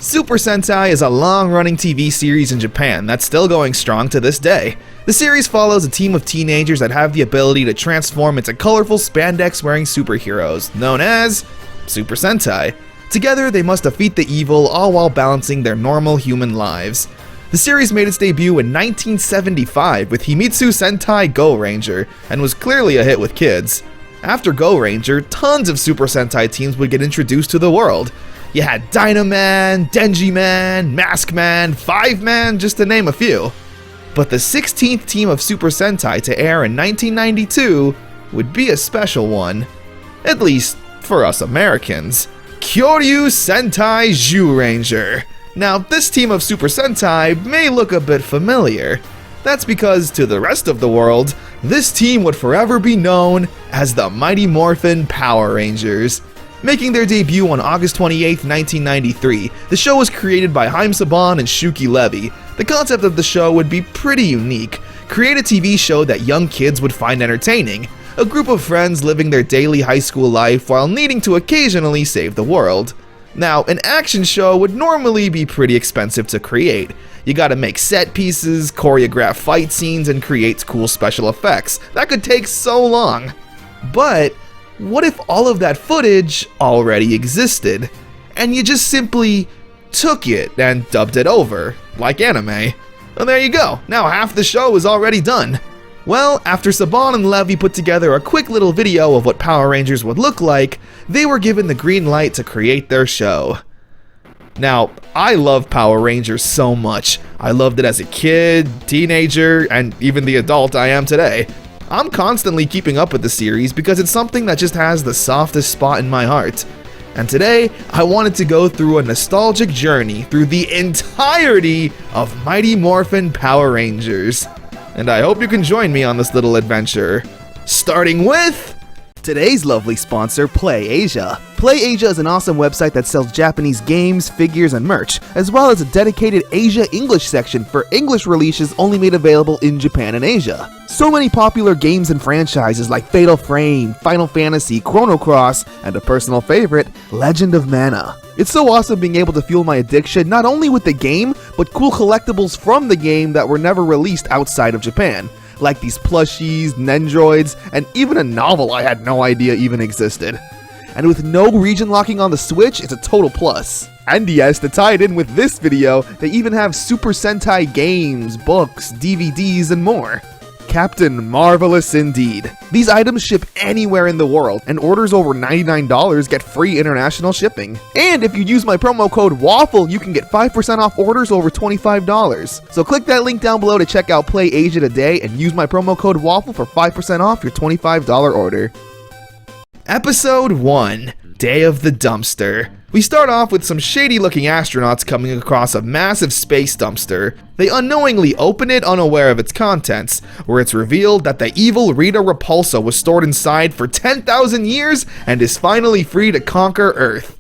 Super Sentai is a long-running TV series in Japan that's still going strong to this day. The series follows a team of teenagers that have the ability to transform into colorful spandex-wearing superheroes, known as Super Sentai. Together, they must defeat the evil, all while balancing their normal human lives. The series made its debut in 1975 with Himitsu Sentai Go Ranger, and was clearly a hit with kids. After Go Ranger, tons of Super Sentai teams would get introduced to the world. You had Dynaman, Denji Man, Mask Man, Five Man, just to name a few. But the 16th team of Super Sentai to air in 1992 would be a special one. At least, for us Americans. Kyoryu Sentai Zyuranger. Now, this team of Super Sentai may look a bit familiar. That's because, to the rest of the world, this team would forever be known as the Mighty Morphin Power Rangers. Making their debut on August 28, 1993, the show was created by Haim Saban and Shuki Levy. The concept of the show would be pretty unique. Create a TV show that young kids would find entertaining. A group of friends living their daily high school life while needing to occasionally save the world. Now, an action show would normally be pretty expensive to create. You gotta make set pieces, choreograph fight scenes, and create cool special effects. That could take so long. But what if all of that footage already existed, and you just simply took it and dubbed it over, like anime? Well, there you go. Now half the show is already done. Well, after Saban and Levy put together a quick little video of what Power Rangers would look like, they were given the green light to create their show. Now, I love Power Rangers so much. I loved it as a kid, teenager, and even the adult I am today. I'm constantly keeping up with the series because it's something that just has the softest spot in my heart. And today, I wanted to go through a nostalgic journey through the entirety of Mighty Morphin Power Rangers. And I hope you can join me on this little adventure. Starting with today's lovely sponsor, PlayAsia. PlayAsia is an awesome website that sells Japanese games, figures, and merch, as well as a dedicated Asia English section for English releases only made available in Japan and Asia. So many popular games and franchises like Fatal Frame, Final Fantasy, Chrono Cross, and a personal favorite, Legend of Mana. It's so awesome being able to fuel my addiction not only with the game, but cool collectibles from the game that were never released outside of Japan. Like these plushies, Nendroids, and even a novel I had no idea even existed. And with no region locking on the Switch, it's a total plus. And yes, to tie it in with this video, they even have Super Sentai games, books, DVDs, and more. Captain Marvelous indeed. These items ship anywhere in the world, and orders over $99 get free international shipping. And if you use my promo code WAFFLE, you can get 5% off orders over $25. So click that link down below to check out PlayAsia today and use my promo code WAFFLE for 5% off your $25 order. Episode 1, Day of the Dumpster. We start off with some shady-looking astronauts coming across a massive space dumpster. They unknowingly open it unaware of its contents, where it's revealed that the evil Rita Repulsa was stored inside for 10,000 years and is finally free to conquer Earth.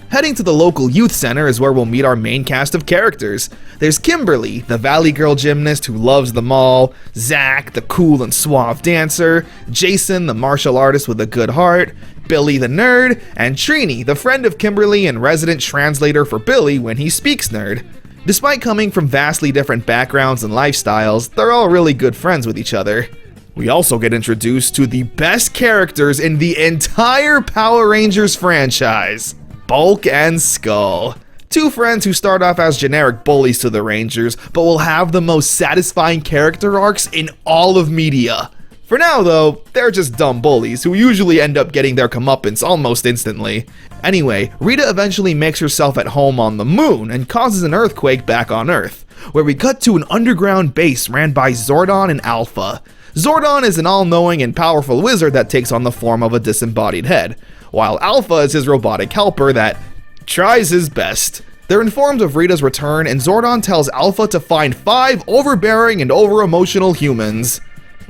Heading to the local youth center is where we'll meet our main cast of characters. There's Kimberly, the Valley Girl gymnast who loves them all, Zach, the cool and suave dancer, Jason, the martial artist with a good heart, Billy the nerd, and Trini, the friend of Kimberly and resident translator for Billy when he speaks nerd. Despite coming from vastly different backgrounds and lifestyles, they're all really good friends with each other. We also get introduced to the best characters in the entire Power Rangers franchise, Bulk and Skull. Two friends who start off as generic bullies to the Rangers, but will have the most satisfying character arcs in all of media. For now though, they're just dumb bullies who usually end up getting their comeuppance almost instantly. Anyway, Rita eventually makes herself at home on the moon and causes an earthquake back on Earth, where we cut to an underground base ran by Zordon and Alpha. Zordon is an all-knowing and powerful wizard that takes on the form of a disembodied head, while Alpha is his robotic helper that tries his best. They're informed of Rita's return, and Zordon tells Alpha to find 5 overbearing and over-emotional humans.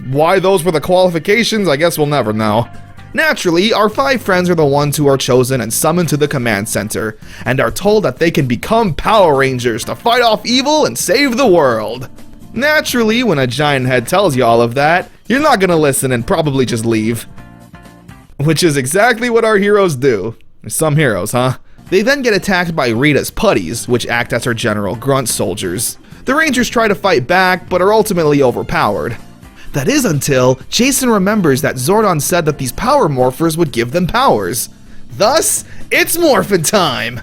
Why those were the qualifications, I guess we'll never know. Naturally, our 5 friends are the ones who are chosen and summoned to the command center, and are told that they can become Power Rangers to fight off evil and save the world. Naturally, when a giant head tells you all of that, you're not gonna listen and probably just leave. Which is exactly what our heroes do. Some heroes, huh? They then get attacked by Rita's putties, which act as her general grunt soldiers. The Rangers try to fight back, but are ultimately overpowered. That is until Jason remembers that Zordon said that these power morphers would give them powers. Thus, it's Morphin Time!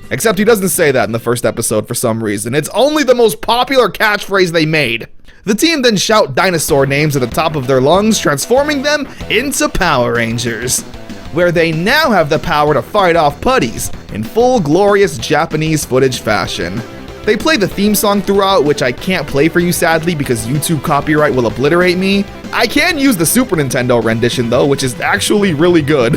Except he doesn't say that in the first episode for some reason. It's only the most popular catchphrase they made. The team then shout dinosaur names at the top of their lungs, transforming them into Power Rangers, where they now have the power to fight off putties in full glorious Japanese footage fashion. They play the theme song throughout, which I can't play for you sadly because YouTube copyright will obliterate me. I can use the Super Nintendo rendition though, which is actually really good.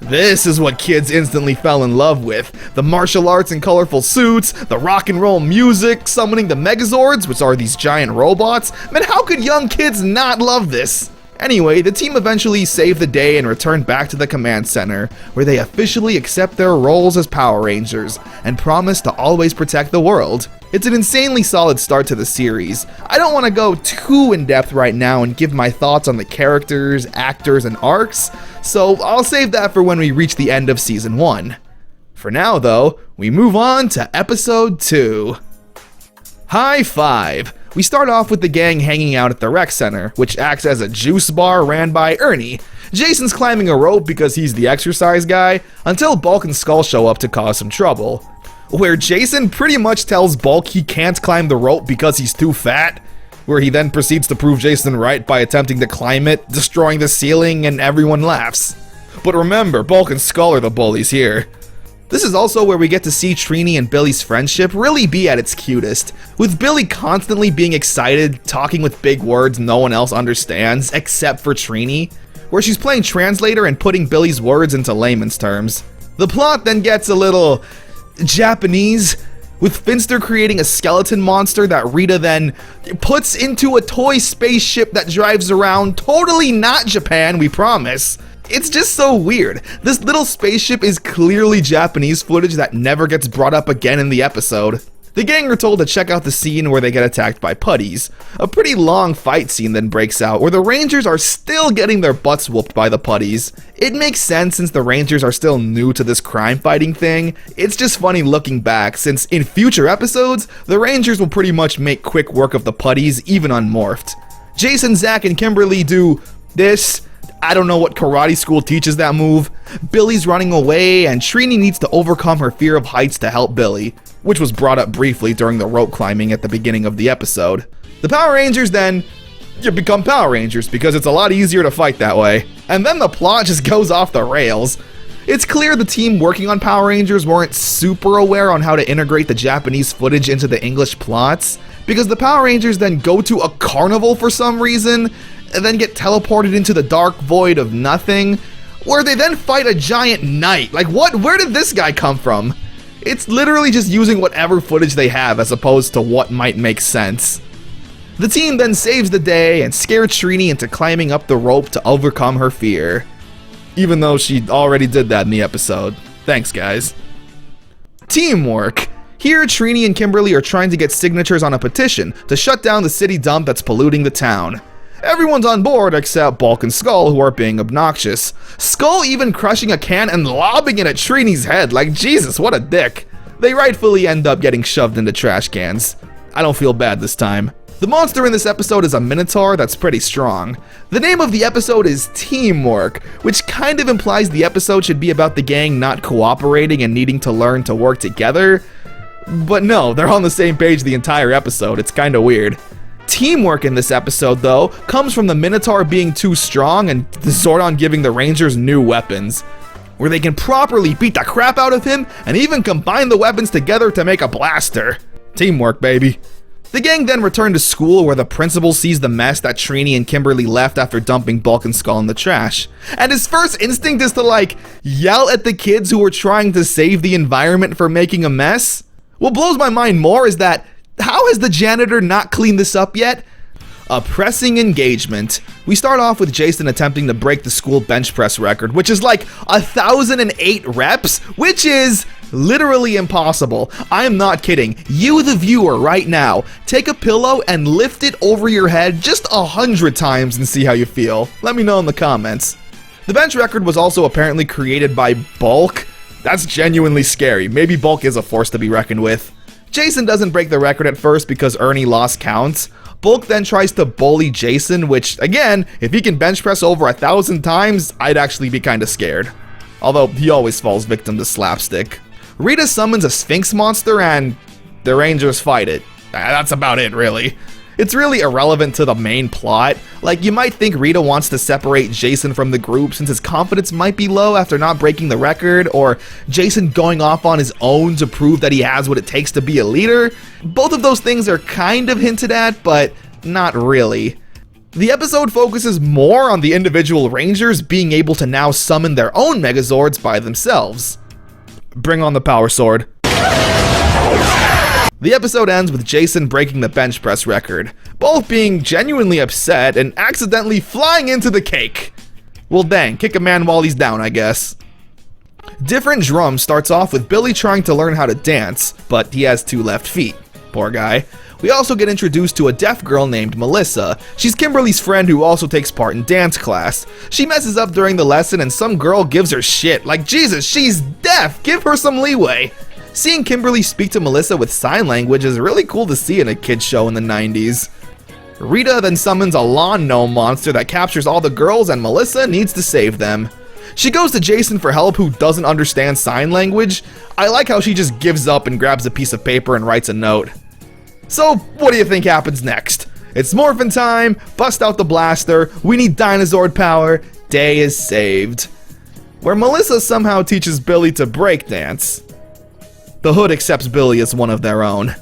This is what kids instantly fell in love with. The martial arts and colorful suits, the rock and roll music, summoning the Megazords, which are these giant robots. Man, how could young kids not love this? Anyway, the team eventually save the day and return back to the command center, where they officially accept their roles as Power Rangers and promise to always protect the world. It's an insanely solid start to the series. I don't want to go too in-depth right now and give my thoughts on the characters, actors, and arcs, so I'll save that for when we reach the end of Season 1. For now, though, we move on to Episode 2. HighFive. We start off with the gang hanging out at the rec center, which acts as a juice bar ran by Ernie. Jason's climbing a rope because he's the exercise guy, until Bulk and Skull show up to cause some trouble, where Jason pretty much tells Bulk he can't climb the rope because he's too fat, where he then proceeds to prove Jason right by attempting to climb it, destroying the ceiling, and everyone laughs. But remember, Bulk and Skull are the bullies here. This is also where we get to see Trini and Billy's friendship really be at its cutest, with Billy constantly being excited, talking with big words no one else understands, except for Trini, where she's playing translator and putting Billy's words into layman's terms. The plot then gets a little Japanese, with Finster creating a skeleton monster that Rita then puts into a toy spaceship that drives around, totally not Japan, we promise. It's just so weird. This little spaceship is clearly Japanese footage that never gets brought up again in the episode. The gang are told to check out the scene where they get attacked by putties. A pretty long fight scene then breaks out where the Rangers are still getting their butts whooped by the putties. It makes sense since the Rangers are still new to this crime fighting thing. It's just funny looking back since in future episodes, the Rangers will pretty much make quick work of the putties even unmorphed. Jason, Zach, and Kimberly do this. I don't know what karate school teaches that move. Billy's running away, and Trini needs to overcome her fear of heights to help Billy, which was brought up briefly during the rope climbing at the beginning of the episode. The Power Rangers then become Power Rangers because it's a lot easier to fight that way. And then the plot just goes off the rails. It's clear the team working on Power Rangers weren't super aware on how to integrate the Japanese footage into the English plots, because the Power Rangers then go to a carnival for some reason, and then get teleported into the dark void of nothing, where they then fight a giant knight. Like what? Where did this guy come from? It's literally just using whatever footage they have as opposed to what might make sense. The team then saves the day and scares Trini into climbing up the rope to overcome her fear. Even though she already did that in the episode. Thanks, guys. Teamwork. Here, Trini and Kimberly are trying to get signatures on a petition to shut down the city dump that's polluting the town. Everyone's on board except Bulk and Skull, who are being obnoxious. Skull even crushing a can and lobbing it at Trini's head, like Jesus, what a dick. They rightfully end up getting shoved into trash cans. I don't feel bad this time. The monster in this episode is a Minotaur that's pretty strong. The name of the episode is Teamwork, which kind of implies the episode should be about the gang not cooperating and needing to learn to work together. But no, they're on the same page the entire episode, it's kinda weird. Teamwork in this episode, though, comes from the Minotaur being too strong and the Zordon giving the Rangers new weapons, where they can properly beat the crap out of him and even combine the weapons together to make a blaster. Teamwork, baby. The gang then return to school where the principal sees the mess that Trini and Kimberly left after dumping Bulk and Skull in the trash. And his first instinct is to yell at the kids who were trying to save the environment for making a mess. What blows my mind more is that how has the janitor not cleaned this up yet? A pressing engagement. We start off with Jason attempting to break the school bench press record, which is like 1,008 reps, which is literally impossible. I am not kidding. You, the viewer, right now, take a pillow and lift it over your head just 100 times and see how you feel. Let me know in the comments. The bench record was also apparently created by Bulk. That's genuinely scary. Maybe Bulk is a force to be reckoned with. Jason doesn't break the record at first because Ernie lost counts. Bulk then tries to bully Jason, which, again, if he can bench press over 1,000 times, I'd actually be kinda scared. Although, he always falls victim to slapstick. Rita summons a Sphinx monster and the Rangers fight it. That's about it, really. It's really irrelevant to the main plot. Like, you might think Rita wants to separate Jason from the group since his confidence might be low after not breaking the record, or Jason going off on his own to prove that he has what it takes to be a leader. Both of those things are kind of hinted at, but not really. The episode focuses more on the individual Rangers being able to now summon their own Megazords by themselves. Bring on the power sword. The episode ends with Jason breaking the bench press record, both being genuinely upset and accidentally flying into the cake. Well dang, kick a man while he's down, I guess. Different Drum starts off with Billy trying to learn how to dance, but he has 2 left feet. Poor guy. We also get introduced to a deaf girl named Melissa. She's Kimberly's friend who also takes part in dance class. She messes up during the lesson and some girl gives her shit. Like, Jesus, she's deaf! Give her some leeway! Seeing Kimberly speak to Melissa with sign language is really cool to see in a kid's show in the 90s. Rita then summons a lawn gnome monster that captures all the girls and Melissa needs to save them. She goes to Jason for help who doesn't understand sign language. I like how she just gives up and grabs a piece of paper and writes a note. So, what do you think happens next? It's Morphin Time, bust out the blaster, we need dinosaur power, day is saved. Where Melissa somehow teaches Billy to breakdance. The Hood accepts Billy as one of their own.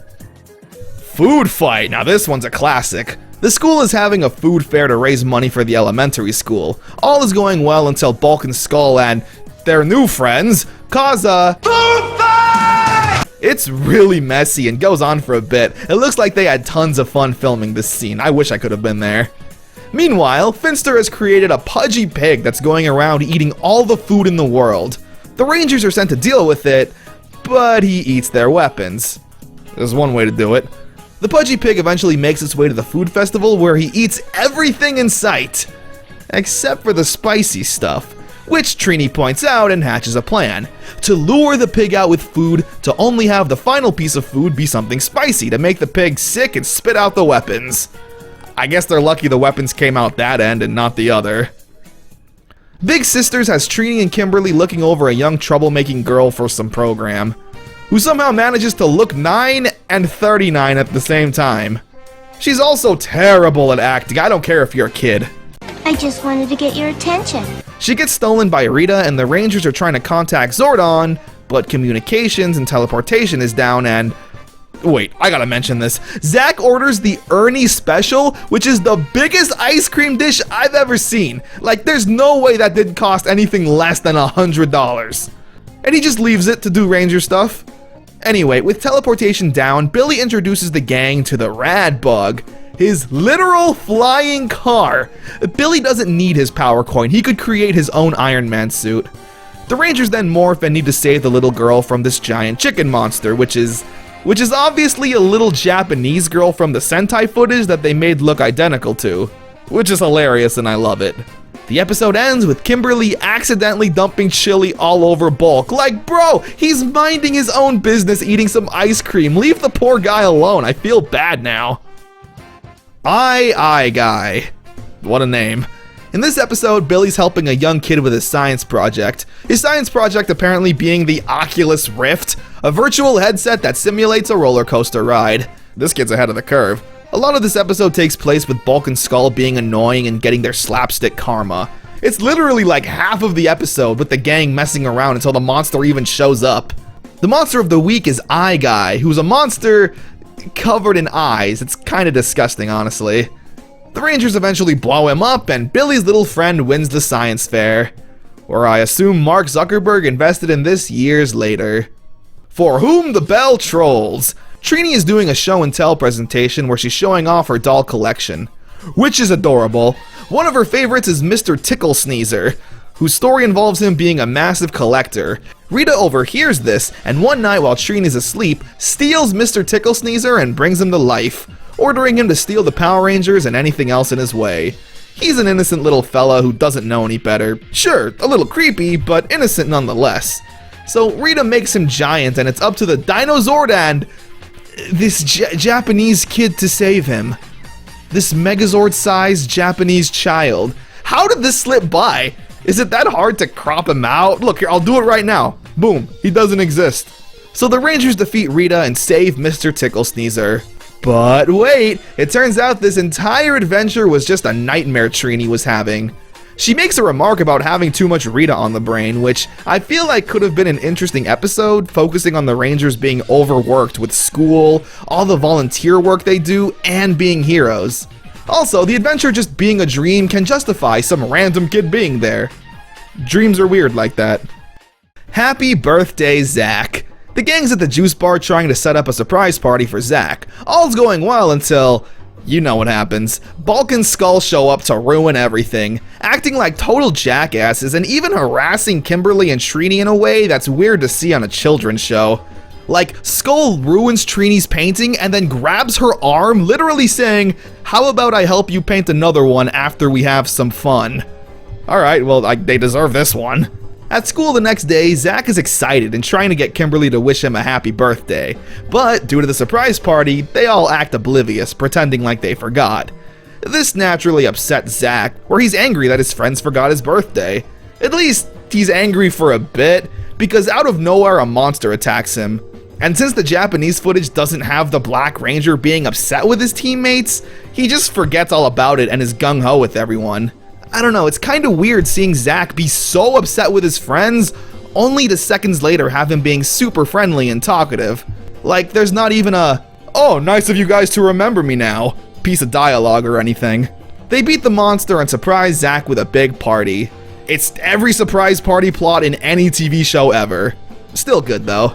Food fight, now this one's a classic. The school is having a food fair to raise money for the elementary school. All is going well until Bulk and Skull and their new friends cause a food fight! It's really messy and goes on for a bit. It looks like they had tons of fun filming this scene. I wish I could have been there. Meanwhile, Finster has created a pudgy pig that's going around eating all the food in the world. The Rangers are sent to deal with it, but he eats their weapons. There's one way to do it. The pudgy pig eventually makes its way to the food festival where he eats everything in sight, except for the spicy stuff, which Trini points out and hatches a plan to lure the pig out with food to only have the final piece of food be something spicy to make the pig sick and spit out the weapons. I guess they're lucky the weapons came out that end and not the other. Big Sisters has Trini and Kimberly looking over a young troublemaking girl for some program, who somehow manages to look 9 and 39 at the same time. She's also terrible at acting, I don't care if you're a kid. I just wanted to get your attention. She gets stolen by Rita and the Rangers are trying to contact Zordon, but communications and teleportation is down and... Wait, I gotta mention this. Zach orders the Ernie Special, which is the biggest ice cream dish I've ever seen. Like, there's no way that didn't cost anything less than $100. And he just leaves it to do Ranger stuff. Anyway, with teleportation down, Billy introduces the gang to the Rad Bug, his literal flying car. Billy doesn't need his power coin, he could create his own Iron Man suit. The Rangers then morph and need to save the little girl from this giant chicken monster, which is obviously a little Japanese girl from the Sentai footage that they made look identical to, which is hilarious and I love it. The episode ends with Kimberly accidentally dumping chili all over Bulk. Like, bro, he's minding his own business eating some ice cream. Leave the poor guy alone. I feel bad now. I Guy. What a name. In this episode, Billy's helping a young kid with his science project. His science project apparently being the Oculus Rift, a virtual headset that simulates a roller coaster ride. This kid's ahead of the curve. A lot of this episode takes place with Bulk and Skull being annoying and getting their slapstick karma. It's literally like half of the episode with the gang messing around until the monster even shows up. The monster of the week is Eye Guy, who's a monster covered in eyes. It's kinda disgusting, honestly. The Rangers eventually blow him up and Billy's little friend wins the science fair, where I assume Mark Zuckerberg invested in this years later. For whom the bell trolls. Trini is doing a show and tell presentation where she's showing off her doll collection. which is adorable. One of her favorites is Mr. Tickle Sneezer, whose story involves him being a massive collector. Rita overhears this, and one night while Trini's asleep, steals Mr. Tickle Sneezer and brings him to life, ordering him to steal the Power Rangers and anything else in his way. He's an innocent little fella who doesn't know any better. Sure, a little creepy, but innocent nonetheless. So Rita makes him giant, and it's up to the Dinozord and this Japanese kid to save him. This Megazord-sized Japanese child. How did this slip by? Is it that hard to crop him out? Look here, I'll do it right now. Boom, he doesn't exist. So the Rangers defeat Rita and save Mr. Tickle Sneezer. But wait, it turns out this entire adventure was just a nightmare Trini was having. She makes a remark about having too much Rita on the brain, which I feel like could have been an interesting episode, focusing on the Rangers being overworked with school, all the volunteer work they do, and being heroes. Also, the adventure just being a dream can justify some random kid being there. Dreams are weird like that. Happy birthday, Zach. The gang's at the juice bar trying to set up a surprise party for Zach. All's going well until... you know what happens. Bulk and Skull show up to ruin everything, acting like total jackasses and even harassing Kimberly and Trini in a way that's weird to see on a children's show. Like, Skull ruins Trini's painting and then grabs her arm, literally saying, "How about I help you paint another one after we have some fun?" Alright, well, they deserve this one. At school the next day, Zach is excited and trying to get Kimberly to wish him a happy birthday. But due to the surprise party, they all act oblivious, pretending like they forgot. This naturally upsets Zach, where he's angry that his friends forgot his birthday. At least, he's angry for a bit, because out of nowhere a monster attacks him. And since the Japanese footage doesn't have the Black Ranger being upset with his teammates, he just forgets all about it and is gung-ho with everyone. I don't know, it's kinda weird seeing Zach be so upset with his friends, only to seconds later have him being super friendly and talkative. Like, there's not even a, "Oh, nice of you guys to remember me now," piece of dialogue or anything. They beat the monster and surprise Zach with a big party. It's every surprise party plot in any TV show ever. Still good though.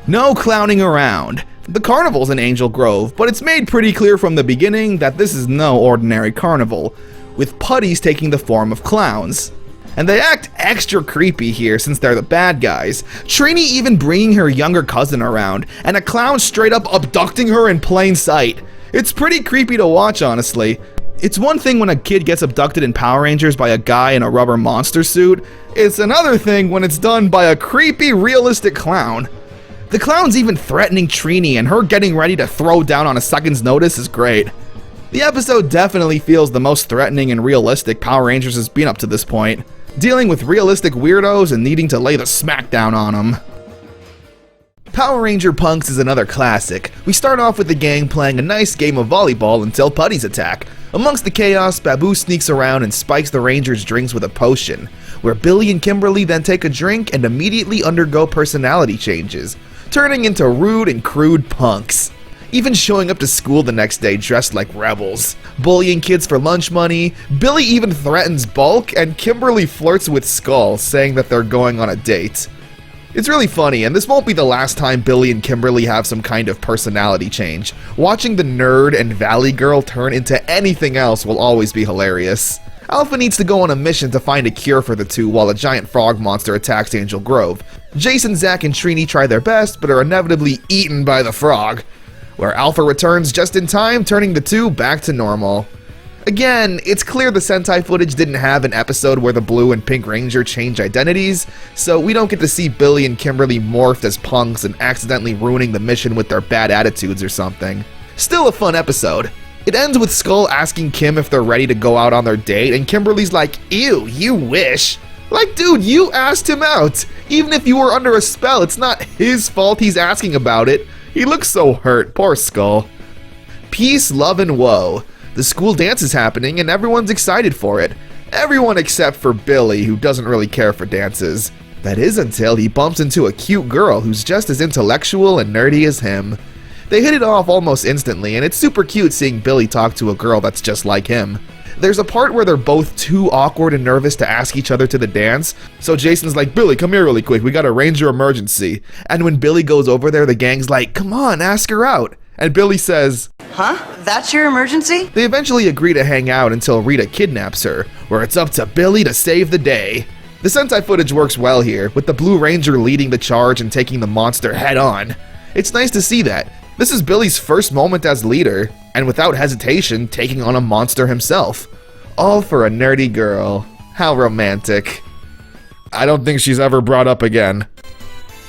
No clowning around. The carnival's in Angel Grove, but it's made pretty clear from the beginning that this is no ordinary carnival, with putties taking the form of clowns. And they act extra creepy here since they're the bad guys. Trini even bringing her younger cousin around, and a clown straight up abducting her in plain sight. It's pretty creepy to watch, honestly. It's one thing when a kid gets abducted in Power Rangers by a guy in a rubber monster suit. It's another thing when it's done by a creepy, realistic clown. The clown's even threatening Trini, and her getting ready to throw down on a second's notice is great. The episode definitely feels the most threatening and realistic Power Rangers has been up to this point, dealing with realistic weirdos and needing to lay the smackdown on them. Power Ranger Punks is another classic. We start off with the gang playing a nice game of volleyball until putties attack. Amongst the chaos, Babu sneaks around and spikes the Rangers' drinks with a potion, where Billy and Kimberly then take a drink and immediately undergo personality changes, turning into rude and crude punks. Even showing up to school the next day dressed like rebels, bullying kids for lunch money. Billy even threatens Bulk, and Kimberly flirts with Skull, saying that they're going on a date. It's really funny, and this won't be the last time Billy and Kimberly have some kind of personality change. Watching the nerd and valley girl turn into anything else will always be hilarious. Alpha needs to go on a mission to find a cure for the two while a giant frog monster attacks Angel Grove. Jason, Zach, and Trini try their best, but are inevitably eaten by the frog, where Alpha returns just in time, turning the two back to normal. Again, it's clear the Sentai footage didn't have an episode where the Blue and Pink Ranger change identities, so we don't get to see Billy and Kimberly morphed as punks and accidentally ruining the mission with their bad attitudes or something. Still a fun episode. It ends with Skull asking Kim if they're ready to go out on their date, and Kimberly's like, "Ew, you wish." Like, dude, you asked him out. Even if you were under a spell, it's not his fault he's asking about it. He looks so hurt, poor Skull. Peace, love, and woe. The school dance is happening and everyone's excited for it. Everyone except for Billy, who doesn't really care for dances. That is until he bumps into a cute girl who's just as intellectual and nerdy as him. They hit it off almost instantly, and it's super cute seeing Billy talk to a girl that's just like him. There's a part where they're both too awkward and nervous to ask each other to the dance, so Jason's like, "Billy, come here really quick, we got a ranger emergency." And when Billy goes over there, the gang's like, "Come on, ask her out." And Billy says, Huh? That's your emergency? They eventually agree to hang out until Rita kidnaps her, where it's up to Billy to save the day. The Sentai footage works well here, with the Blue Ranger leading the charge and taking the monster head on. It's nice to see that. This is Billy's first moment as leader, and without hesitation, taking on a monster himself. All for a nerdy girl. How romantic. I don't think she's ever brought up again.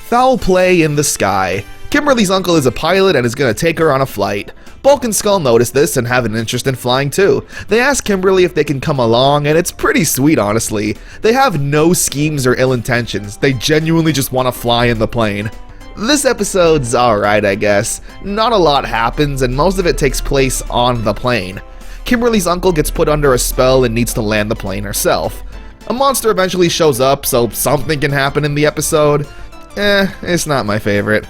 Foul play in the sky. Kimberly's uncle is a pilot and is gonna take her on a flight. Bulk and Skull notice this and have an interest in flying too. They ask Kimberly if they can come along, and it's pretty sweet, honestly. They have no schemes or ill intentions. They genuinely just want to fly in the plane. This episode's alright, I guess. Not a lot happens, and most of it takes place on the plane. Kimberly's uncle gets put under a spell and needs to land the plane herself. A monster eventually shows up, so something can happen in the episode. It's not my favorite.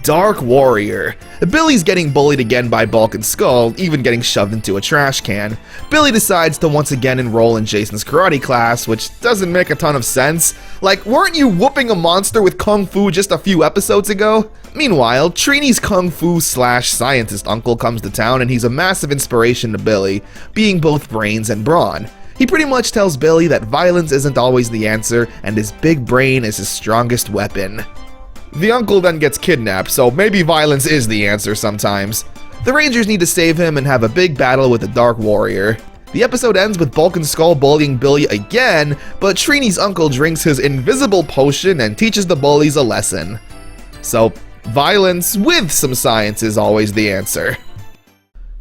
Dark Warrior. Billy's getting bullied again by Bulk and Skull, even getting shoved into a trash can. Billy decides to once again enroll in Jason's karate class, which doesn't make a ton of sense. Like, weren't you whooping a monster with Kung Fu just a few episodes ago? Meanwhile, Trini's Kung Fu / scientist uncle comes to town and he's a massive inspiration to Billy, being both brains and brawn. He pretty much tells Billy that violence isn't always the answer and his big brain is his strongest weapon. The uncle then gets kidnapped, so maybe violence is the answer sometimes. The Rangers need to save him and have a big battle with the Dark Warrior. The episode ends with Bulk and Skull bullying Billy again, but Trini's uncle drinks his invisible potion and teaches the bullies a lesson. So, violence with some science is always the answer.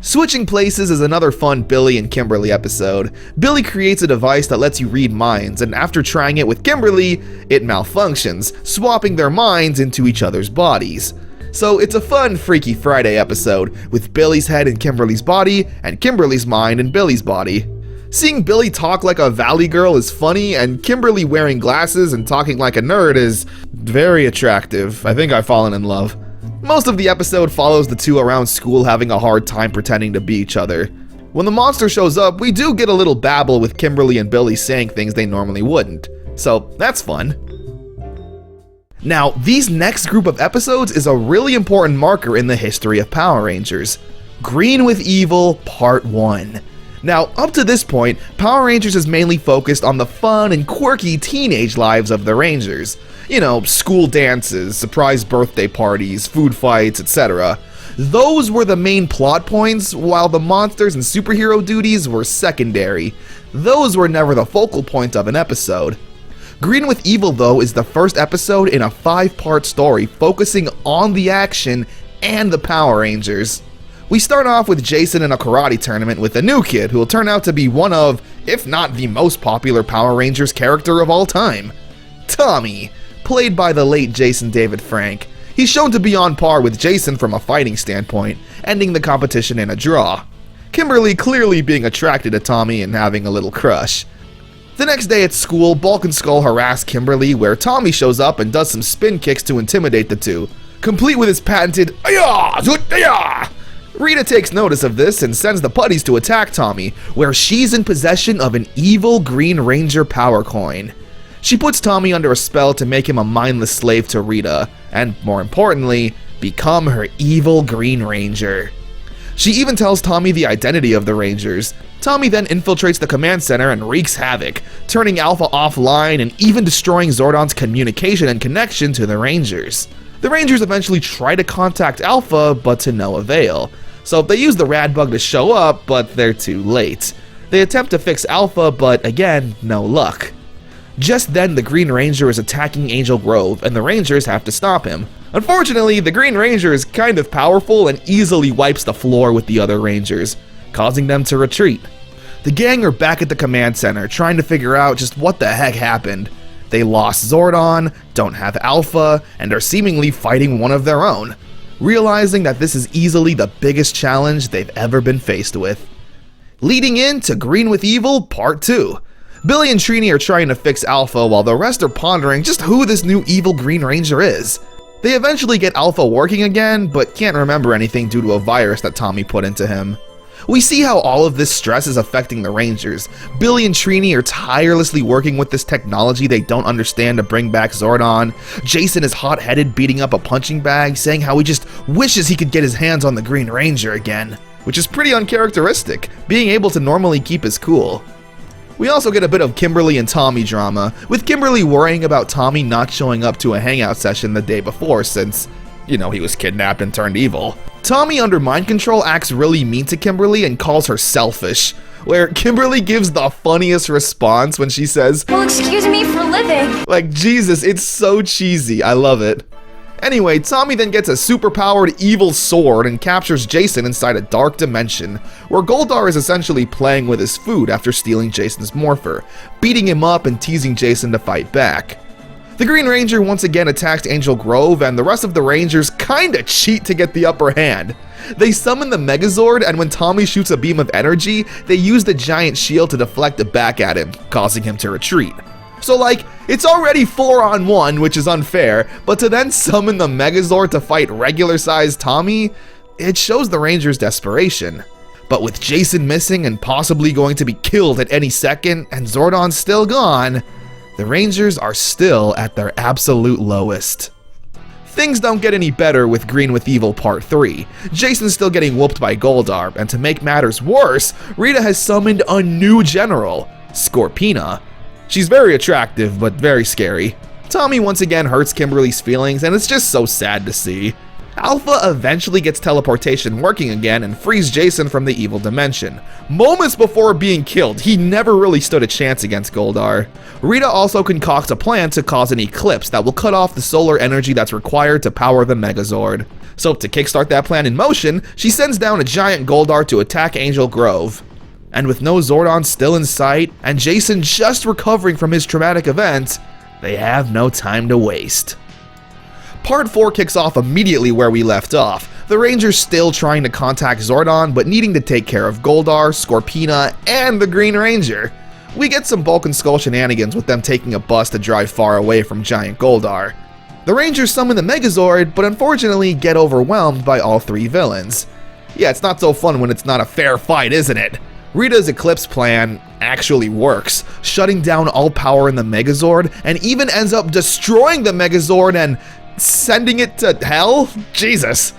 Switching places is another fun Billy and Kimberly episode. Billy creates a device that lets you read minds, and after trying it with Kimberly, it malfunctions, swapping their minds into each other's bodies. So it's a fun Freaky Friday episode, with Billy's head in Kimberly's body, and Kimberly's mind in Billy's body. Seeing Billy talk like a valley girl is funny, and Kimberly wearing glasses and talking like a nerd is very attractive. I think I've fallen in love. Most of the episode follows the two around school having a hard time pretending to be each other. When the monster shows up, we do get a little babble with Kimberly and Billy saying things they normally wouldn't. So that's fun. Now, these next group of episodes is a really important marker in the history of Power Rangers. Green with Evil Part 1. Now, up to this point, Power Rangers is mainly focused on the fun and quirky teenage lives of the Rangers. You know, school dances, surprise birthday parties, food fights, etc. Those were the main plot points, while the monsters and superhero duties were secondary. Those were never the focal point of an episode. Green with Evil, though, is the first episode in a 5-part story focusing on the action and the Power Rangers. We start off with Jason in a karate tournament with a new kid who will turn out to be one of, if not the most popular Power Rangers character of all time, Tommy, played by the late Jason David Frank. He's shown to be on par with Jason from a fighting standpoint, ending the competition in a draw. Kimberly clearly being attracted to Tommy and having a little crush. The next day at school, Bulk and Skull harass Kimberly, where Tommy shows up and does some spin kicks to intimidate the two, complete with his patented "Ayah! Zoot-ayah!" Rita takes notice of this and sends the putties to attack Tommy, where she's in possession of an evil Green Ranger power coin. She puts Tommy under a spell to make him a mindless slave to Rita, and more importantly, become her evil Green Ranger. She even tells Tommy the identity of the Rangers. Tommy then infiltrates the command center and wreaks havoc, turning Alpha offline and even destroying Zordon's communication and connection to the Rangers. The Rangers eventually try to contact Alpha, but to no avail. So they use the rad bug to show up, but they're too late. They attempt to fix Alpha, but again, no luck. Just then, the Green Ranger is attacking Angel Grove, and the Rangers have to stop him. Unfortunately, the Green Ranger is kind of powerful and easily wipes the floor with the other Rangers, causing them to retreat. The gang are back at the command center, trying to figure out just what the heck happened. They lost Zordon, don't have Alpha, and are seemingly fighting one of their own, realizing that this is easily the biggest challenge they've ever been faced with. Leading into Green with Evil Part 2. Billy and Trini are trying to fix Alpha while the rest are pondering just who this new evil Green Ranger is. They eventually get Alpha working again, but can't remember anything due to a virus that Tommy put into him. We see how all of this stress is affecting the Rangers. Billy and Trini are tirelessly working with this technology they don't understand to bring back Zordon. Jason is hot-headed, beating up a punching bag, saying how he just wishes he could get his hands on the Green Ranger again, which is pretty uncharacteristic, being able to normally keep his cool. We also get a bit of Kimberly and Tommy drama, with Kimberly worrying about Tommy not showing up to a hangout session the day before since, he was kidnapped and turned evil. Tommy, under mind control, acts really mean to Kimberly and calls her selfish, where Kimberly gives the funniest response when she says, "Well, excuse me for living." Like, Jesus, it's so cheesy. I love it. Anyway, Tommy then gets a superpowered evil sword and captures Jason inside a dark dimension, where Goldar is essentially playing with his food after stealing Jason's morpher, beating him up and teasing Jason to fight back. The Green Ranger once again attacks Angel Grove, and the rest of the Rangers kinda cheat to get the upper hand. They summon the Megazord, and when Tommy shoots a beam of energy, they use the giant shield to deflect it back at him, causing him to retreat. So it's already 4-on-1, which is unfair, but to then summon the Megazord to fight regular-sized Tommy, it shows the Rangers' desperation. But with Jason missing and possibly going to be killed at any second, and Zordon still gone, the Rangers are still at their absolute lowest. Things don't get any better with Green with Evil Part 3. Jason's still getting whooped by Goldar, and to make matters worse, Rita has summoned a new general, Scorpina. She's very attractive, but very scary. Tommy once again hurts Kimberly's feelings, and it's just so sad to see. Alpha eventually gets teleportation working again and frees Jason from the evil dimension. Moments before being killed, he never really stood a chance against Goldar. Rita also concocts a plan to cause an eclipse that will cut off the solar energy that's required to power the Megazord. So to kickstart that plan in motion, she sends down a giant Goldar to attack Angel Grove. And with no Zordon still in sight, and Jason just recovering from his traumatic event, they have no time to waste. Part 4 kicks off immediately where we left off, the Rangers still trying to contact Zordon but needing to take care of Goldar, Scorpina, and the Green Ranger. We get some Bulk and Skull shenanigans with them taking a bus to drive far away from giant Goldar. The Rangers summon the Megazord, but unfortunately get overwhelmed by all three villains. Yeah, it's not so fun when it's not a fair fight, isn't it? Rita's Eclipse plan actually works, shutting down all power in the Megazord, and even ends up destroying the Megazord and sending it to hell? Jesus.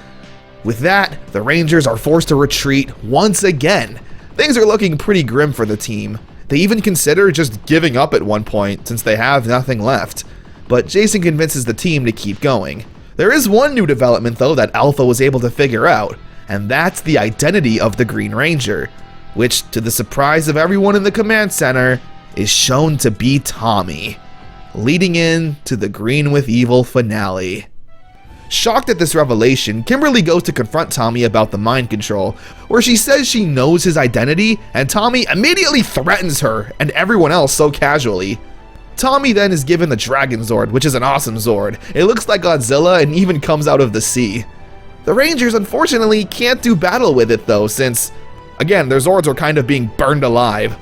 With that, the Rangers are forced to retreat once again. Things are looking pretty grim for the team. They even consider just giving up at one point since they have nothing left. But Jason convinces the team to keep going. There is one new development though that Alpha was able to figure out, and that's the identity of the Green Ranger, which, to the surprise of everyone in the command center, is shown to be Tommy, leading in to the Green with Evil finale. Shocked at this revelation, Kimberly goes to confront Tommy about the mind control, where she says she knows his identity, and Tommy immediately threatens her and everyone else so casually. Tommy then is given the Dragon Zord, which is an awesome Zord. It looks like Godzilla and even comes out of the sea. The Rangers unfortunately can't do battle with it though, since, again, their Zords are kind of being burned alive.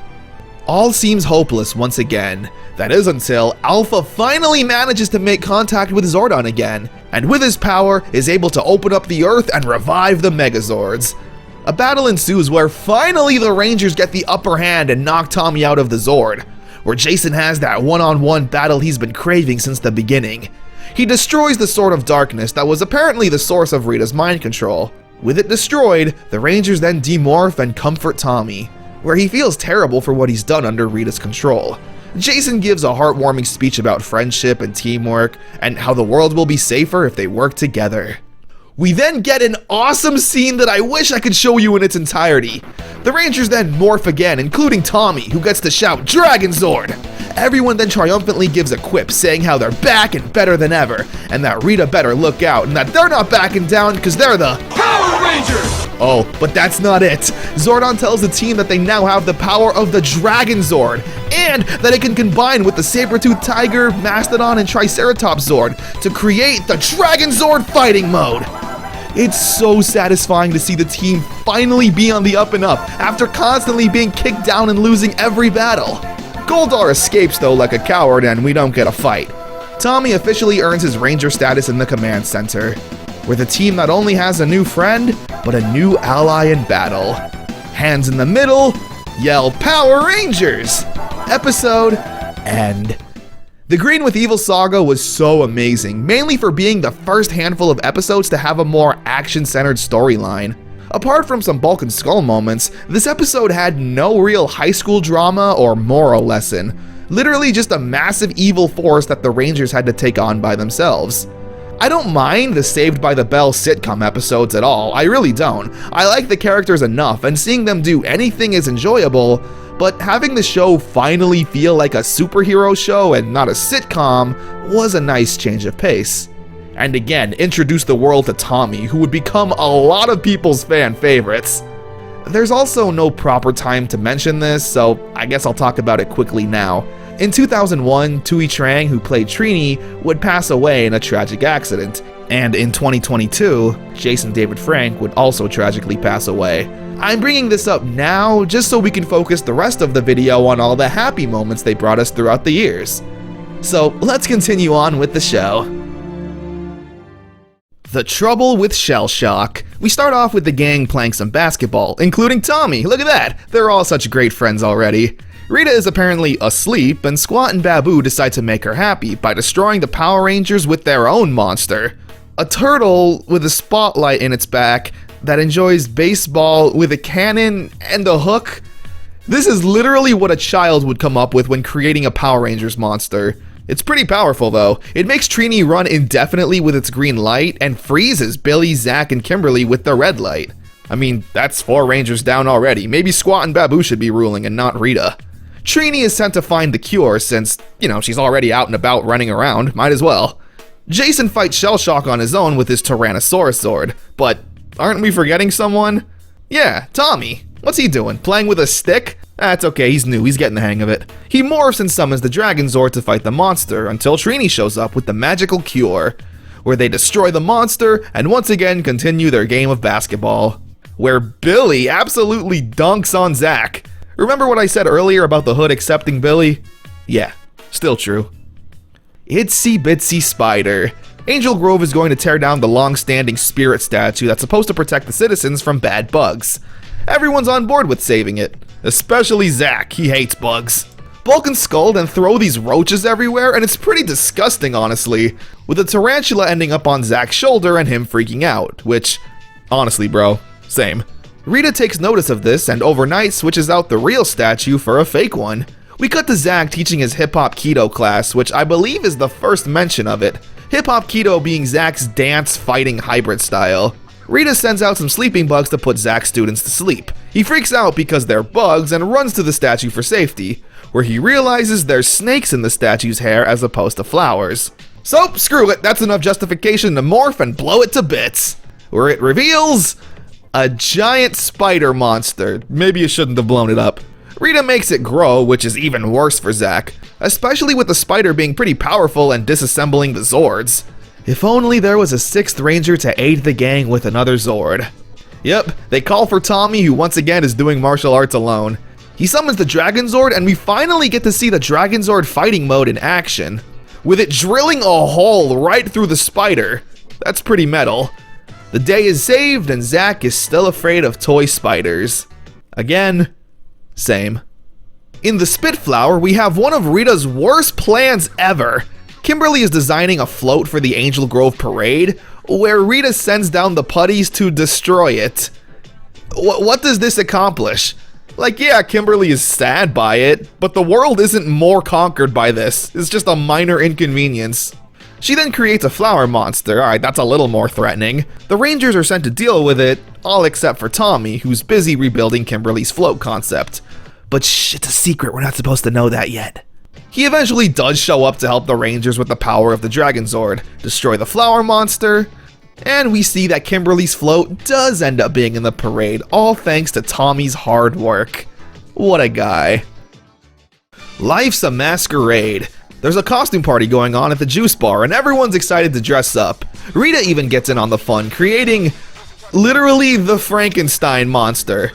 All seems hopeless once again. That is until Alpha finally manages to make contact with Zordon again, and with his power is able to open up the Earth and revive the Megazords. A battle ensues where finally the Rangers get the upper hand and knock Tommy out of the Zord, where Jason has that one-on-one battle he's been craving since the beginning. He destroys the Sword of Darkness that was apparently the source of Rita's mind control. With it destroyed, the Rangers then demorph and comfort Tommy, where he feels terrible for what he's done under Rita's control. Jason gives a heartwarming speech about friendship and teamwork, and how the world will be safer if they work together. We then get an awesome scene that I wish I could show you in its entirety. The Rangers then morph again, including Tommy, who gets to shout Dragon Zord. Everyone then triumphantly gives a quip saying how they're back and better than ever, and that Rita better look out, and that they're not backing down because they're the Power Rangers! Oh, but that's not it. Zordon tells the team that they now have the power of the Dragon Zord, and that it can combine with the Saber-Tooth Tiger, Mastodon, and Triceratops Zord to create the Dragon Zord fighting mode. It's so satisfying to see the team finally be on the up and up after constantly being kicked down and losing every battle. Goldar escapes though like a coward and we don't get a fight. Tommy officially earns his Ranger status in the command center, where the team not only has a new friend, but a new ally in battle. hands in the middle, yell Power Rangers! Episode end. The Green with Evil saga was so amazing, mainly for being the first handful of episodes to have a more action-centered storyline. Apart from some Bulk and Skull moments, this episode had no real high school drama or moral lesson. Literally just a massive evil force that the Rangers had to take on by themselves. I don't mind the Saved by the Bell sitcom episodes at all, I really don't. I like the characters enough, and seeing them do anything is enjoyable, but having the show finally feel like a superhero show and not a sitcom was a nice change of pace. And again, introduce the world to Tommy, who would become a lot of people's fan favorites. There's also no proper time to mention this, so I guess I'll talk about it quickly now. In 2001, Tui Trang, who played Trini, would pass away in a tragic accident. And in 2022, Jason David Frank would also tragically pass away. I'm bringing this up now just so we can focus the rest of the video on all the happy moments they brought us throughout the years. So let's continue on with the show. The Trouble with Shellshock. We start off with the gang playing some basketball, including Tommy. Look at that! They're all such great friends already. Rita is apparently asleep, and Squat and Babu decide to make her happy by destroying the Power Rangers with their own monster. A turtle with a spotlight in its back that enjoys baseball with a cannon and a hook. This is literally what a child would come up with when creating a Power Rangers monster. It's pretty powerful though. It makes Trini run indefinitely with its green light and freezes Billy, Zach, and Kimberly with the red light. I mean, that's 4 Rangers down already. Maybe Squat and Babu should be ruling and not Rita. Trini is sent to find the cure since, she's already out and about running around, might as well. Jason fights Shellshock on his own with his Tyrannosaurus sword, but aren't we forgetting someone? Yeah, Tommy. What's he doing, playing with a stick? That's okay, he's new, he's getting the hang of it. He morphs and summons the Dragon Zord to fight the monster until Trini shows up with the magical cure, where they destroy the monster and once again continue their game of basketball, where Billy absolutely dunks on Zach. Remember what I said earlier about the Hood accepting Billy? Yeah, still true. Itsy Bitsy Spider. Angel Grove is going to tear down the long-standing spirit statue that's supposed to protect the citizens from bad bugs. Everyone's on board with saving it, especially Zach, he hates bugs. Bulk and Skull then throw these roaches everywhere, and it's pretty disgusting honestly, with a tarantula ending up on Zach's shoulder and him freaking out, which, honestly bro, same. Rita takes notice of this and overnight switches out the real statue for a fake one. We cut to Zach teaching his hip-hop keto class, which I believe is the first mention of it. Hip-hop keto being Zach's dance-fighting hybrid style. Rita sends out some sleeping bugs to put Zach's students to sleep. He freaks out because they're bugs and runs to the statue for safety, where he realizes there's snakes in the statue's hair as opposed to flowers. So, screw it, that's enough justification to morph and blow it to bits, where it reveals a giant spider monster. Maybe you shouldn't have blown it up. Rita makes it grow, which is even worse for Zach, especially with the spider being pretty powerful and disassembling the Zords. If only there was a 6th Ranger to aid the gang with another Zord. Yep, they call for Tommy, who once again is doing martial arts alone. He summons the Dragon Zord, and we finally get to see the Dragon Zord fighting mode in action, with it drilling a hole right through the spider. That's pretty metal. The day is saved, and Zach is still afraid of toy spiders. Again, same. In the Spitflower, we have one of Rita's worst plans ever. Kimberly is designing a float for the Angel Grove Parade, where Rita sends down the putties to destroy it. What does this accomplish? Like, yeah, Kimberly is sad by it, but the world isn't more conquered by this. It's just a minor inconvenience. She then creates a flower monster. Alright, that's a little more threatening. The Rangers are sent to deal with it, all except for Tommy, who's busy rebuilding Kimberly's float concept. But shh, it's a secret, we're not supposed to know that yet. He eventually does show up to help the Rangers with the power of the Dragon Zord, destroy the flower monster, and we see that Kimberly's float does end up being in the parade, all thanks to Tommy's hard work. What a guy. Life's a masquerade. There's a costume party going on at the juice bar, and everyone's excited to dress up. Rita even gets in on the fun, creating literally the Frankenstein monster.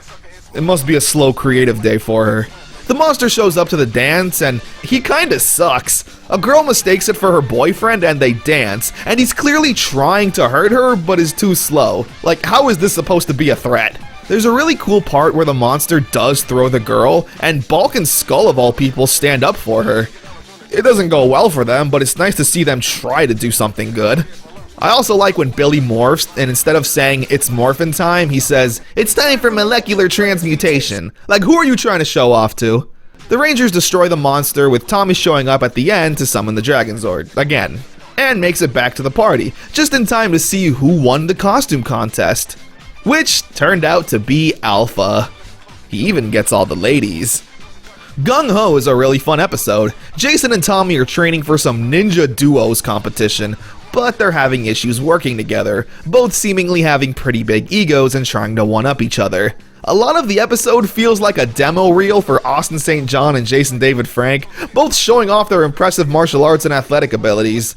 It must be a slow creative day for her. The monster shows up to the dance, and he kinda sucks. A girl mistakes it for her boyfriend, and they dance, and he's clearly trying to hurt her, but is too slow. Like, how is this supposed to be a threat? There's a really cool part where the monster does throw the girl, and Bulk and Skull of all people stand up for her. It doesn't go well for them, but it's nice to see them try to do something good. I also like when Billy morphs, and instead of saying, "It's Morphin Time," he says, "It's time for molecular transmutation." Like, who are you trying to show off to? The Rangers destroy the monster, with Tommy showing up at the end to summon the Dragon Zord, again, and makes it back to the party, just in time to see who won the costume contest. Which turned out to be Alpha. He even gets all the ladies. GungHo is a really fun episode. Jason and Tommy are training for some ninja duos competition, but they're having issues working together, both seemingly having pretty big egos and trying to one-up each other. A lot of the episode feels like a demo reel for Austin St. John and Jason David Frank, both showing off their impressive martial arts and athletic abilities.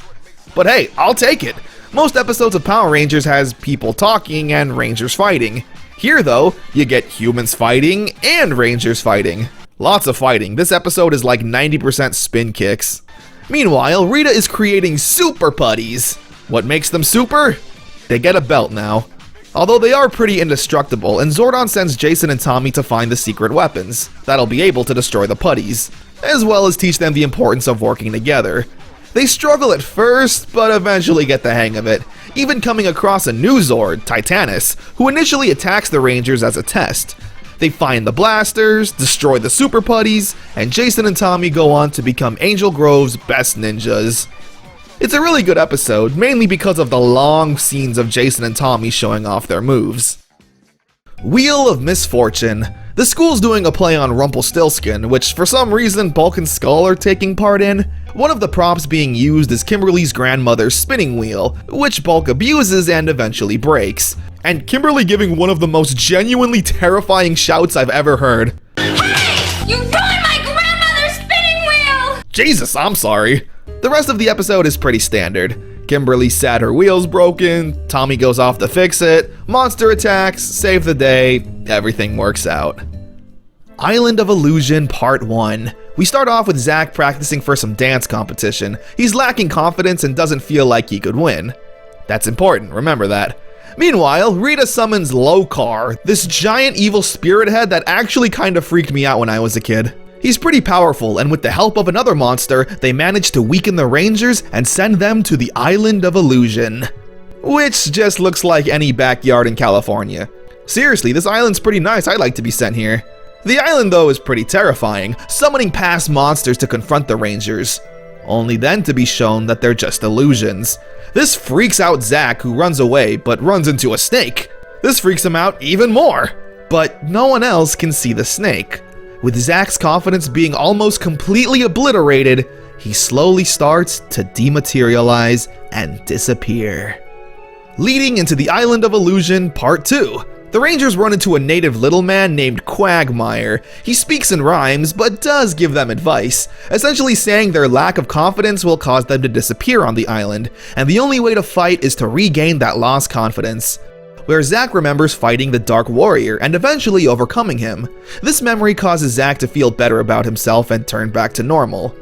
But hey, I'll take it. Most episodes of Power Rangers has people talking and Rangers fighting. Here though, you get humans fighting and Rangers fighting. Lots of fighting. This episode is like 90% spin kicks. Meanwhile, Rita is creating super putties. What makes them super? They get a belt now. Although they are pretty indestructible, and Zordon sends Jason and Tommy to find the secret weapons that'll be able to destroy the putties, as well as teach them the importance of working together. They struggle at first, but eventually get the hang of it, even coming across a new Zord, Titanus, who initially attacks the Rangers as a test. They find the blasters, destroy the super putties, and Jason and Tommy go on to become Angel Grove's best ninjas. It's a really good episode, mainly because of the long scenes of Jason and Tommy showing off their moves. Wheel of Misfortune. The school's doing a play on Rumpelstiltskin, which for some reason Bulk and Skull are taking part in. One of the props being used is Kimberly's grandmother's spinning wheel, which Bulk abuses and eventually breaks. And Kimberly giving one of the most genuinely terrifying shouts I've ever heard. Hey! You ruined my grandmother's spinning wheel! Jesus, I'm sorry. The rest of the episode is pretty standard. Kimberly's sad her wheel's broken, Tommy goes off to fix it, monster attacks, save the day, everything works out. Island of Illusion Part 1. We start off with Zack practicing for some dance competition. He's lacking confidence and doesn't feel like he could win. That's important, remember that. Meanwhile, Rita summons Lokar, this giant evil spirit head that actually kind of freaked me out when I was a kid. He's pretty powerful, and with the help of another monster, they manage to weaken the Rangers and send them to the Island of Illusion. Which just looks like any backyard in California. Seriously, this island's pretty nice, I'd like to be sent here. The island though is pretty terrifying, summoning past monsters to confront the Rangers. Only then to be shown that they're just illusions. This freaks out Zack, who runs away, but runs into a snake. This freaks him out even more. But no one else can see the snake. With Zack's confidence being almost completely obliterated, he slowly starts to dematerialize and disappear. Leading into the Island of Illusion Part 2. The Rangers run into a native little man named Quagmire. He speaks in rhymes, but does give them advice, essentially saying their lack of confidence will cause them to disappear on the island, and the only way to fight is to regain that lost confidence. Where Zack remembers fighting the Dark Warrior and eventually overcoming him. This memory causes Zack to feel better about himself and turn back to normal.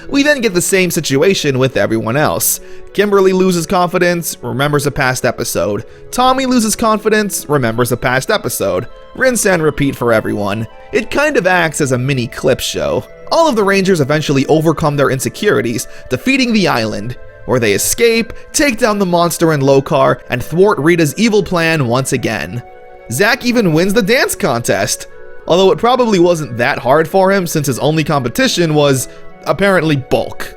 We then get the same situation with everyone else. Kimberly loses confidence, remembers a past episode. Tommy loses confidence, remembers a past episode. Rinse and repeat for everyone. It kind of acts as a mini clip show. All of the Rangers eventually overcome their insecurities, defeating the island, where they escape, take down the monster and Lokar, and thwart Rita's evil plan once again. Zack even wins the dance contest, although it probably wasn't that hard for him since his only competition was, apparently, Bulk.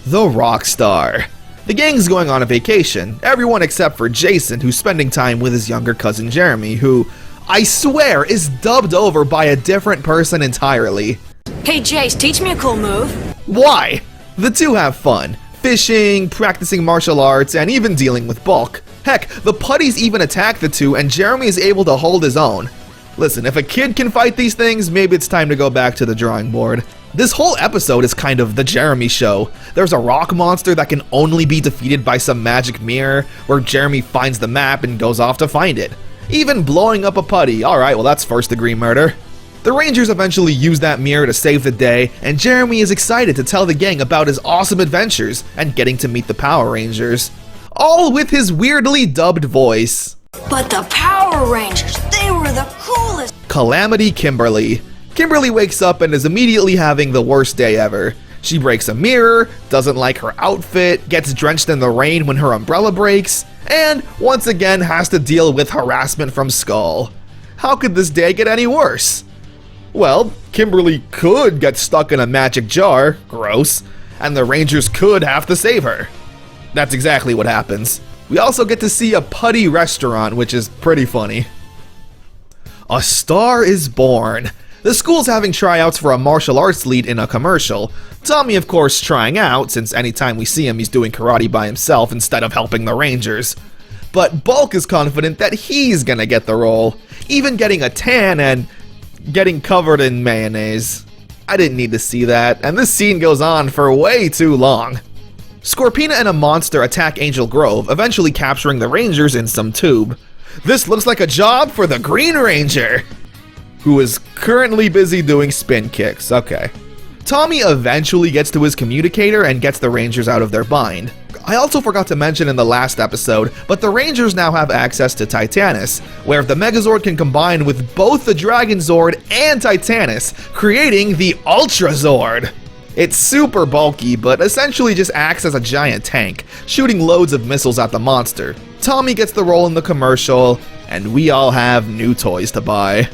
The Rockstar. The gang's going on a vacation, everyone except for Jason, who's spending time with his younger cousin Jeremy, who, I swear, is dubbed over by a different person entirely. Hey Jace, teach me a cool move. Why? The two have fun. Fishing, practicing martial arts, and even dealing with Bulk. Heck, the putties even attack the two and Jeremy is able to hold his own. Listen, if a kid can fight these things, maybe it's time to go back to the drawing board. This whole episode is kind of the Jeremy show. There's a rock monster that can only be defeated by some magic mirror, where Jeremy finds the map and goes off to find it. Even blowing up a putty, alright, well that's first degree murder. The Rangers eventually use that mirror to save the day, and Jeremy is excited to tell the gang about his awesome adventures and getting to meet the Power Rangers. All with his weirdly dubbed voice. But the Power Power Rangers. They were the coolest. Calamity Kimberly. Kimberly wakes up and is immediately having the worst day ever. She breaks a mirror, doesn't like her outfit, gets drenched in the rain when her umbrella breaks, and once again has to deal with harassment from Skull. How could this day get any worse? Well, Kimberly could get stuck in a magic jar, gross, and the Rangers could have to save her. That's exactly what happens. We also get to see a putty restaurant, which is pretty funny. A Star is Born. The school's having tryouts for a martial arts lead in a commercial. Tommy, of course, trying out, since anytime we see him he's doing karate by himself instead of helping the Rangers. But Bulk is confident that he's gonna get the role, even getting a tan and getting covered in mayonnaise. I didn't need to see that, and this scene goes on for way too long. Scorpina and a monster attack Angel Grove, eventually capturing the Rangers in some tube. This looks like a job for the Green Ranger, who is currently busy doing spin kicks. Okay. Tommy eventually gets to his communicator and gets the Rangers out of their bind. I also forgot to mention in the last episode, but the Rangers now have access to Titanus, where the Megazord can combine with both the Dragon Zord and Titanus, creating the Ultra Zord. It's super bulky, but essentially just acts as a giant tank, shooting loads of missiles at the monster. Tommy gets the role in the commercial, and we all have new toys to buy.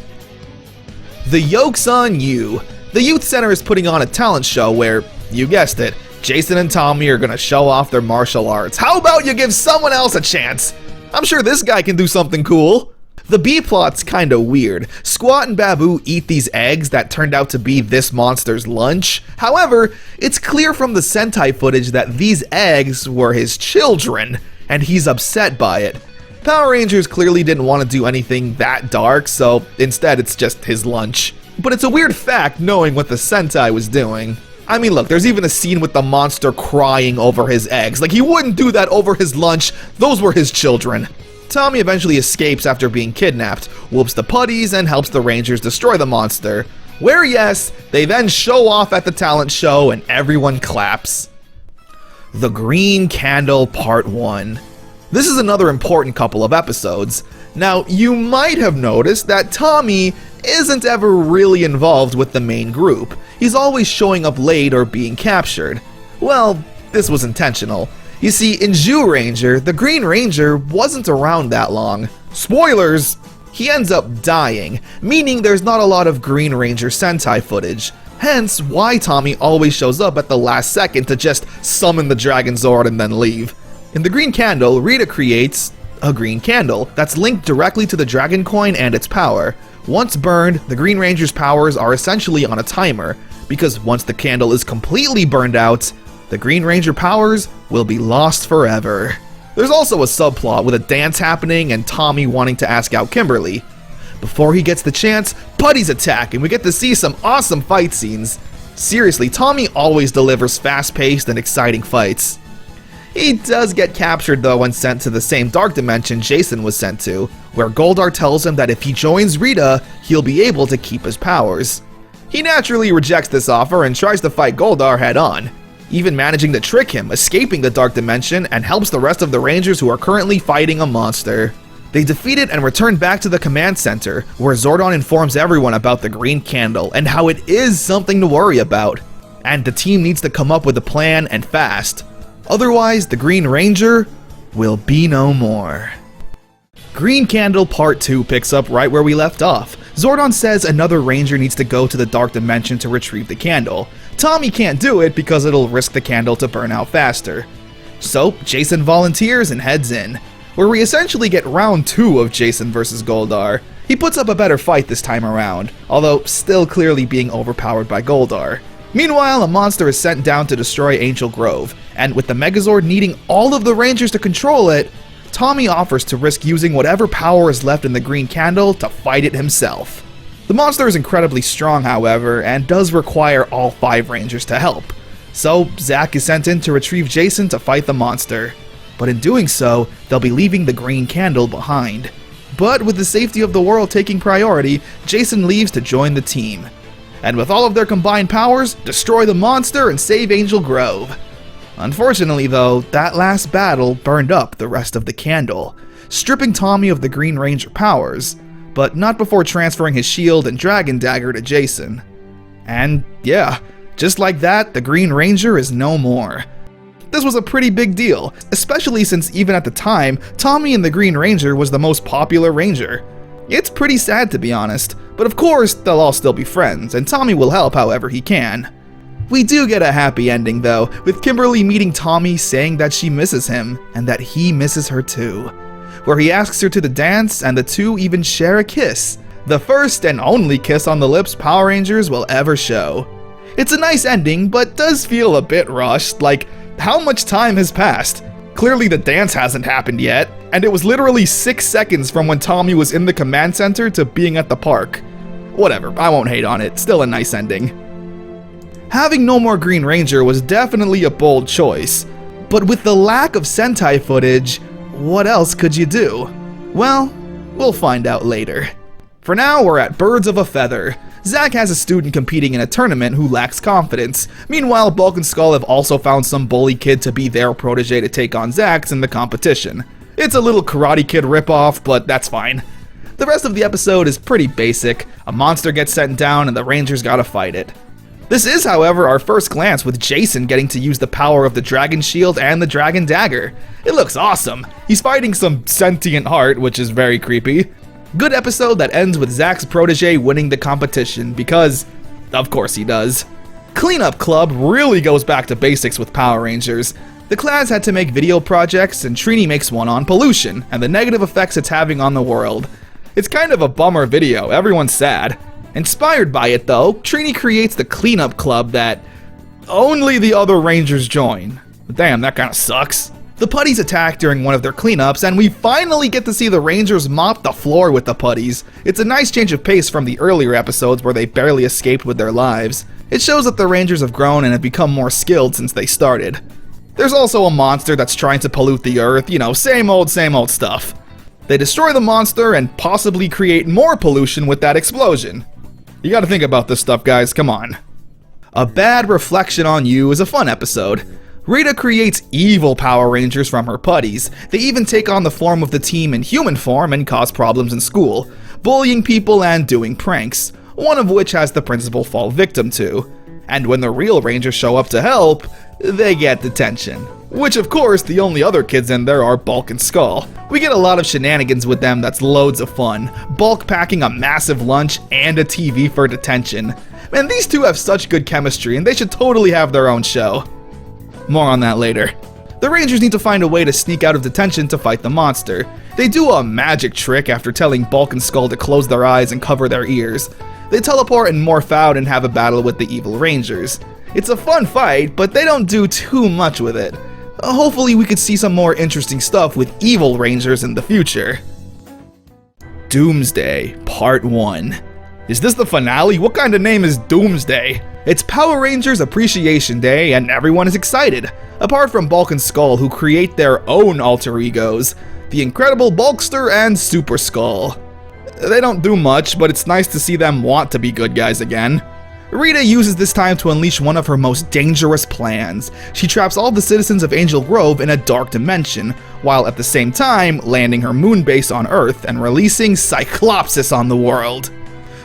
The Yoke's on You. The Youth Center is putting on a talent show where, you guessed it, Jason and Tommy are gonna show off their martial arts. How about you give someone else a chance? I'm sure this guy can do something cool. The B-plot's kinda weird. Squat and Babu eat these eggs that turned out to be this monster's lunch. However, it's clear from the Sentai footage that these eggs were his children, and he's upset by it. Power Rangers clearly didn't want to do anything that dark, so instead it's just his lunch. But it's a weird fact knowing what the Sentai was doing. I mean, look, there's even a scene with the monster crying over his eggs. Like, he wouldn't do that over his lunch. Those were his children. Tommy eventually escapes after being kidnapped, whoops the putties, and helps the Rangers destroy the monster. Where, yes, they then show off at the talent show and everyone claps. The Green Candle Part 1. This is another important couple of episodes. Now, you might have noticed that Tommy isn't ever really involved with the main group. He's always showing up late or being captured. Well, this was intentional. You see, in Zyuranger, the Green Ranger wasn't around that long. Spoilers! He ends up dying, meaning there's not a lot of Green Ranger Sentai footage. Hence, why Tommy always shows up at the last second to just summon the Dragon Zord and then leave. In the Green Candle, Rita creates a green candle that's linked directly to the Dragon Coin and its power. Once burned, the Green Ranger's powers are essentially on a timer, because once the candle is completely burned out, the Green Ranger powers will be lost forever. There's also a subplot with a dance happening and Tommy wanting to ask out Kimberly. Before he gets the chance, putties attack and we get to see some awesome fight scenes. Seriously, Tommy always delivers fast-paced and exciting fights. He does get captured though when sent to the same dark dimension Jason was sent to, where Goldar tells him that if he joins Rita, he'll be able to keep his powers. He naturally rejects this offer and tries to fight Goldar head-on, even managing to trick him, escaping the dark dimension, and helps the rest of the Rangers who are currently fighting a monster. They defeat it and return back to the command center, where Zordon informs everyone about the Green Candle and how it is something to worry about, and the team needs to come up with a plan and fast. Otherwise, the Green Ranger will be no more. Green Candle Part 2 picks up right where we left off. Zordon says another Ranger needs to go to the Dark Dimension to retrieve the candle. Tommy can't do it because it'll risk the candle to burn out faster. So, Jason volunteers and heads in, where we essentially get round 2 of Jason vs. Goldar. He puts up a better fight this time around, although still clearly being overpowered by Goldar. Meanwhile, a monster is sent down to destroy Angel Grove, and with the Megazord needing all of the Rangers to control it, Tommy offers to risk using whatever power is left in the Green Candle to fight it himself. The monster is incredibly strong, however, and does require all 5 Rangers to help. So, Zack is sent in to retrieve Jason to fight the monster. But in doing so, they'll be leaving the Green Candle behind. But with the safety of the world taking priority, Jason leaves to join the team. And with all of their combined powers, destroy the monster and save Angel Grove. Unfortunately though, that last battle burned up the rest of the candle, stripping Tommy of the Green Ranger powers, but not before transferring his shield and dragon dagger to Jason. And yeah, just like that, the Green Ranger is no more. This was a pretty big deal, especially since even at the time, Tommy and the Green Ranger was the most popular Ranger. It's pretty sad to be honest, but of course they'll all still be friends, and Tommy will help however he can. We do get a happy ending though, with Kimberly meeting Tommy saying that she misses him, and that he misses her too, where he asks her to the dance and the two even share a kiss, the first and only kiss on the lips Power Rangers will ever show. It's a nice ending, but does feel a bit rushed, like how much time has passed? Clearly the dance hasn't happened yet, and it was literally 6 seconds from when Tommy was in the command center to being at the park. Whatever, I won't hate on it, still a nice ending. Having no more Green Ranger was definitely a bold choice, but with the lack of Sentai footage, what else could you do? Well, we'll find out later. For now, we're at Birds of a Feather. Zack has a student competing in a tournament who lacks confidence. Meanwhile, Bulk and Skull have also found some bully kid to be their protege to take on Zack's in the competition. It's a little Karate Kid ripoff, but that's fine. The rest of the episode is pretty basic. A monster gets sent down and the Rangers gotta fight it. This is, however, our first glance with Jason getting to use the power of the Dragon Shield and the Dragon Dagger. It looks awesome. He's fighting some sentient heart, which is very creepy. Good episode that ends with Zack's protege winning the competition, because, of course he does. Cleanup Club really goes back to basics with Power Rangers. The clans had to make video projects, and Trini makes one on pollution, and the negative effects it's having on the world. It's kind of a bummer video, everyone's sad. Inspired by it though, Trini creates the Cleanup Club that only the other Rangers join. Damn, that kinda sucks. The putties attack during one of their cleanups, and we finally get to see the Rangers mop the floor with the putties. It's a nice change of pace from the earlier episodes where they barely escaped with their lives. It shows that the Rangers have grown and have become more skilled since they started. There's also a monster that's trying to pollute the earth, you know, same old stuff. They destroy the monster and possibly create more pollution with that explosion. You gotta think about this stuff, guys, come on. A Bad Reflection on You is a fun episode. Rita creates evil Power Rangers from her putties. They even take on the form of the team in human form and cause problems in school, bullying people and doing pranks, one of which has the principal fall victim to. And when the real Rangers show up to help, they get detention. Which of course, the only other kids in there are Bulk and Skull. We get a lot of shenanigans with them that's loads of fun. Bulk packing a massive lunch and a TV for detention. Man, these two have such good chemistry and they should totally have their own show. More on that later. The Rangers need to find a way to sneak out of detention to fight the monster. They do a magic trick after telling Bulk and Skull to close their eyes and cover their ears. They teleport and morph out and have a battle with the evil Rangers. It's a fun fight, but they don't do too much with it. Hopefully we could see some more interesting stuff with evil Rangers in the future. Doomsday, Part 1. Is this the finale? What kind of name is Doomsday? It's Power Rangers Appreciation Day and everyone is excited, apart from Bulk and Skull who create their own alter egos, the Incredible Bulkster and Super Skull. They don't do much, but it's nice to see them want to be good guys again. Rita uses this time to unleash one of her most dangerous plans. She traps all the citizens of Angel Grove in a dark dimension, while at the same time landing her moon base on Earth and releasing Cyclopsis on the world.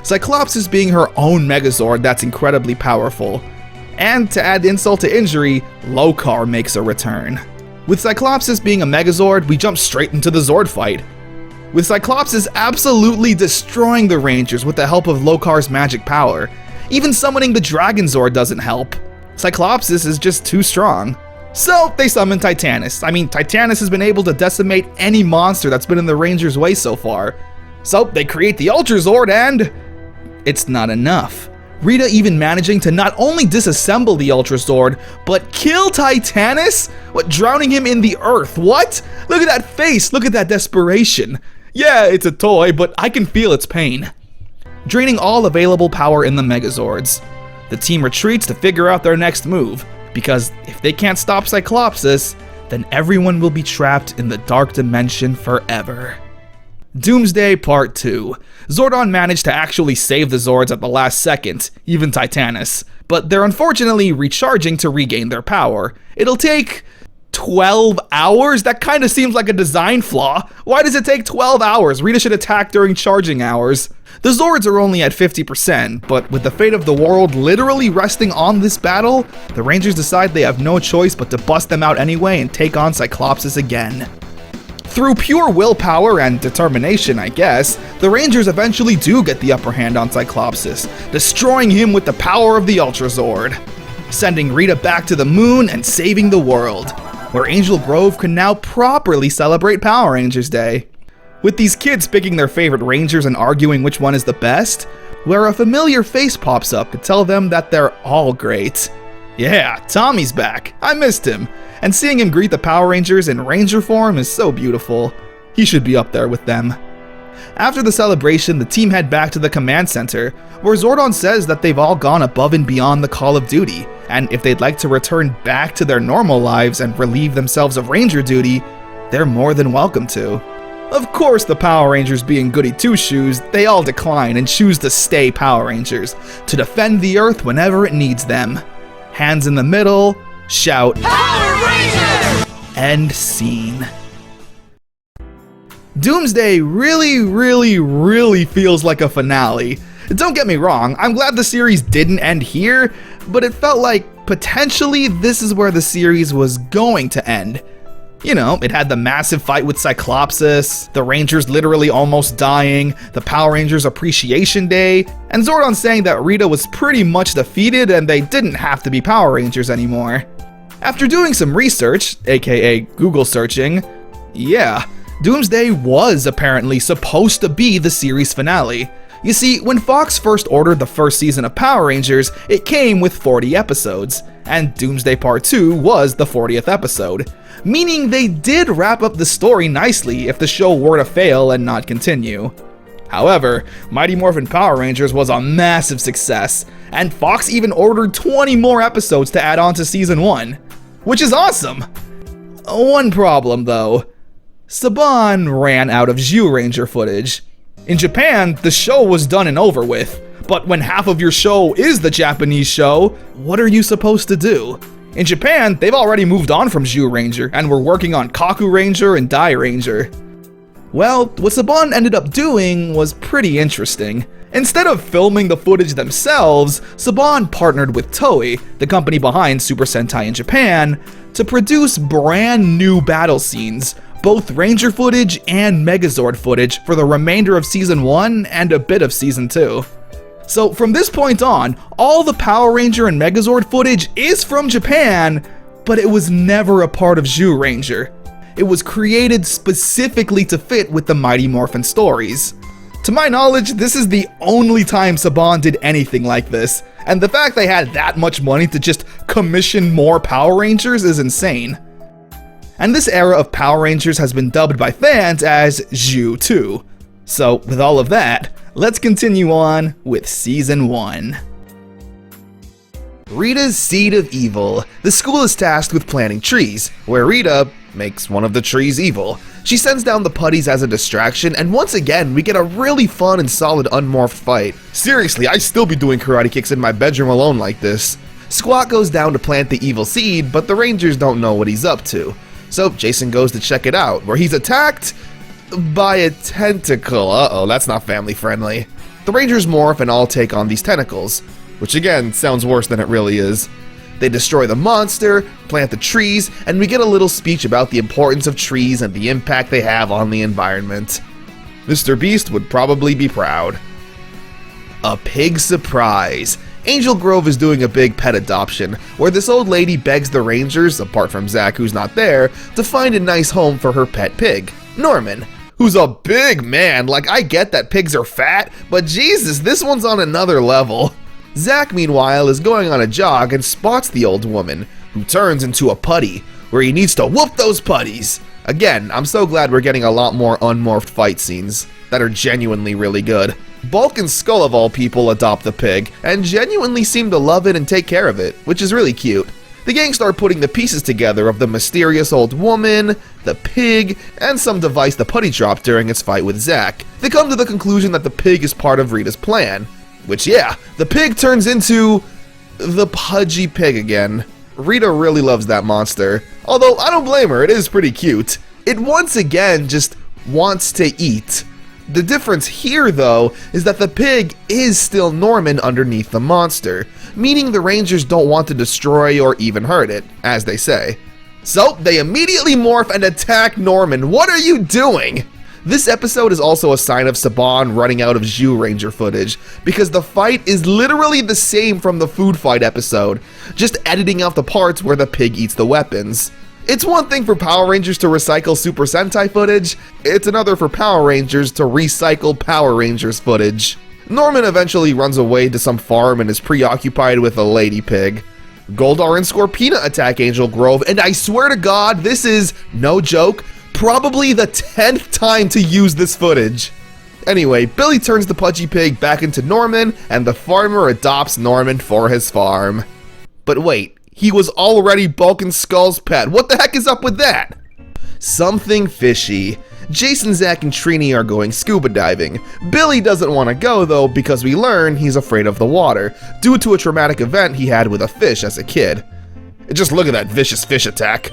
Cyclopsis being her own Megazord that's incredibly powerful. And to add insult to injury, Lokar makes a return. With Cyclopsis being a Megazord, we jump straight into the Zord fight. With Cyclopsis absolutely destroying the Rangers with the help of Lokar's magic power. Even summoning the Dragon Zord doesn't help. Cyclopsis is just too strong. So they summon Titanus. I mean, Titanus has been able to decimate any monster that's been in the Rangers' way so far. So they create the Ultra Zord and it's not enough. Rita even managing to not only disassemble the Ultra Zord, but kill Titanus? What, drowning him in the earth? What? Look at that face, look at that desperation. Yeah, it's a toy, but I can feel its pain. Draining all available power in the Megazords. The team retreats to figure out their next move, because if they can't stop Cyclopsis, then everyone will be trapped in the dark dimension forever. Doomsday Part 2. Zordon managed to actually save the Zords at the last second, even Titanus. but they're unfortunately recharging to regain their power. It'll take 12 hours? That kind of seems like a design flaw. Why does it take 12 hours? Rita should attack during charging hours. The Zords are only at 50%, but with the fate of the world literally resting on this battle, the Rangers decide they have no choice but to bust them out anyway and take on Cyclopsis again. Through pure willpower and determination, I guess, the Rangers eventually do get the upper hand on Cyclopsis, destroying him with the power of the Ultra Zord, sending Rita back to the moon and saving the world, where Angel Grove can now properly celebrate Power Rangers Day. With these kids picking their favorite Rangers and arguing which one is the best, where a familiar face pops up to tell them that they're all great. Yeah, Tommy's back. I missed him. And seeing him greet the Power Rangers in Ranger form is so beautiful. He should be up there with them. After the celebration, the team head back to the command center, where Zordon says that they've all gone above and beyond the call of duty, and if they'd like to return back to their normal lives and relieve themselves of Ranger duty, they're more than welcome to. Of course, the Power Rangers being goody two-shoes, they all decline and choose to stay Power Rangers, to defend the Earth whenever it needs them. Hands in the middle, shout, Power Rangers! End scene. Doomsday really feels like a finale. Don't get me wrong, I'm glad the series didn't end here, but it felt like potentially this is where the series was going to end. You know, it had the massive fight with Cyclopsis, the Rangers literally almost dying, the Power Rangers Appreciation Day, and Zordon saying that Rita was pretty much defeated and they didn't have to be Power Rangers anymore. After doing some research, aka Google searching, yeah, Doomsday was apparently supposed to be the series finale. You see, when Fox first ordered the first season of Power Rangers, it came with 40 episodes, and Doomsday Part 2 was the 40th episode, meaning they did wrap up the story nicely if the show were to fail and not continue. However, Mighty Morphin Power Rangers was a massive success, and Fox even ordered 20 more episodes to add on to Season 1, which is awesome! One problem though, Saban ran out of Zyuranger footage. In Japan, the show was done and over with, but when half of your show is the Japanese show, what are you supposed to do? In Japan, they've already moved on from Zyuranger and were working on Kaku Ranger and Dai Ranger. Well, what Saban ended up doing was pretty interesting. Instead of filming the footage themselves, Saban partnered with Toei, the company behind Super Sentai in Japan, to produce brand new battle scenes, both Ranger footage and Megazord footage for the remainder of Season 1 and a bit of Season 2. So from this point on, all the Power Ranger and Megazord footage is from Japan, but it was never a part of Zyuranger. It was created specifically to fit with the Mighty Morphin stories. To my knowledge, this is the only time Saban did anything like this, and the fact they had that much money to just commission more Power Rangers is insane. And this era of Power Rangers has been dubbed by fans as Zyu 2. So with all of that, let's continue on with Season 1. Rita's Seed of Evil. The school is tasked with planting trees, where Rita makes one of the trees evil. She sends down the putties as a distraction, and once again, we get a really fun and solid unmorphed fight. Seriously, I'd still be doing karate kicks in my bedroom alone like this. Squawk goes down to plant the evil seed, but the Rangers don't know what he's up to. So Jason goes to check it out, where he's attacked by a tentacle. Uh-oh, that's not family friendly. The Rangers morph and all take on these tentacles, which again sounds worse than it really is. They destroy the monster, plant the trees, and we get a little speech about the importance of trees and the impact they have on the environment. Mr. Beast would probably be proud. A pig surprise. Angel Grove is doing a big pet adoption, where this old lady begs the Rangers, apart from Zach who's not there, to find a nice home for her pet pig, Norman, who's a big man. Like, I get that pigs are fat, but Jesus, this one's on another level. Zach, meanwhile, is going on a jog and spots the old woman, who turns into a putty, where he needs to whoop those putties. Again, I'm so glad we're getting a lot more unmorphed fight scenes that are genuinely really good. Bulk and Skull of all people adopt the pig, and genuinely seem to love it and take care of it, which is really cute. The gang start putting the pieces together of the mysterious old woman, the pig, and some device the putty dropped during its fight with Zach. They come to the conclusion that the pig is part of Rita's plan. Which, yeah, the pig turns into the pudgy pig again. Rita really loves that monster, although I don't blame her, it is pretty cute. It once again just wants to eat. The difference here, though, is that the pig is still Norman underneath the monster, meaning the Rangers don't want to destroy or even hurt it, as they say. So, they immediately morph and attack Norman. What are you doing? This episode is also a sign of Saban running out of Zhu Ranger footage, because the fight is literally the same from the food fight episode, just editing out the parts where the pig eats the weapons. It's one thing for Power Rangers to recycle Super Sentai footage, it's another for Power Rangers to recycle Power Rangers footage. Norman eventually runs away to some farm and is preoccupied with a lady pig. Goldar and Scorpina attack Angel Grove, and I swear to God, this is, no joke, probably the 10th time to use this footage. Anyway, Billy turns the pudgy pig back into Norman, and the farmer adopts Norman for his farm. But wait, he was already Bulk and Skull's pet. What the heck is up with that? Something fishy. Jason, Zach, and Trini are going scuba diving. Billy doesn't want to go though because we learn he's afraid of the water, due to a traumatic event he had with a fish as a kid. Just look at that vicious fish attack.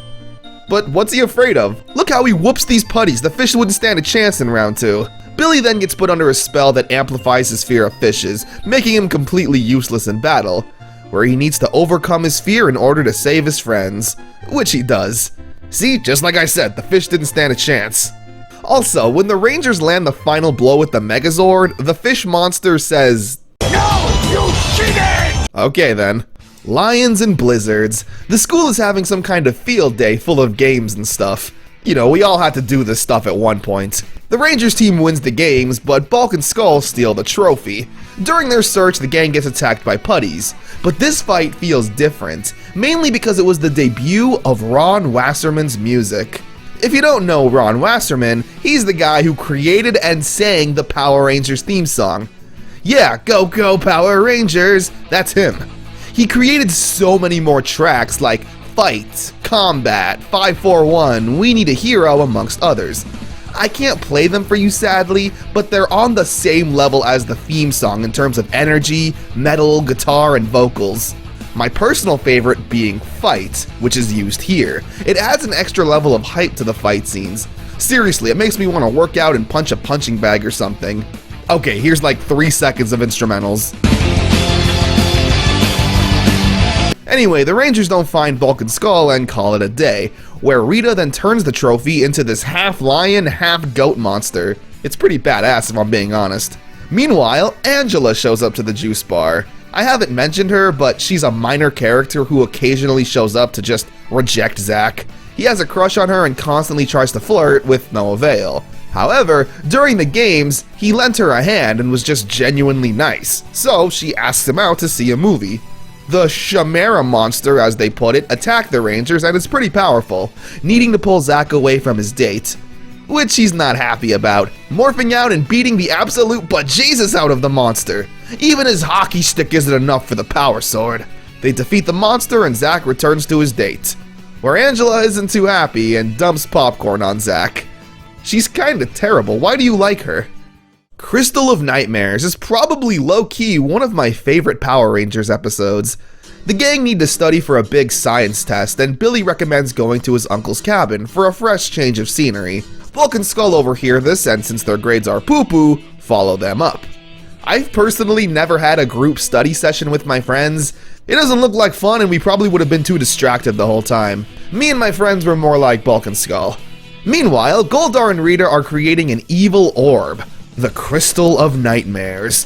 But what's he afraid of? Look how he whoops these putties, the fish wouldn't stand a chance in round 2. Billy then gets put under a spell that amplifies his fear of fishes, making him completely useless in battle, where he needs to overcome his fear in order to save his friends, which he does. See, just like I said, the fish didn't stand a chance. Also, when the Rangers land the final blow with the Megazord, the fish monster says, "No, you cheated!" Okay then. Lions and blizzards. The school is having some kind of field day full of games and stuff. You know, we all had to do this stuff at one point. The Rangers team wins the games, but Bulk and Skull steal the trophy. During their search, the gang gets attacked by putties. But this fight feels different, mainly because it was the debut of Ron Wasserman's music. If you don't know Ron Wasserman, he's the guy who created and sang the Power Rangers theme song. Yeah, go go Power Rangers, that's him. He created so many more tracks like Fight, Combat, 541, We Need a Hero, amongst others. I can't play them for you sadly, but they're on the same level as the theme song in terms of energy, metal, guitar, and vocals. My personal favorite being Fight, which is used here. It adds an extra level of hype to the fight scenes. Seriously, it makes me want to work out and punch a punching bag or something. Okay, here's like 3 seconds of instrumentals. Anyway, the Rangers don't find Bulk and Skull and call it a day, where Rita then turns the trophy into this half-lion, half-goat monster. It's pretty badass if I'm being honest. Meanwhile, Angela shows up to the juice bar. I haven't mentioned her, but she's a minor character who occasionally shows up to just reject Zach. He has a crush on her and constantly tries to flirt with no avail. However, during the games, he lent her a hand and was just genuinely nice, so she asks him out to see a movie. The Chimera monster, as they put it, attacked the Rangers and is pretty powerful, needing to pull Zach away from his date, which he's not happy about, morphing out and beating the absolute bejesus out of the monster. Even his hockey stick isn't enough for the power sword. They defeat the monster and Zach returns to his date, where Angela isn't too happy and dumps popcorn on Zach. She's kinda terrible, why do you like her? Crystal of Nightmares is probably low-key one of my favorite Power Rangers episodes. The gang need to study for a big science test, and Billy recommends going to his uncle's cabin for a fresh change of scenery. Bulk and Skull overhear this, and since their grades are poo-poo, follow them up. I've personally never had a group study session with my friends. It doesn't look like fun, and we probably would have been too distracted the whole time. Me and my friends were more like Bulk and Skull. Meanwhile, Goldar and Rita are creating an evil orb, the Crystal of Nightmares.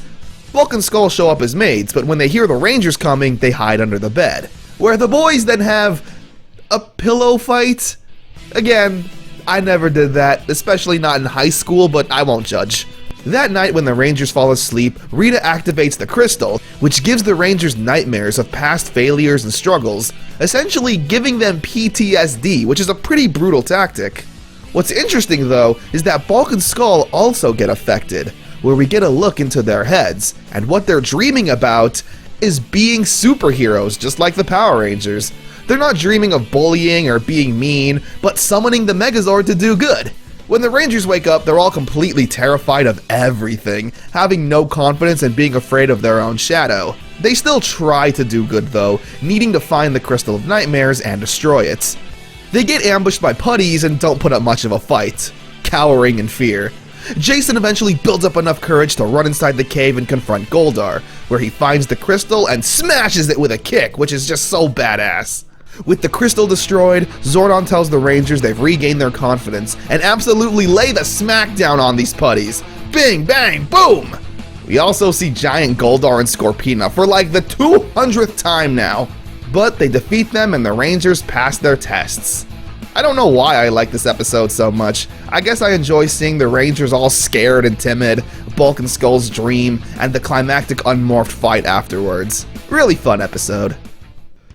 Bulk and Skull show up as maids, but when they hear the Rangers coming, they hide under the bed, where the boys then have a pillow fight. Again, I never did that, especially not in high school, but I won't judge. That night when the Rangers fall asleep, Rita activates the crystal, which gives the Rangers nightmares of past failures and struggles, essentially giving them PTSD, which is a pretty brutal tactic. What's interesting though is that Bulk and Skull also get affected, where we get a look into their heads, and what they're dreaming about is being superheroes just like the Power Rangers. They're not dreaming of bullying or being mean, but summoning the Megazord to do good. When the Rangers wake up, they're all completely terrified of everything, having no confidence and being afraid of their own shadow. They still try to do good though, needing to find the Crystal of Nightmares and destroy it. They get ambushed by putties and don't put up much of a fight, cowering in fear. Jason eventually builds up enough courage to run inside the cave and confront Goldar, where he finds the crystal and smashes it with a kick, which is just so badass. With the crystal destroyed, Zordon tells the Rangers they've regained their confidence and absolutely lay the smackdown on these putties. Bing, bang, boom! We also see giant Goldar and Scorpina for like the 200th time now, but they defeat them and the Rangers pass their tests. I don't know why I like this episode so much. I guess I enjoy seeing the Rangers all scared and timid, Bulk and Skull's dream, and the climactic unmorphed fight afterwards. Really fun episode.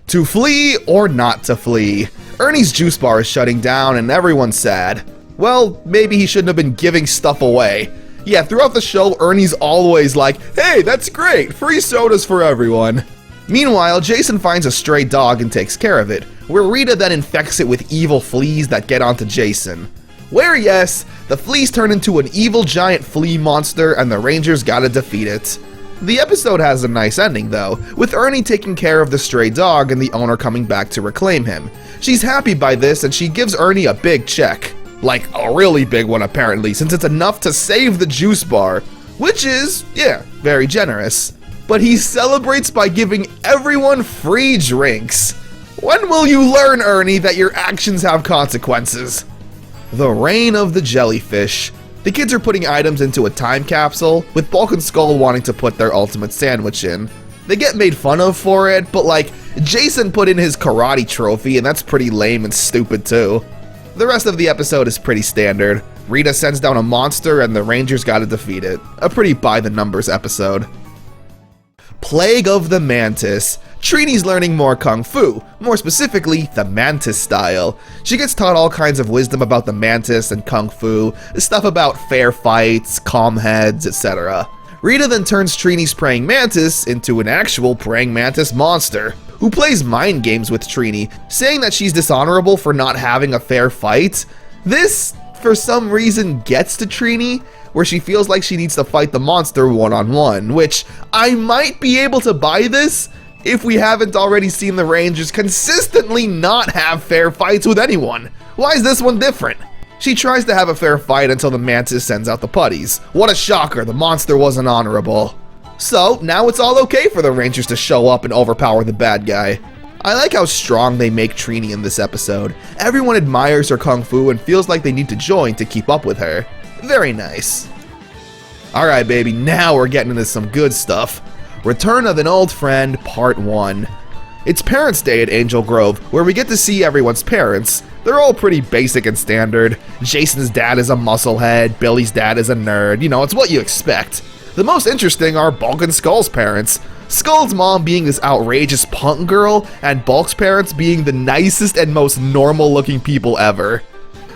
To flee or not to flee? Ernie's juice bar is shutting down and everyone's sad. Well, maybe he shouldn't have been giving stuff away. Yeah, throughout the show, Ernie's always like, hey, that's great, free sodas for everyone. Meanwhile, Jason finds a stray dog and takes care of it, where Rita then infects it with evil fleas that get onto Jason. Where, yes, the fleas turn into an evil giant flea monster and the Rangers gotta defeat it. The episode has a nice ending though, with Ernie taking care of the stray dog and the owner coming back to reclaim him. She's happy by this and she gives Ernie a big check. Like a really big one apparently, since it's enough to save the juice bar, which is, yeah, very generous. But he celebrates by giving everyone free drinks. When will you learn, Ernie, that your actions have consequences? The reign of the jellyfish. The kids are putting items into a time capsule, with Bulk and Skull wanting to put their ultimate sandwich in. They get made fun of for it, but like, Jason put in his karate trophy and that's pretty lame and stupid too. The rest of the episode is pretty standard. Rita sends down a monster and the Rangers gotta defeat it. A pretty by-the-numbers episode. Plague of the Mantis. Trini's learning more Kung Fu, more specifically, the Mantis style. She gets taught all kinds of wisdom about the Mantis and Kung Fu, stuff about fair fights, calm heads, etc. Rita then turns Trini's praying mantis into an actual praying mantis monster, who plays mind games with Trini, saying that she's dishonorable for not having a fair fight. This, for some reason, gets to Trini, where she feels like she needs to fight the monster one-on-one, which I might be able to buy this if we haven't already seen the Rangers consistently not have fair fights with anyone. Why is this one different? She tries to have a fair fight until the mantis sends out the putties. What a shocker, the monster wasn't honorable. So, now it's all okay for the Rangers to show up and overpower the bad guy. I like how strong they make Trini in this episode. Everyone admires her Kung Fu and feels like they need to join to keep up with her. Very nice. Alright baby, now we're getting into some good stuff. Return of an Old Friend, Part 1. It's Parents' Day at Angel Grove, where we get to see everyone's parents. They're all pretty basic and standard. Jason's dad is a musclehead, Billy's dad is a nerd, you know, it's what you expect. The most interesting are Bulk and Skull's parents. Skull's mom being this outrageous punk girl, and Bulk's parents being the nicest and most normal looking people ever.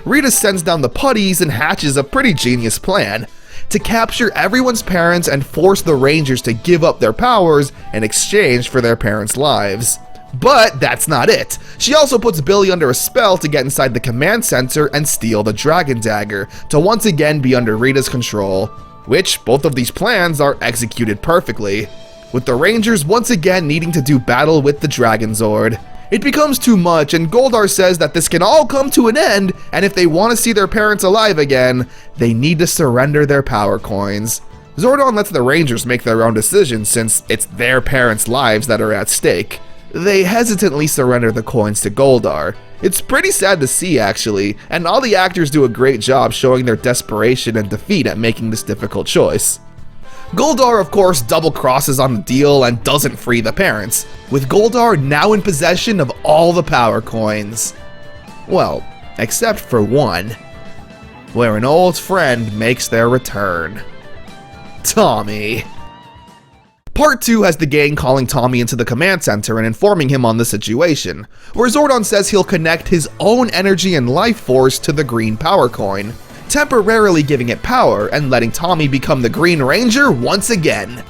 Rita sends down the putties and hatches a pretty genius plan to capture everyone's parents and force the Rangers to give up their powers in exchange for their parents' lives. But that's not it. She also puts Billy under a spell to get inside the command center and steal the Dragon Dagger, to once again be under Rita's control, which both of these plans are executed perfectly, with the Rangers once again needing to do battle with the Dragon Zord. It becomes too much, and Goldar says that this can all come to an end, and if they want to see their parents alive again, they need to surrender their power coins. Zordon lets the Rangers make their own decisions since it's their parents' lives that are at stake. They hesitantly surrender the coins to Goldar. It's pretty sad to see actually, and all the actors do a great job showing their desperation and defeat at making this difficult choice. Goldar, of course, double-crosses on the deal and doesn't free the parents, with Goldar now in possession of all the power coins. Well, except for one, where an old friend makes their return. Tommy. Part 2 has the gang calling Tommy into the command center and informing him on the situation, where Zordon says he'll connect his own energy and life force to the green power coin, temporarily giving it power and letting Tommy become the Green Ranger once again.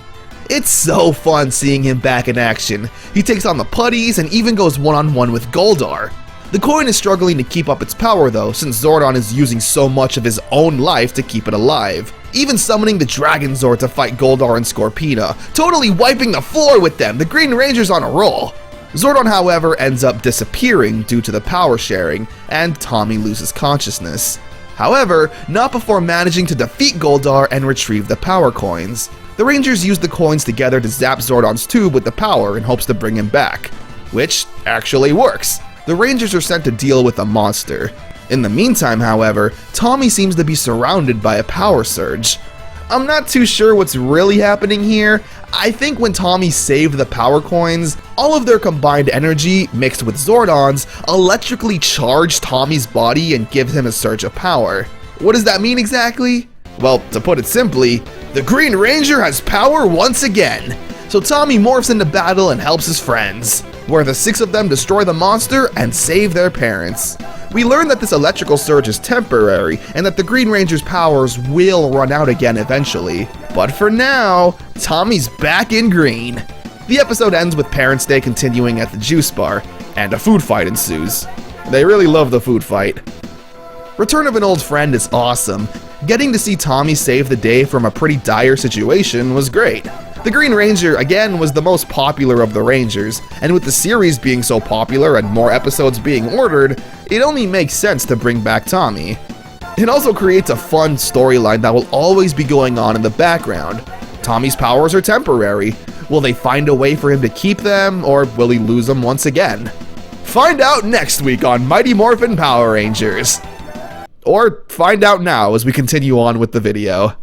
It's so fun seeing him back in action. He takes on the putties and even goes one-on-one with Goldar. The coin is struggling to keep up its power though, since Zordon is using so much of his own life to keep it alive. even summoning the Dragon Zord to fight Goldar and Scorpina, totally wiping the floor with them. The Green Ranger's on a roll. Zordon, however, ends up disappearing due to the power sharing, and Tommy loses consciousness. However, not before managing to defeat Goldar and retrieve the power coins. The Rangers use the coins together to zap Zordon's tube with the power in hopes to bring him back, which actually works. The Rangers are sent to deal with a monster. In the meantime, however, Tommy seems to be surrounded by a power surge. I'm not too sure what's really happening here. I think when Tommy saved the power coins, all of their combined energy, mixed with Zordon's, electrically charged Tommy's body and gives him a surge of power. What does that mean exactly? Well, to put it simply, the Green Ranger has power once again. So Tommy morphs into battle and helps his friends, where the 6 of them destroy the monster and save their parents. We learn that this electrical surge is temporary and that the Green Ranger's powers will run out again eventually. But for now, Tommy's back in green. The episode ends with Parents' Day continuing at the juice bar, and a food fight ensues. They really love the food fight. Return of an Old Friend is awesome. Getting to see Tommy save the day from a pretty dire situation was great. The Green Ranger, again, was the most popular of the Rangers, and with the series being so popular and more episodes being ordered, it only makes sense to bring back Tommy. It also creates a fun storyline that will always be going on in the background. Tommy's powers are temporary. Will they find a way for him to keep them, or will he lose them once again? Find out next week on Mighty Morphin Power Rangers. Or find out now as we continue on with the video.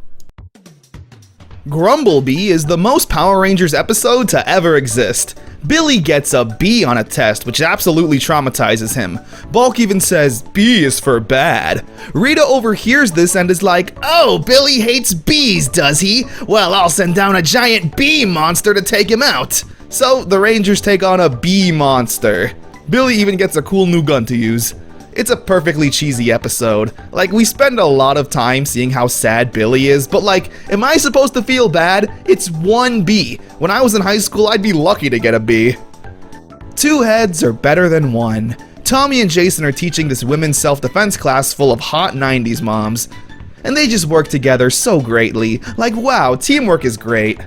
Grumblebee is the most Power Rangers episode to ever exist. Billy gets a B on a test, which absolutely traumatizes him. Bulk even says B is for bad. Rita overhears this and is like, "Oh, Billy hates bees, does he? Well, I'll send down a giant bee monster to take him out." So the Rangers take on a bee monster. Billy even gets a cool new gun to use. It's a perfectly cheesy episode. Like, we spend a lot of time seeing how sad Billy is, but like, am I supposed to feel bad? It's 1 B. When I was in high school, I'd be lucky to get a B. 2 heads are better than 1. Tommy and Jason are teaching this women's self-defense class full of hot 90s moms. And they just work together so greatly. Like, wow, teamwork is great.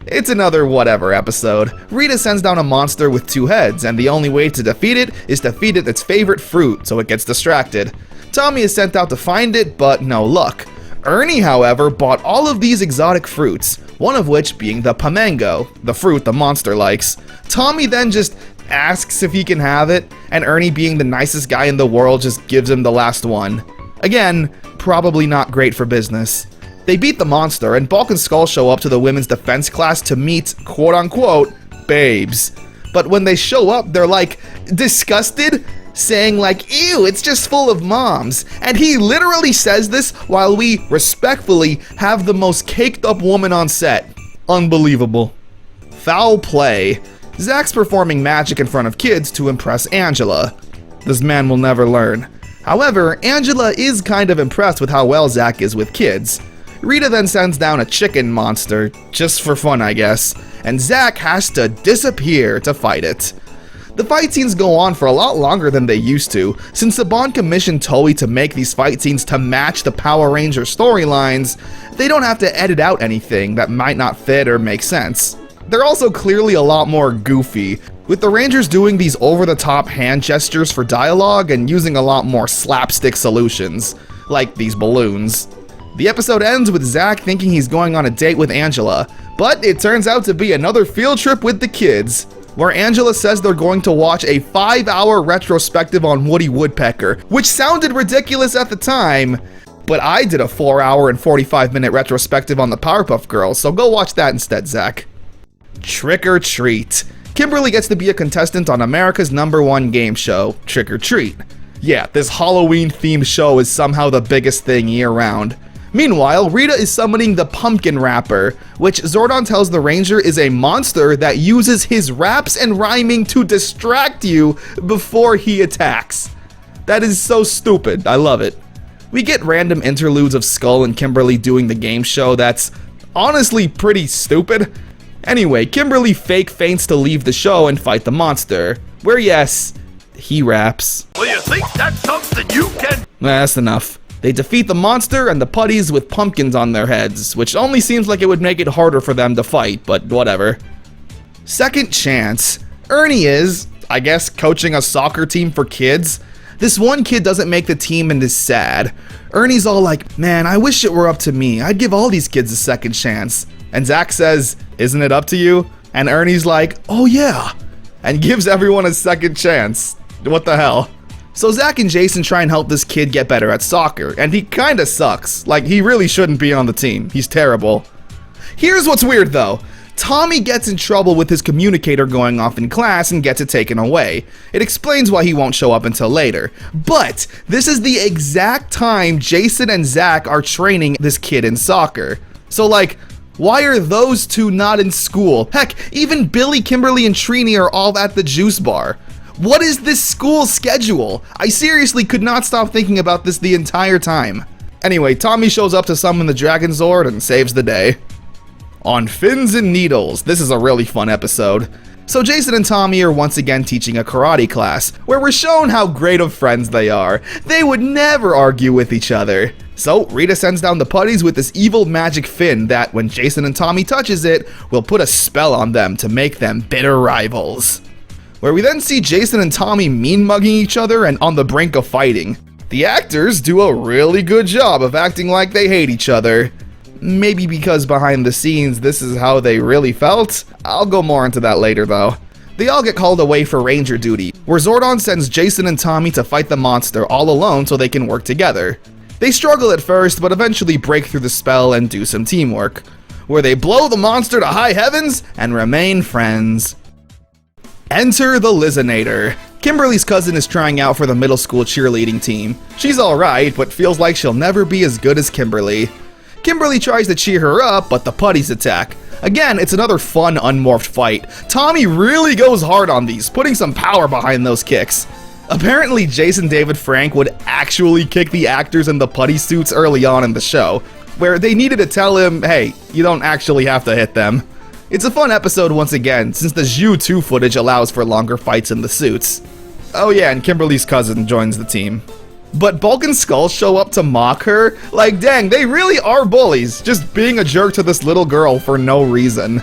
It's another whatever episode. Rita sends down a monster with 2 heads, and the only way to defeat it is to feed it its favorite fruit, so it gets distracted. Tommy is sent out to find it, but no luck. Ernie, however, bought all of these exotic fruits, one of which being the Pamango, the fruit the monster likes. Tommy then just asks if he can have it, and Ernie, being the nicest guy in the world, just gives him the last one. Again, probably not great for business. They beat the monster, and Bulk and Skull show up to the women's defense class to meet, quote-unquote, babes. But when they show up, they're like, disgusted, saying like, ew, it's just full of moms. And he literally says this while we, respectfully, have the most caked up woman on set. Unbelievable. Foul play. Zach's performing magic in front of kids to impress Angela. This man will never learn. However, Angela is kind of impressed with how well Zach is with kids. Rita then sends down a chicken monster, just for fun I guess, and Zach has to disappear to fight it. The fight scenes go on for a lot longer than they used to, since Saban commissioned Toei to make these fight scenes to match the Power Ranger storylines. They don't have to edit out anything that might not fit or make sense. They're also clearly a lot more goofy, with the Rangers doing these over-the-top hand gestures for dialogue and using a lot more slapstick solutions, like these balloons. The episode ends with Zach thinking he's going on a date with Angela, but it turns out to be another field trip with the kids, where Angela says they're going to watch a 5-hour retrospective on Woody Woodpecker, which sounded ridiculous at the time, but I did a 4-hour and 45-minute retrospective on the Powerpuff Girls, so go watch that instead, Zach. Trick or Treat. Kimberly gets to be a contestant on America's #1 game show, Trick or Treat. Yeah, this Halloween-themed show is somehow the biggest thing year-round. Meanwhile, Rita is summoning the Pumpkin Rapper, which Zordon tells the Ranger is a monster that uses his raps and rhyming to distract you before he attacks. That is so stupid, I love it. We get random interludes of Skull and Kimberly doing the game show that's honestly pretty stupid. Anyway, Kimberly fake feints to leave the show and fight the monster, where yes, he raps. Well, you think that's something you can... That's enough. They defeat the monster and the putties with pumpkins on their heads, which only seems like it would make it harder for them to fight, but whatever. Second chance. Ernie is, I guess, coaching a soccer team for kids. This one kid doesn't make the team and is sad. Ernie's all like, man, I wish it were up to me. I'd give all these kids a second chance. And Zach says, isn't it up to you? And Ernie's like, oh yeah, and gives everyone a second chance. What the hell? So Zach and Jason try and help this kid get better at soccer, and he kinda sucks. Like, he really shouldn't be on the team. He's terrible. Here's what's weird though. Tommy gets in trouble with his communicator going off in class and gets it taken away. It explains why he won't show up until later. But this is the exact time Jason and Zach are training this kid in soccer. So like, why are those two not in school? Heck, even Billy, Kimberly, and Trini are all at the juice bar. What is this school schedule? I seriously could not stop thinking about this the entire time. Anyway, Tommy shows up to summon the Dragon Zord and saves the day. On Fins and Needles, this is a really fun episode. So Jason and Tommy are once again teaching a karate class, where we're shown how great of friends they are. They would never argue with each other. So Rita sends down the putties with this evil magic fin that, when Jason and Tommy touches it, will put a spell on them to make them bitter rivals. Where we then see Jason and Tommy mean-mugging each other and on the brink of fighting. The actors do a really good job of acting like they hate each other. Maybe because behind the scenes this is how they really felt? I'll go more into that later though. They all get called away for ranger duty, where Zordon sends Jason and Tommy to fight the monster all alone so they can work together. They struggle at first, but eventually break through the spell and do some teamwork, where they blow the monster to high heavens and remain friends. Enter the Lizinator. Kimberly's cousin is trying out for the middle school cheerleading team. She's alright, but feels like she'll never be as good as Kimberly. Kimberly tries to cheer her up, but the putties attack. Again, it's another fun unmorphed fight. Tommy really goes hard on these, putting some power behind those kicks. Apparently, Jason David Frank would actually kick the actors in the putty suits early on in the show, where they needed to tell him, hey, you don't actually have to hit them. It's a fun episode once again, since the Zhu 2 footage allows for longer fights in the suits. Oh yeah, and Kimberly's cousin joins the team. But Bulk and Skull show up to mock her? Like, dang, they really are bullies, just being a jerk to this little girl for no reason.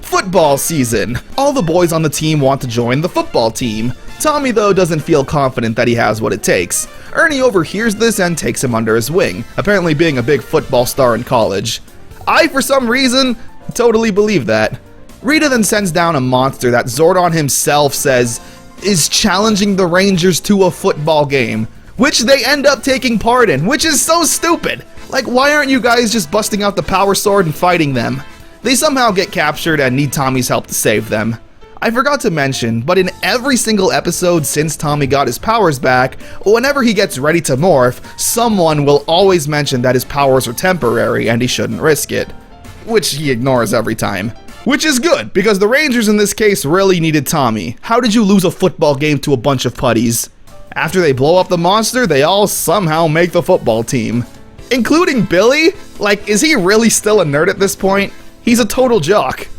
Football season. All the boys on the team want to join the football team. Tommy, though, doesn't feel confident that he has what it takes. Ernie overhears this and takes him under his wing, apparently being a big football star in college. I, for some reason, totally believe that. Rita then sends down a monster that Zordon himself says is challenging the Rangers to a football game, which they end up taking part in, which is so stupid. Like, why aren't you guys just busting out the power sword and fighting them? They somehow get captured and need Tommy's help to save them. I forgot to mention, but in every single episode since Tommy got his powers back, whenever he gets ready to morph, someone will always mention that his powers are temporary and he shouldn't risk it. Which he ignores every time. Which is good, because the Rangers in this case really needed Tommy. How did you lose a football game to a bunch of putties? After they blow up the monster, they all somehow make the football team. Including Billy? Like, is he really still a nerd at this point? He's a total jock.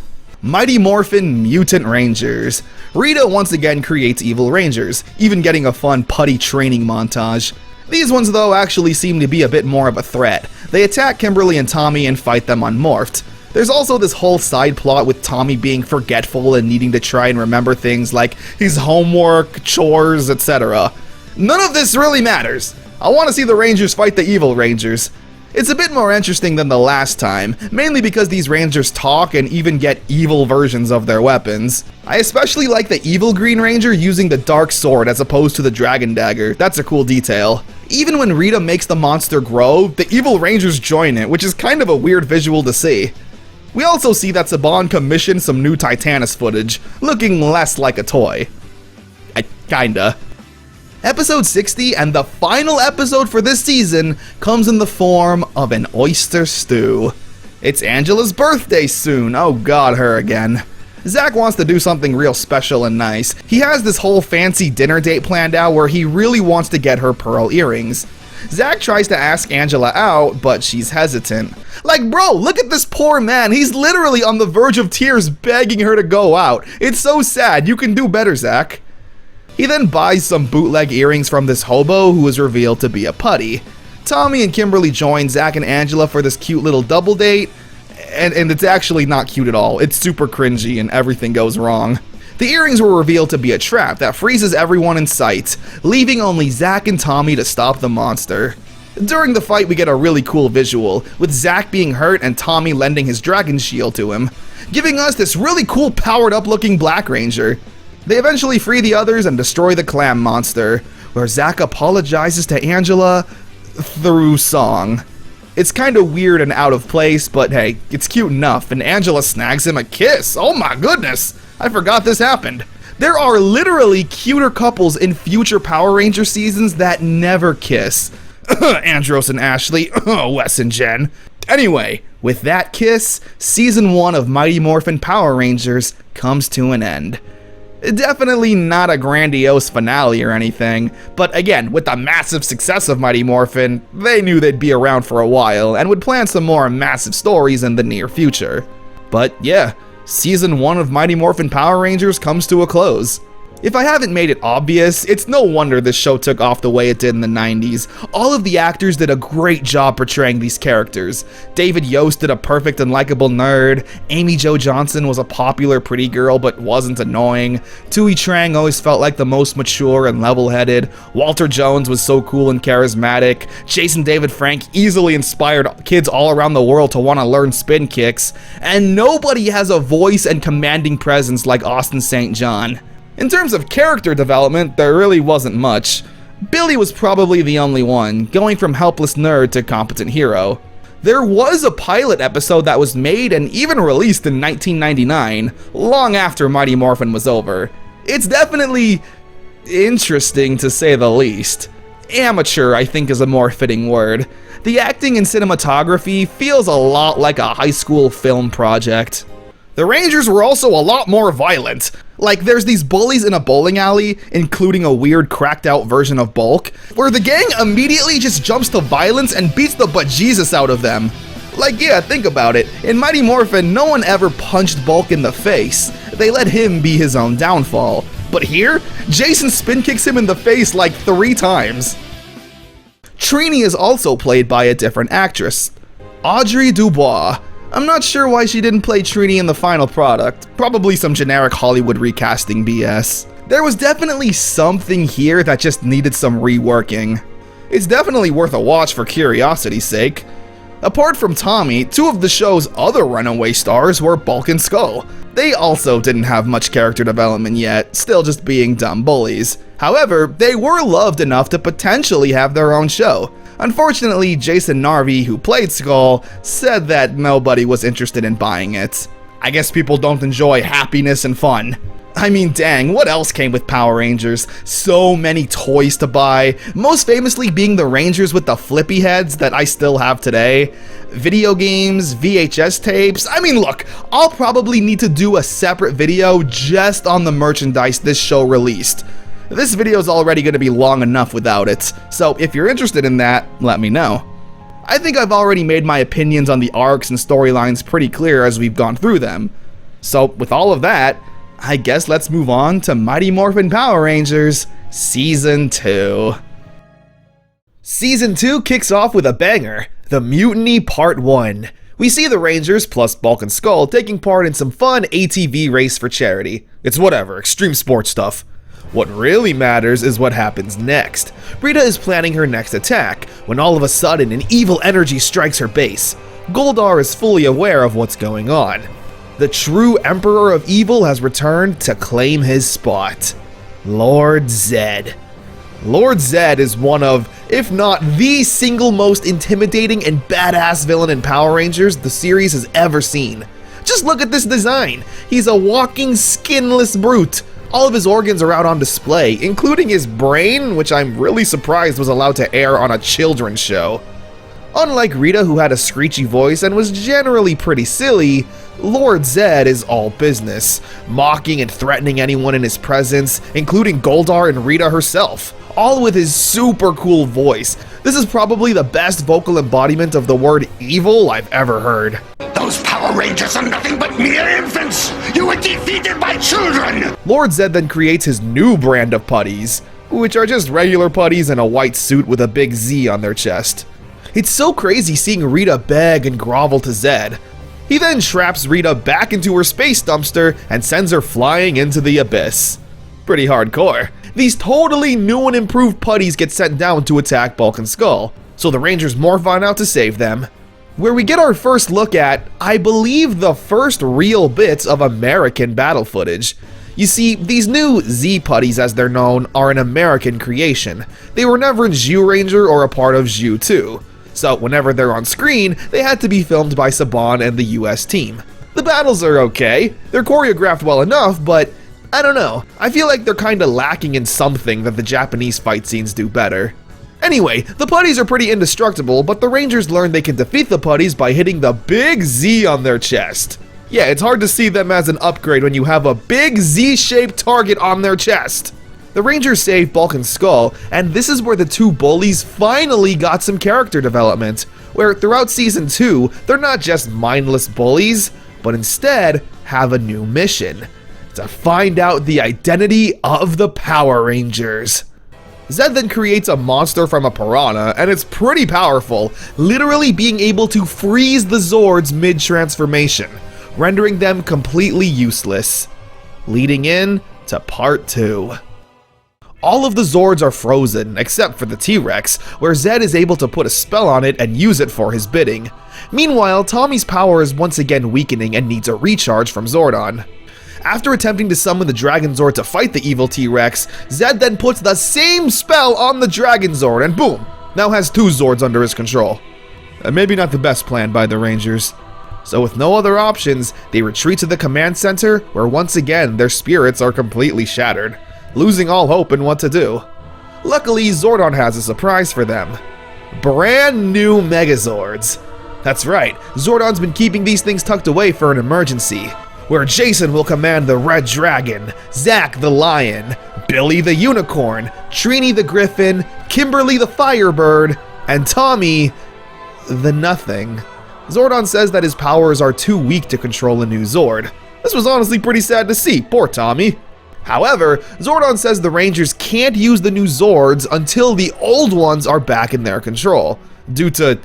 Mighty Morphin Mutant Rangers. Rita once again creates evil Rangers, even getting a fun putty training montage. These ones though actually seem to be a bit more of a threat. They attack Kimberly and Tommy and fight them unmorphed. There's also this whole side plot with Tommy being forgetful and needing to try and remember things like his homework, chores, etc. None of this really matters. I want to see the Rangers fight the evil Rangers. It's a bit more interesting than the last time, mainly because these Rangers talk and even get evil versions of their weapons. I especially like the evil Green Ranger using the dark sword as opposed to the dragon dagger. That's a cool detail. Even when Rita makes the monster grow, the evil Rangers join it, which is kind of a weird visual to see. We also see that Saban commissioned some new Titanus footage, looking less like a toy. Kinda. Episode 60, and the final episode for this season, comes in the form of an oyster stew. It's Angela's birthday soon. Oh god, her again. Zach wants to do something real special and nice. He has this whole fancy dinner date planned out where he really wants to get her pearl earrings. Zach tries to ask Angela out, but she's hesitant. Like, bro, look at this poor man. He's literally on the verge of tears begging her to go out. It's so sad. You can do better, Zach. He then buys some bootleg earrings from this hobo who is revealed to be a putty. Tommy and Kimberly join Zach and Angela for this cute little double date, and it's actually not cute at all. It's super cringy and everything goes wrong. The earrings were revealed to be a trap that freezes everyone in sight, leaving only Zach and Tommy to stop the monster. During the fight, we get a really cool visual, with Zach being hurt and Tommy lending his dragon shield to him, giving us this really cool powered up looking Black Ranger. They eventually free the others and destroy the clam monster, where Zach apologizes to Angela through song. It's kinda weird and out of place, but hey, it's cute enough, and Angela snags him a kiss. Oh my goodness, I forgot this happened. There are literally cuter couples in future Power Ranger seasons that never kiss. Andros and Ashley, Wes and Jen. Anyway, with that kiss, Season 1 of Mighty Morphin Power Rangers comes to an end. Definitely not a grandiose finale or anything, but again, with the massive success of Mighty Morphin, they knew they'd be around for a while and would plan some more massive stories in the near future. But yeah, Season 1 of Mighty Morphin Power Rangers comes to a close. If I haven't made it obvious, it's no wonder this show took off the way it did in the 90s. All of the actors did a great job portraying these characters. David Yost did a perfect and likable nerd. Amy Jo Johnson was a popular pretty girl but wasn't annoying. Tui Trang always felt like the most mature and level-headed. Walter Jones was so cool and charismatic. Jason David Frank easily inspired kids all around the world to want to learn spin kicks. And nobody has a voice and commanding presence like Austin St. John. In terms of character development, there really wasn't much. Billy was probably the only one, going from helpless nerd to competent hero. There was a pilot episode that was made and even released in 1999, long after Mighty Morphin was over. It's definitely interesting to say the least. Amateur, I think, is a more fitting word. The acting and cinematography feels a lot like a high school film project. The Rangers were also a lot more violent. Like, there's these bullies in a bowling alley, including a weird cracked out version of Bulk, where the gang immediately just jumps to violence and beats the bejesus out of them. Like, yeah, think about it. In Mighty Morphin, no one ever punched Bulk in the face. They let him be his own downfall. But here, Jason spin kicks him in the face like 3 times. Trini is also played by a different actress, Audrey Dubois. I'm not sure why she didn't play Trini in the final product, probably some generic Hollywood recasting BS. There was definitely something here that just needed some reworking. It's definitely worth a watch for curiosity's sake. Apart from Tommy, 2 of the show's other runaway stars were Bulk and Skull. They also didn't have much character development yet, still just being dumb bullies. However, they were loved enough to potentially have their own show. Unfortunately, Jason Narvi, who played Skull, said that nobody was interested in buying it. I guess people don't enjoy happiness and fun. I mean, dang, what else came with Power Rangers? So many toys to buy, most famously being the Rangers with the flippy heads that I still have today. Video games, VHS tapes. I mean, look, I'll probably need to do a separate video just on the merchandise this show released. This video is already going to be long enough without it, so if you're interested in that, let me know. I think I've already made my opinions on the arcs and storylines pretty clear as we've gone through them. So with all of that, I guess let's move on to Mighty Morphin Power Rangers Season 2. Season 2 kicks off with a banger, The Mutiny Part 1. We see the Rangers plus Bulk and Skull taking part in some fun ATV race for charity. It's whatever, extreme sports stuff. What really matters is what happens next. Rita is planning her next attack, when all of a sudden an evil energy strikes her base. Goldar is fully aware of what's going on. The true Emperor of Evil has returned to claim his spot. Lord Zed. Lord Zed is one of, if not the single most intimidating and badass villain in Power Rangers the series has ever seen. Just look at this design. He's a walking skinless brute. All of his organs are out on display, including his brain, which I'm really surprised was allowed to air on a children's show. Unlike Rita, who had a screechy voice and was generally pretty silly, Lord Zed is all business, mocking and threatening anyone in his presence, including Goldar and Rita herself, all with his super cool voice. This is probably the best vocal embodiment of the word evil I've ever heard. Those Power Rangers are nothing but mere infants! You were defeated by children! Lord Zed then creates his new brand of putties, which are just regular putties in a white suit with a big Z on their chest. It's so crazy seeing Rita beg and grovel to Zed. He then traps Rita back into her space dumpster and sends her flying into the abyss. Pretty hardcore. These totally new and improved putties get sent down to attack Bulk and Skull, so the Rangers morph on out to save them. Where we get our first look at, I believe, the first real bits of American battle footage. You see, these new Z putties, as they're known, are an American creation. They were never in Zyuranger or a part of Zyu 2. So whenever they're on screen, they had to be filmed by Saban and the US team. The battles are okay, they're choreographed well enough, but I don't know, I feel like they're kinda lacking in something that the Japanese fight scenes do better. Anyway, the putties are pretty indestructible, but the Rangers learn they can defeat the putties by hitting the big Z on their chest. Yeah, it's hard to see them as an upgrade when you have a big Z-shaped target on their chest. The Rangers save Bulk and Skull, and this is where the two bullies finally got some character development, where throughout Season 2, they're not just mindless bullies, but instead have a new mission: to find out the identity of the Power Rangers. Zed then creates a monster from a piranha, and it's pretty powerful, literally being able to freeze the Zords mid-transformation, rendering them completely useless. Leading in to Part 2. All of the Zords are frozen, except for the T-Rex, where Zed is able to put a spell on it and use it for his bidding. Meanwhile, Tommy's power is once again weakening and needs a recharge from Zordon. After attempting to summon the Dragon Zord to fight the evil T-Rex, Zed then puts the same spell on the Dragon Zord and boom, now has two Zords under his control. Maybe not the best plan by the Rangers. So with no other options, they retreat to the command center, where once again their spirits are completely shattered, losing all hope in what to do. Luckily, Zordon has a surprise for them. Brand new Megazords. That's right, Zordon's been keeping these things tucked away for an emergency, where Jason will command the Red Dragon, Zack the Lion, Billy the Unicorn, Trini the Griffin, Kimberly the Firebird, and Tommy the Nothing. Zordon says that his powers are too weak to control a new Zord. This was honestly pretty sad to see, poor Tommy. However, Zordon says the Rangers can't use the new Zords until the old ones are back in their control, due to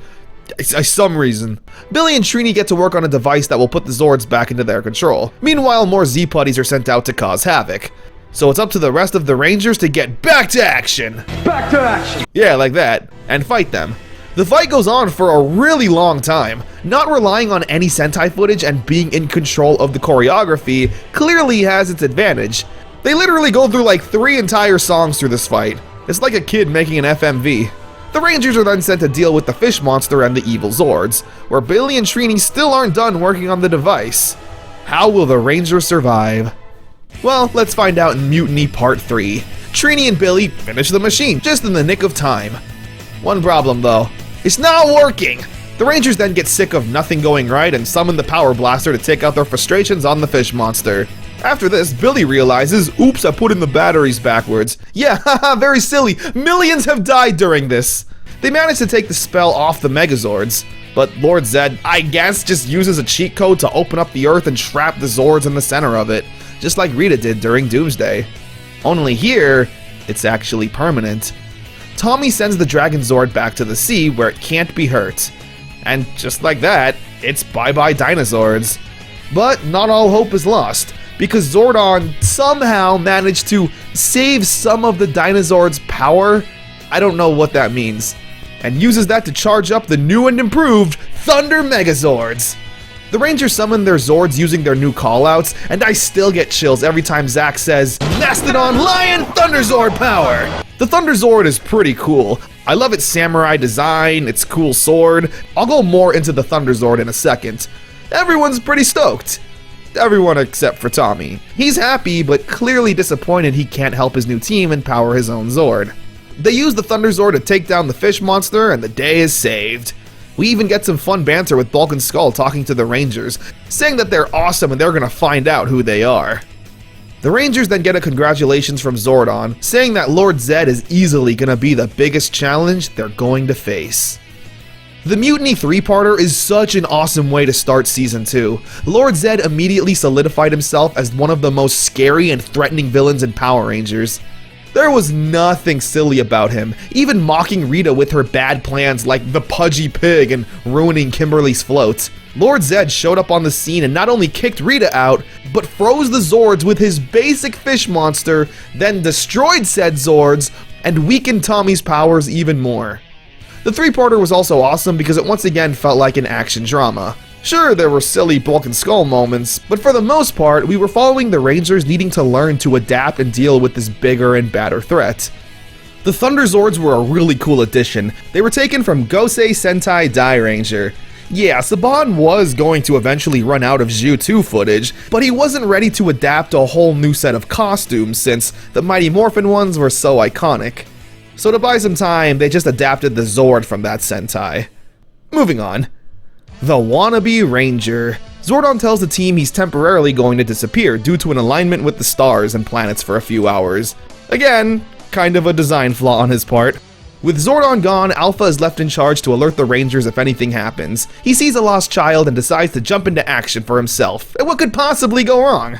some reason. Billy and Trini get to work on a device that will put the Zords back into their control. Meanwhile, more Z-Putties are sent out to cause havoc. So it's up to the rest of the Rangers to get back to action! Back to action! Yeah, like that. And fight them. The fight goes on for a really long time. Not relying on any Sentai footage and being in control of the choreography clearly has its advantage. They literally go through like 3 entire songs through this fight. It's like a kid making an FMV. The Rangers are then sent to deal with the fish monster and the evil Zords, where Billy and Trini still aren't done working on the device. How will the Rangers survive? Well, let's find out in Mutiny Part 3. Trini and Billy finish the machine just in the nick of time. One problem though, it's not working! The Rangers then get sick of nothing going right and summon the Power Blaster to take out their frustrations on the fish monster. After this, Billy realizes, oops, I put in the batteries backwards. Yeah, haha, very silly. Millions have died during this. They manage to take the spell off the Megazords, but Lord Zed, I guess, just uses a cheat code to open up the Earth and trap the Zords in the center of it, just like Rita did during Doomsday. Only here, it's actually permanent. Tommy sends the Dragon Zord back to the sea where it can't be hurt. And just like that, it's bye-bye dinosaurs. But not all hope is lost, because Zordon somehow managed to save some of the dinosaurs' power, I don't know what that means, and uses that to charge up the new and improved Thunder Megazords. The Rangers summon their Zords using their new callouts, and I still get chills every time Zack says, Mastodon Lion Thunder Zord power! The Thunder Zord is pretty cool. I love its samurai design, its cool sword. I'll go more into the Thunder Zord in a second. Everyone's pretty stoked. Everyone except for Tommy. He's happy, but clearly disappointed he can't help his new team and power his own Zord. They use the Thunder Zord to take down the fish monster, and the day is saved. We even get some fun banter with Bulk and Skull talking to the Rangers, saying that they're awesome and they're gonna find out who they are. The Rangers then get a congratulations from Zordon, saying that Lord Zed is easily gonna be the biggest challenge they're going to face. The Mutiny 3-parter is such an awesome way to start Season 2. Lord Zed immediately solidified himself as one of the most scary and threatening villains in Power Rangers. There was nothing silly about him, even mocking Rita with her bad plans like the pudgy pig and ruining Kimberly's float. Lord Zed showed up on the scene and not only kicked Rita out, but froze the Zords with his basic fish monster, then destroyed said Zords, and weakened Tommy's powers even more. The 3-parter was also awesome because it once again felt like an action drama. Sure, there were silly Bulk and Skull moments, but for the most part, we were following the Rangers needing to learn to adapt and deal with this bigger and badder threat. The Thunder Zords were a really cool addition. They were taken from Gosei Sentai Dai Ranger. Yeah, Saban was going to eventually run out of Zhu 2 footage, but he wasn't ready to adapt a whole new set of costumes since the Mighty Morphin ones were so iconic. So to buy some time, they just adapted the Zord from that Sentai. Moving on. The Wannabe Ranger. Zordon tells the team he's temporarily going to disappear due to an alignment with the stars and planets for a few hours. Again, kind of a design flaw on his part. With Zordon gone, Alpha is left in charge to alert the Rangers if anything happens. He sees a lost child and decides to jump into action for himself. And what could possibly go wrong?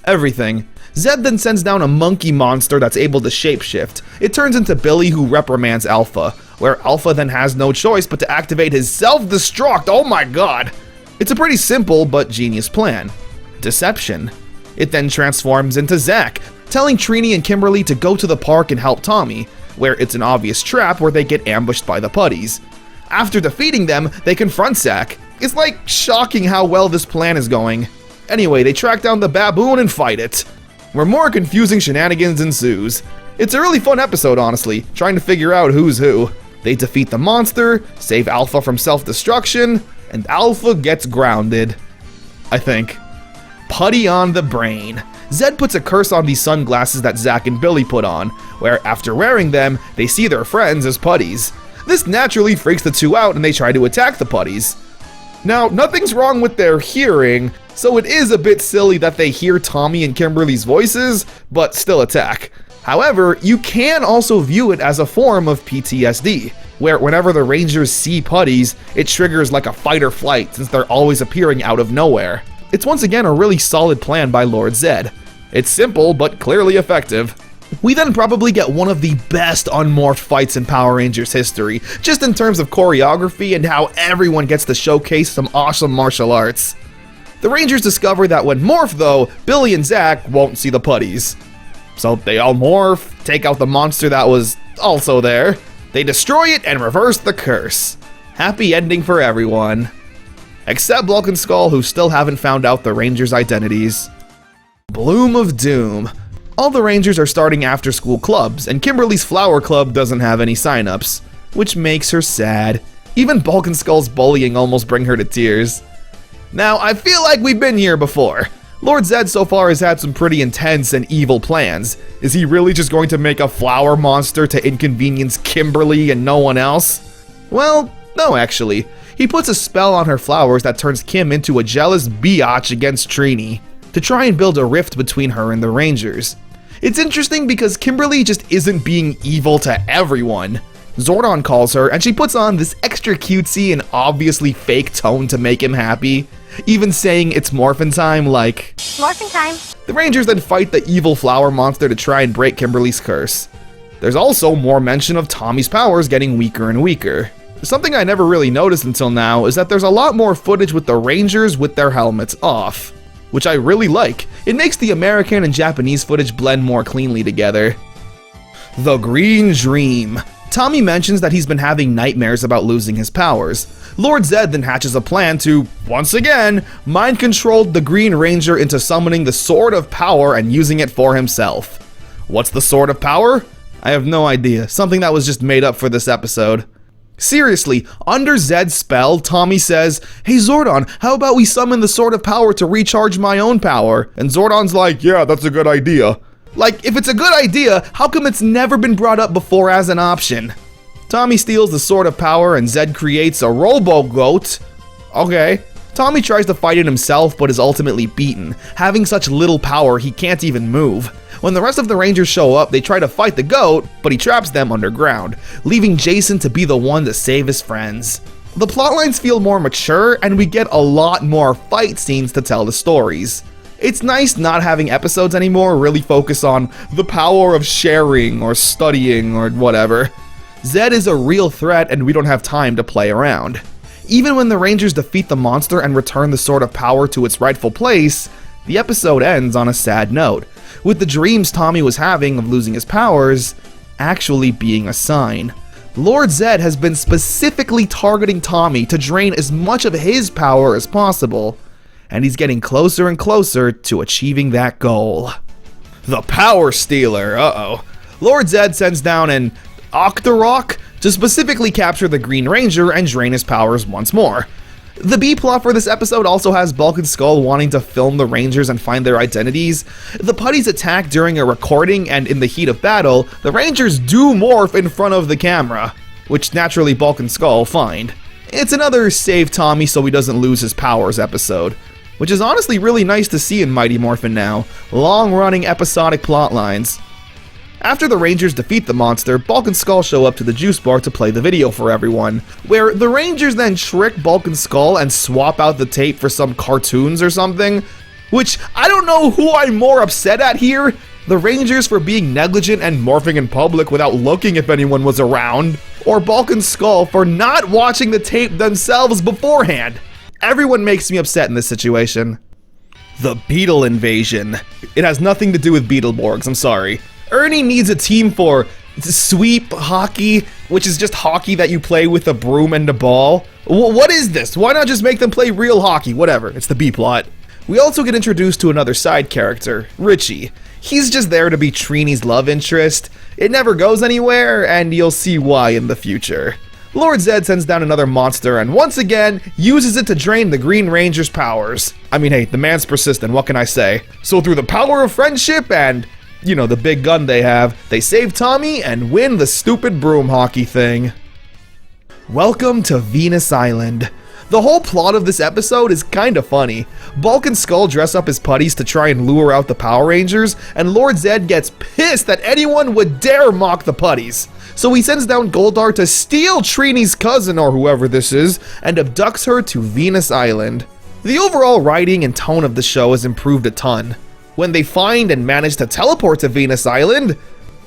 Everything. Zed then sends down a monkey monster that's able to shapeshift. It turns into Billy, who reprimands Alpha, where Alpha then has no choice but to activate his self-destruct. Oh my god! It's a pretty simple but genius plan. Deception. It then transforms into Zack, telling Trini and Kimberly to go to the park and help Tommy, where it's an obvious trap where they get ambushed by the putties. After defeating them, they confront Zack. It's like shocking how well this plan is going. Anyway, they track down the baboon and fight it, where more confusing shenanigans ensues. It's a really fun episode, honestly, trying to figure out who's who. They defeat the monster, save Alpha from self-destruction, and Alpha gets grounded. I think. Putty on the brain. Zed puts a curse on these sunglasses that Zack and Billy put on, where after wearing them, they see their friends as putties. This naturally freaks the two out and they try to attack the putties. Now, nothing's wrong with their hearing, so it is a bit silly that they hear Tommy and Kimberly's voices, but still attack. However, you can also view it as a form of PTSD, where whenever the Rangers see putties, it triggers like a fight or flight since they're always appearing out of nowhere. It's once again a really solid plan by Lord Zed. It's simple, but clearly effective. We then probably get one of the best unmorphed fights in Power Rangers history, just in terms of choreography and how everyone gets to showcase some awesome martial arts. The Rangers discover that when morphed though, Billy and Zack won't see the putties. So they all morph, take out the monster that was also there, they destroy it and reverse the curse. Happy ending for everyone. Except Bulk and Skull, who still haven't found out the Rangers' identities. Bloom of Doom. All the Rangers are starting after-school clubs, and Kimberly's Flower Club doesn't have any sign-ups, which makes her sad. Even Bulk and Skull's bullying almost bring her to tears. Now, I feel like we've been here before. Lord Zed so far has had some pretty intense and evil plans. Is he really just going to make a flower monster to inconvenience Kimberly and no one else? Well, no actually. He puts a spell on her flowers that turns Kim into a jealous biatch against Trini, to try and build a rift between her and the Rangers. It's interesting because Kimberly just isn't being evil to everyone. Zordon calls her and she puts on this extra cutesy and obviously fake tone to make him happy, even saying it's Morphin Time like... Morphin Time. The Rangers then fight the evil flower monster to try and break Kimberly's curse. There's also more mention of Tommy's powers getting weaker and weaker. Something I never really noticed until now is that there's a lot more footage with the Rangers with their helmets off, which I really like. It makes the American and Japanese footage blend more cleanly together. The Green Dream. Tommy mentions that he's been having nightmares about losing his powers. Lord Zed then hatches a plan to, once again, mind control the Green Ranger into summoning the Sword of Power and using it for himself. What's the Sword of Power? I have no idea. Something that was just made up for this episode. Seriously, under Zed's spell, Tommy says, "Hey Zordon, how about we summon the Sword of Power to recharge my own power?" And Zordon's like, "Yeah, that's a good idea." Like, if it's a good idea, how come it's never been brought up before as an option? Tommy steals the Sword of Power and Zed creates a Robo-Goat. Okay. Tommy tries to fight it himself but is ultimately beaten. Having such little power, he can't even move. When the rest of the Rangers show up, they try to fight the goat, but he traps them underground, leaving Jason to be the one to save his friends. The plotlines feel more mature, and we get a lot more fight scenes to tell the stories. It's nice not having episodes anymore really focus on the power of sharing or studying or whatever. Zed is a real threat and we don't have time to play around. Even when the Rangers defeat the monster and return the Sword of Power to its rightful place, the episode ends on a sad note, with the dreams Tommy was having of losing his powers actually being a sign. Lord Zed has been specifically targeting Tommy to drain as much of his power as possible, and he's getting closer and closer to achieving that goal. The Power Stealer, uh-oh. Lord Zed sends down an Octorok to specifically capture the Green Ranger and drain his powers once more. The B-plot for this episode also has Bulk and Skull wanting to film the Rangers and find their identities. The putties attack during a recording, and in the heat of battle, the Rangers do morph in front of the camera, which naturally Bulk and Skull find. It's another save Tommy so he doesn't lose his powers episode, which is honestly really nice to see in Mighty Morphin now. Long-running episodic plotlines. After the Rangers defeat the monster, Bulk and Skull show up to the juice bar to play the video for everyone, where the Rangers then trick Bulk and Skull and swap out the tape for some cartoons or something, which I don't know who I'm more upset at here, the Rangers for being negligent and morphing in public without looking if anyone was around, or Bulk and Skull for not watching the tape themselves beforehand. Everyone makes me upset in this situation. The Beetle Invasion. It has nothing to do with Beetleborgs, I'm sorry. Ernie needs a team for sweep hockey, which is just hockey that you play with a broom and a ball. What is this? Why not just make them play real hockey? Whatever, it's the B-plot. We also get introduced to another side character, Richie. He's just there to be Trini's love interest. It never goes anywhere, and you'll see why in the future. Lord Zed sends down another monster and once again uses it to drain the Green Ranger's powers. I mean, hey, the man's persistent, what can I say? So through the power of friendship and, you know, the big gun they have, they save Tommy and win the stupid broom hockey thing. Welcome to Venus Island. The whole plot of this episode is kinda funny. Bulk and Skull dress up as putties to try and lure out the Power Rangers, and Lord Zed gets pissed that anyone would dare mock the putties. So he sends down Goldar to steal Trini's cousin, or whoever this is, and abducts her to Venus Island. The overall writing and tone of the show has improved a ton. When they find and manage to teleport to Venus Island,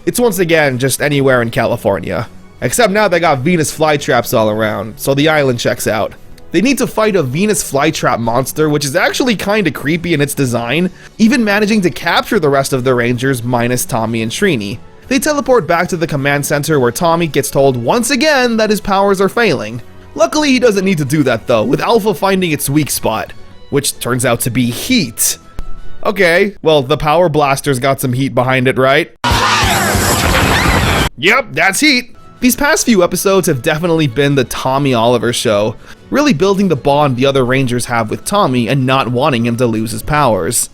it's once again just anywhere in California. Except now they got Venus flytraps all around, so the island checks out. They need to fight a Venus flytrap monster, which is actually kinda creepy in its design, even managing to capture the rest of the Rangers minus Tommy and Trini. They teleport back to the command center where Tommy gets told once again that his powers are failing. Luckily he doesn't need to do that though, with Alpha finding its weak spot, which turns out to be heat. Okay, well the power blaster's got some heat behind it, right? Yep, that's heat! These past few episodes have definitely been the Tommy Oliver show, really building the bond the other Rangers have with Tommy and not wanting him to lose his powers.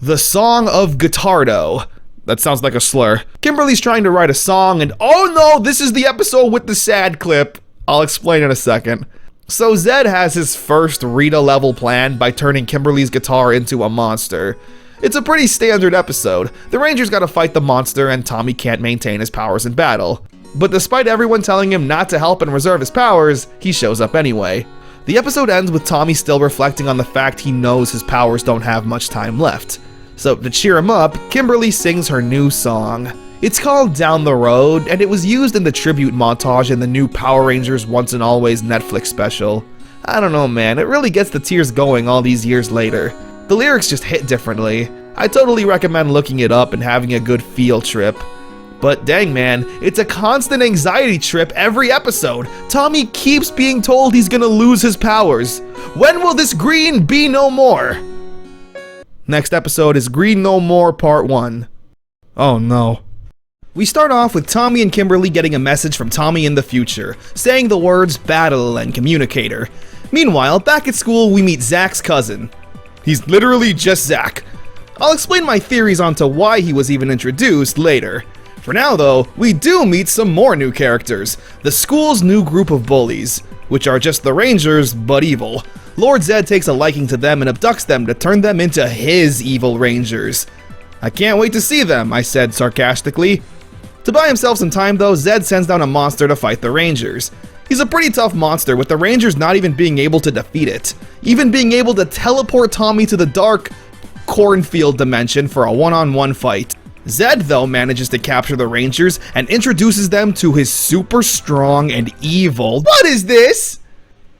The Song of Guitardo. That sounds like a slur. Kimberly's trying to write a song and oh no, this is the episode with the sad clip. I'll explain in a second. So Zed has his first Rita level plan by turning Kimberly's guitar into a monster. It's a pretty standard episode. The Rangers gotta fight the monster and Tommy can't maintain his powers in battle. But despite everyone telling him not to help and reserve his powers, he shows up anyway. The episode ends with Tommy still reflecting on the fact he knows his powers don't have much time left. So to cheer him up, Kimberly sings her new song. It's called Down the Road, and it was used in the tribute montage in the new Power Rangers Once and Always Netflix special. I don't know man, it really gets the tears going all these years later. The lyrics just hit differently. I totally recommend looking it up and having a good field trip. But dang man, it's a constant anxiety trip every episode. Tommy keeps being told he's gonna lose his powers. When will this green be no more? Next episode is Green No More Part 1. Oh no. We start off with Tommy and Kimberly getting a message from Tommy in the future, saying the words battle and communicator. Meanwhile, back at school we meet Zach's cousin. He's literally just Zach. I'll explain my theories onto why he was even introduced later. For now though, we do meet some more new characters, the school's new group of bullies, which are just the Rangers, but evil. Lord Zed takes a liking to them and abducts them to turn them into his evil Rangers. I can't wait to see them, I said sarcastically. To buy himself some time though, Zed sends down a monster to fight the Rangers. He's a pretty tough monster, with the Rangers not even being able to defeat it, even being able to teleport Tommy to the dark cornfield dimension for a one-on-one fight. Zed though manages to capture the Rangers and introduces them to his super strong and evil— What is this?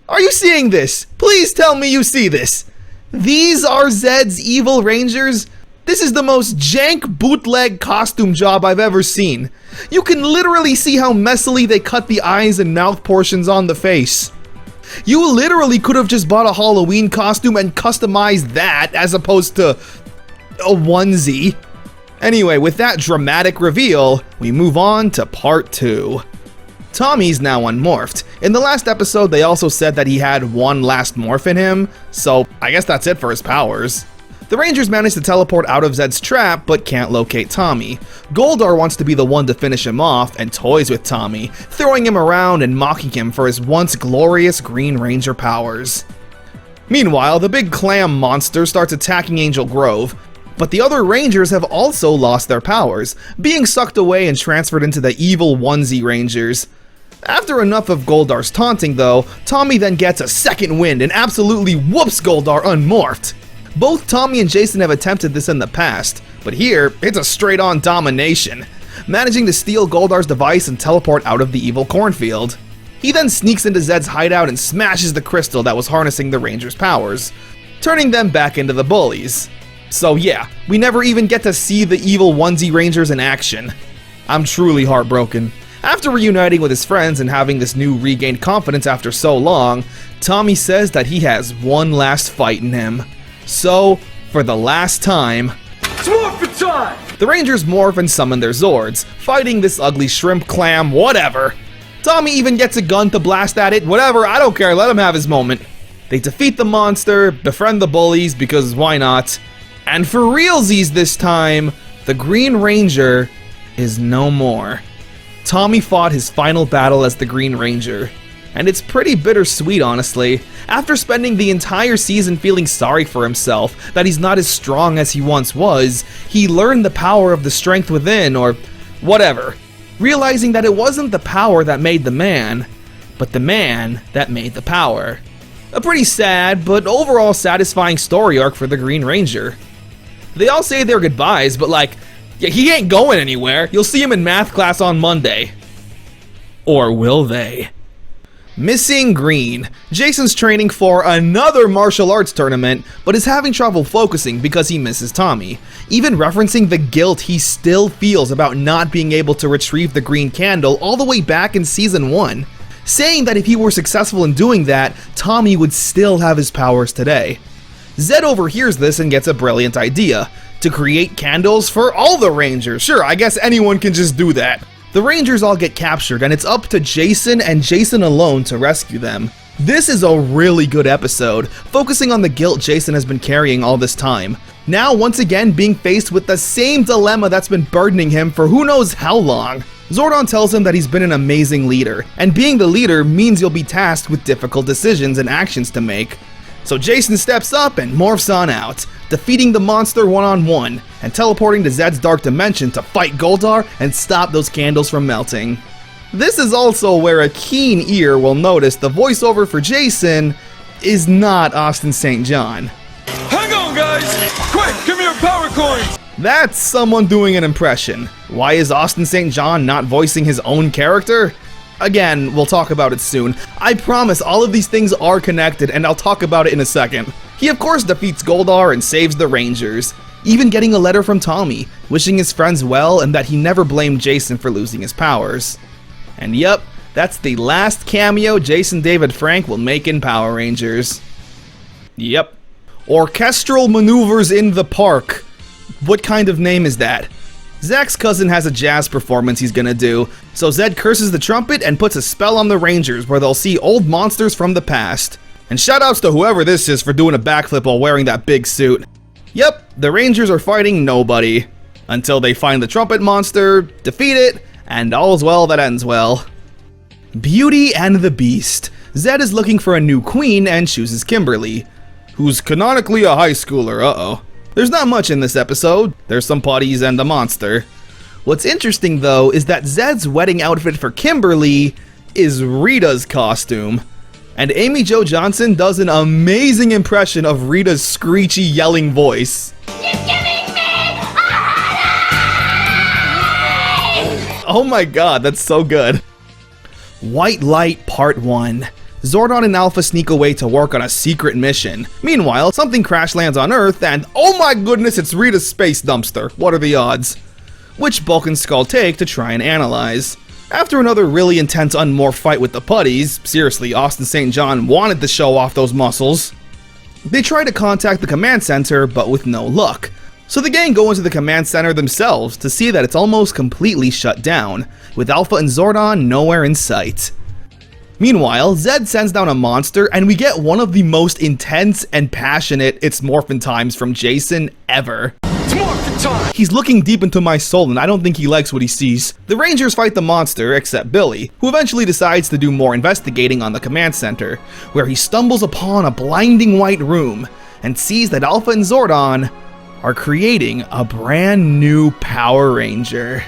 Are you seeing this? Please tell me you see this. These are Zed's evil Rangers? This is the most jank bootleg costume job I've ever seen. You can literally see how messily they cut the eyes and mouth portions on the face. You literally could have just bought a Halloween costume and customized that as opposed to a onesie. Anyway, with that dramatic reveal, we move on to part 2. Tommy's now unmorphed. In the last episode, they also said that he had one last morph in him, so I guess that's it for his powers. The Rangers manage to teleport out of Zed's trap, but can't locate Tommy. Goldar wants to be the one to finish him off and toys with Tommy, throwing him around and mocking him for his once glorious Green Ranger powers. Meanwhile, the big clam monster starts attacking Angel Grove, but the other Rangers have also lost their powers, being sucked away and transferred into the evil onesie Rangers. After enough of Goldar's taunting though, Tommy then gets a second wind and absolutely whoops Goldar unmorphed. Both Tommy and Jason have attempted this in the past, but here, it's a straight-on domination, managing to steal Goldar's device and teleport out of the evil cornfield. He then sneaks into Zed's hideout and smashes the crystal that was harnessing the Rangers' powers, turning them back into the bullies. So yeah, we never even get to see the evil onesie Rangers in action. I'm truly heartbroken. After reuniting with his friends and having this new regained confidence after so long, Tommy says that he has one last fight in him. So, for the last time, It's Morphin Time! The Rangers morph and summon their Zords, fighting this ugly shrimp, clam, whatever. Tommy even gets a gun to blast at it, whatever, I don't care, let him have his moment. They defeat the monster, befriend the bullies, because why not? And for realsies this time, the Green Ranger is no more. Tommy fought his final battle as the Green Ranger, and it's pretty bittersweet honestly. After spending the entire season feeling sorry for himself, that he's not as strong as he once was, he learned the power of the strength within, or whatever, realizing that it wasn't the power that made the man, but the man that made the power. A pretty sad, but overall satisfying story arc for the Green Ranger. They all say their goodbyes, but like, yeah, he ain't going anywhere. You'll see him in math class on Monday. Or will they? Missing Green. Jason's training for another martial arts tournament, but is having trouble focusing because he misses Tommy, even referencing the guilt he still feels about not being able to retrieve the green candle all the way back in Season 1, saying that if he were successful in doing that, Tommy would still have his powers today. Zed overhears this and gets a brilliant idea, to create candles for all the Rangers. Sure, I guess anyone can just do that. The Rangers all get captured, and it's up to Jason and Jason alone to rescue them. This is a really good episode, focusing on the guilt Jason has been carrying all this time. Now, once again, being faced with the same dilemma that's been burdening him for who knows how long. Zordon tells him that he's been an amazing leader, and being the leader means you'll be tasked with difficult decisions and actions to make. So Jason steps up and morphs on out, defeating the monster one-on-one, and teleporting to Zed's dark dimension to fight Goldar and stop those candles from melting. This is also where a keen ear will notice the voiceover for Jason is not Austin St. John. Hang on, guys! Quick, give me your power coins! That's someone doing an impression. Why is Austin St. John not voicing his own character? Again, we'll talk about it soon. I promise all of these things are connected, and I'll talk about it in a second. He of course defeats Goldar and saves the Rangers, even getting a letter from Tommy, wishing his friends well and that he never blamed Jason for losing his powers. And yep, that's the last cameo Jason David Frank will make in Power Rangers. Yep. Orchestral maneuvers in the park. What kind of name is that? Zach's cousin has a jazz performance he's gonna do, so Zed curses the trumpet and puts a spell on the Rangers where they'll see old monsters from the past. And shoutouts to whoever this is for doing a backflip while wearing that big suit. Yep, the Rangers are fighting nobody. Until they find the trumpet monster, defeat it, and all's well that ends well. Beauty and the Beast. Zed is looking for a new queen and chooses Kimberly, who's canonically a high schooler, uh-oh. There's not much in this episode, there's some putties and a monster. What's interesting though is that Zed's wedding outfit for Kimberly is Rita's costume. And Amy Jo Johnson does an amazing impression of Rita's screechy yelling voice. You're giving me Oh my god, that's so good. White Light Part 1. Zordon and Alpha sneak away to work on a secret mission. Meanwhile, something crash lands on Earth and oh my goodness, it's Rita's space dumpster. What are the odds? Which Bulk and Skull take to try and analyze. After another really intense unmorph fight with the putties, seriously, Austin St. John wanted to show off those muscles, they try to contact the command center, but with no luck. So the gang go into the command center themselves to see that it's almost completely shut down, with Alpha and Zordon nowhere in sight. Meanwhile, Zed sends down a monster and we get one of the most intense and passionate "It's Morphin Times" from Jason ever. It's Morphin Time! He's looking deep into my soul and I don't think he likes what he sees. The Rangers fight the monster, except Billy, who eventually decides to do more investigating on the command center, where he stumbles upon a blinding white room and sees that Alpha and Zordon are creating a brand new Power Ranger.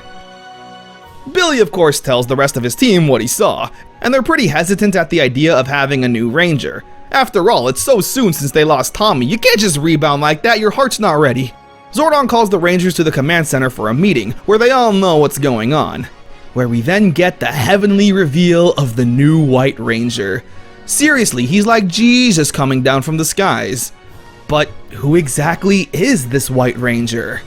Billy of course tells the rest of his team what he saw, and they're pretty hesitant at the idea of having a new Ranger. After all, it's so soon since they lost Tommy, you can't just rebound like that, your heart's not ready. Zordon calls the Rangers to the command center for a meeting, where they all know what's going on. Where we then get the heavenly reveal of the new White Ranger. Seriously, he's like Jesus coming down from the skies. But who exactly is this White Ranger?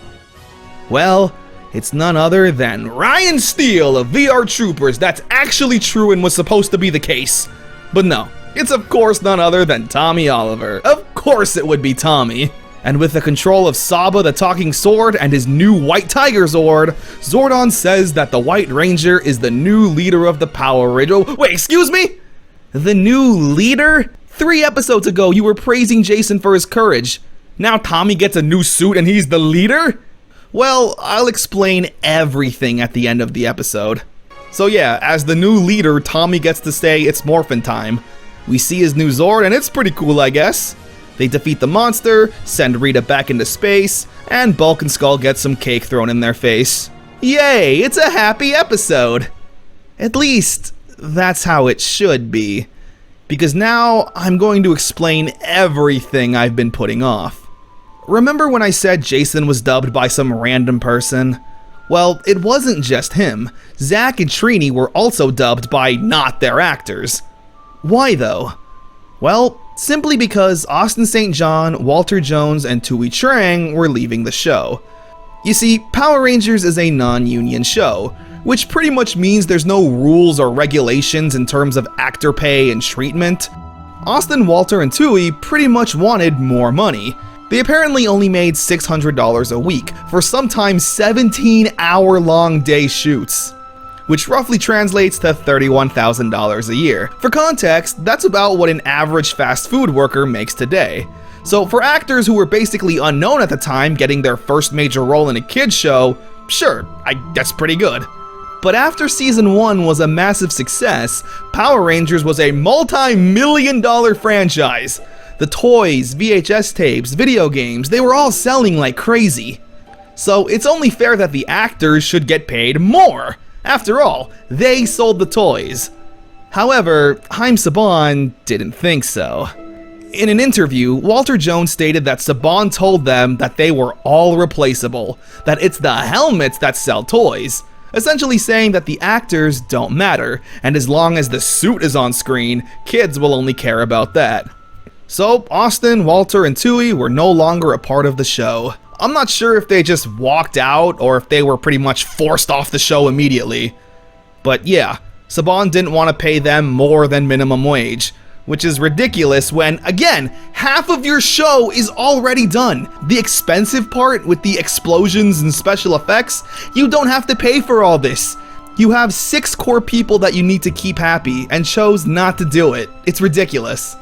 Well, it's none other than Ryan Steele of VR Troopers. That's actually true and was supposed to be the case. But no, it's of course none other than Tommy Oliver. Of course it would be Tommy. And with the control of Saba the Talking Sword and his new White Tiger Zord, Zordon says that the White Ranger is the new leader of the Power Ranger. Wait, excuse me? The new leader? 3 episodes ago you were praising Jason for his courage. Now Tommy gets a new suit and he's the leader? Well, I'll explain everything at the end of the episode. So yeah, as the new leader, Tommy gets to say it's Morphin Time. We see his new Zord and it's pretty cool, I guess. They defeat the monster, send Rita back into space, and Bulk and Skull get some cake thrown in their face. Yay, it's a happy episode! At least, that's how it should be. Because now, I'm going to explain everything I've been putting off. Remember when I said Jason was dubbed by some random person? Well, it wasn't just him. Zach and Trini were also dubbed by not their actors. Why though? Well, simply because Austin St. John, Walter Jones, and Tui Trang were leaving the show. You see, Power Rangers is a non-union show, which pretty much means there's no rules or regulations in terms of actor pay and treatment. Austin, Walter, and Tui pretty much wanted more money. They apparently only made $600 a week for sometimes 17-hour-long day shoots, which roughly translates to $31,000 a year. For context, that's about what an average fast food worker makes today. So for actors who were basically unknown at the time getting their first major role in a kids show, sure, that's pretty good. But after season 1 was a massive success, Power Rangers was a multi-million-dollar franchise. The toys, VHS tapes, video games, they were all selling like crazy. So it's only fair that the actors should get paid more. After all, they sold the toys. However, Haim Saban didn't think so. In an interview, Walter Jones stated that Saban told them that they were all replaceable, that it's the helmets that sell toys, essentially saying that the actors don't matter, and as long as the suit is on screen, kids will only care about that. So Austin, Walter, and Tui were no longer a part of the show. I'm not sure if they just walked out or if they were pretty much forced off the show immediately. But yeah, Saban didn't want to pay them more than minimum wage, which is ridiculous when, again, half of your show is already done. The expensive part with the explosions and special effects, you don't have to pay for all this. You have 6 core people that you need to keep happy and chose not to do it. It's ridiculous.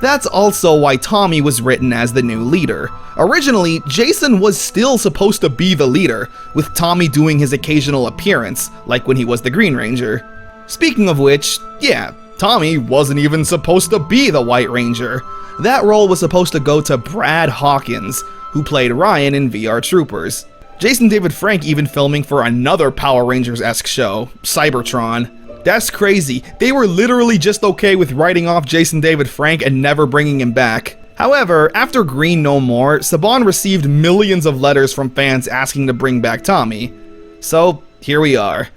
That's also why Tommy was written as the new leader. Originally, Jason was still supposed to be the leader, with Tommy doing his occasional appearance, like when he was the Green Ranger. Speaking of which, yeah, Tommy wasn't even supposed to be the White Ranger. That role was supposed to go to Brad Hawkins, who played Ryan in VR Troopers. Jason David Frank even filming for another Power Rangers-esque show, Cybertron. That's crazy. They were literally just okay with writing off Jason David Frank and never bringing him back. However, after Green No More, Saban received millions of letters from fans asking to bring back Tommy. So, here we are.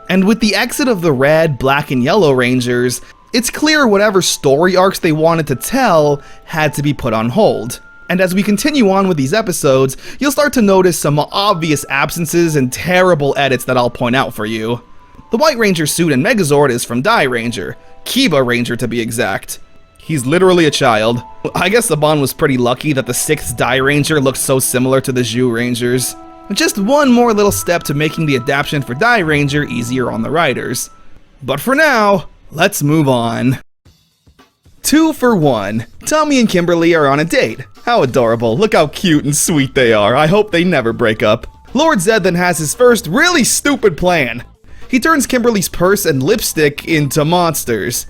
And with the exit of the Red, Black, and Yellow Rangers, it's clear whatever story arcs they wanted to tell had to be put on hold. And as we continue on with these episodes, you'll start to notice some obvious absences and terrible edits that I'll point out for you. The White Ranger suit and Megazord is from Die Ranger, Kiba Ranger to be exact. He's literally a child. I guess Saban was pretty lucky that the 6th Die Ranger looked so similar to the Zhu Rangers. Just one more little step to making the adaptation for Die Ranger easier on the writers. But for now, let's move on. 2 for 1. Tommy and Kimberly are on a date. How adorable. Look how cute and sweet they are. I hope they never break up. Lord Zed then has his first really stupid plan. He turns Kimberly's purse and lipstick into monsters.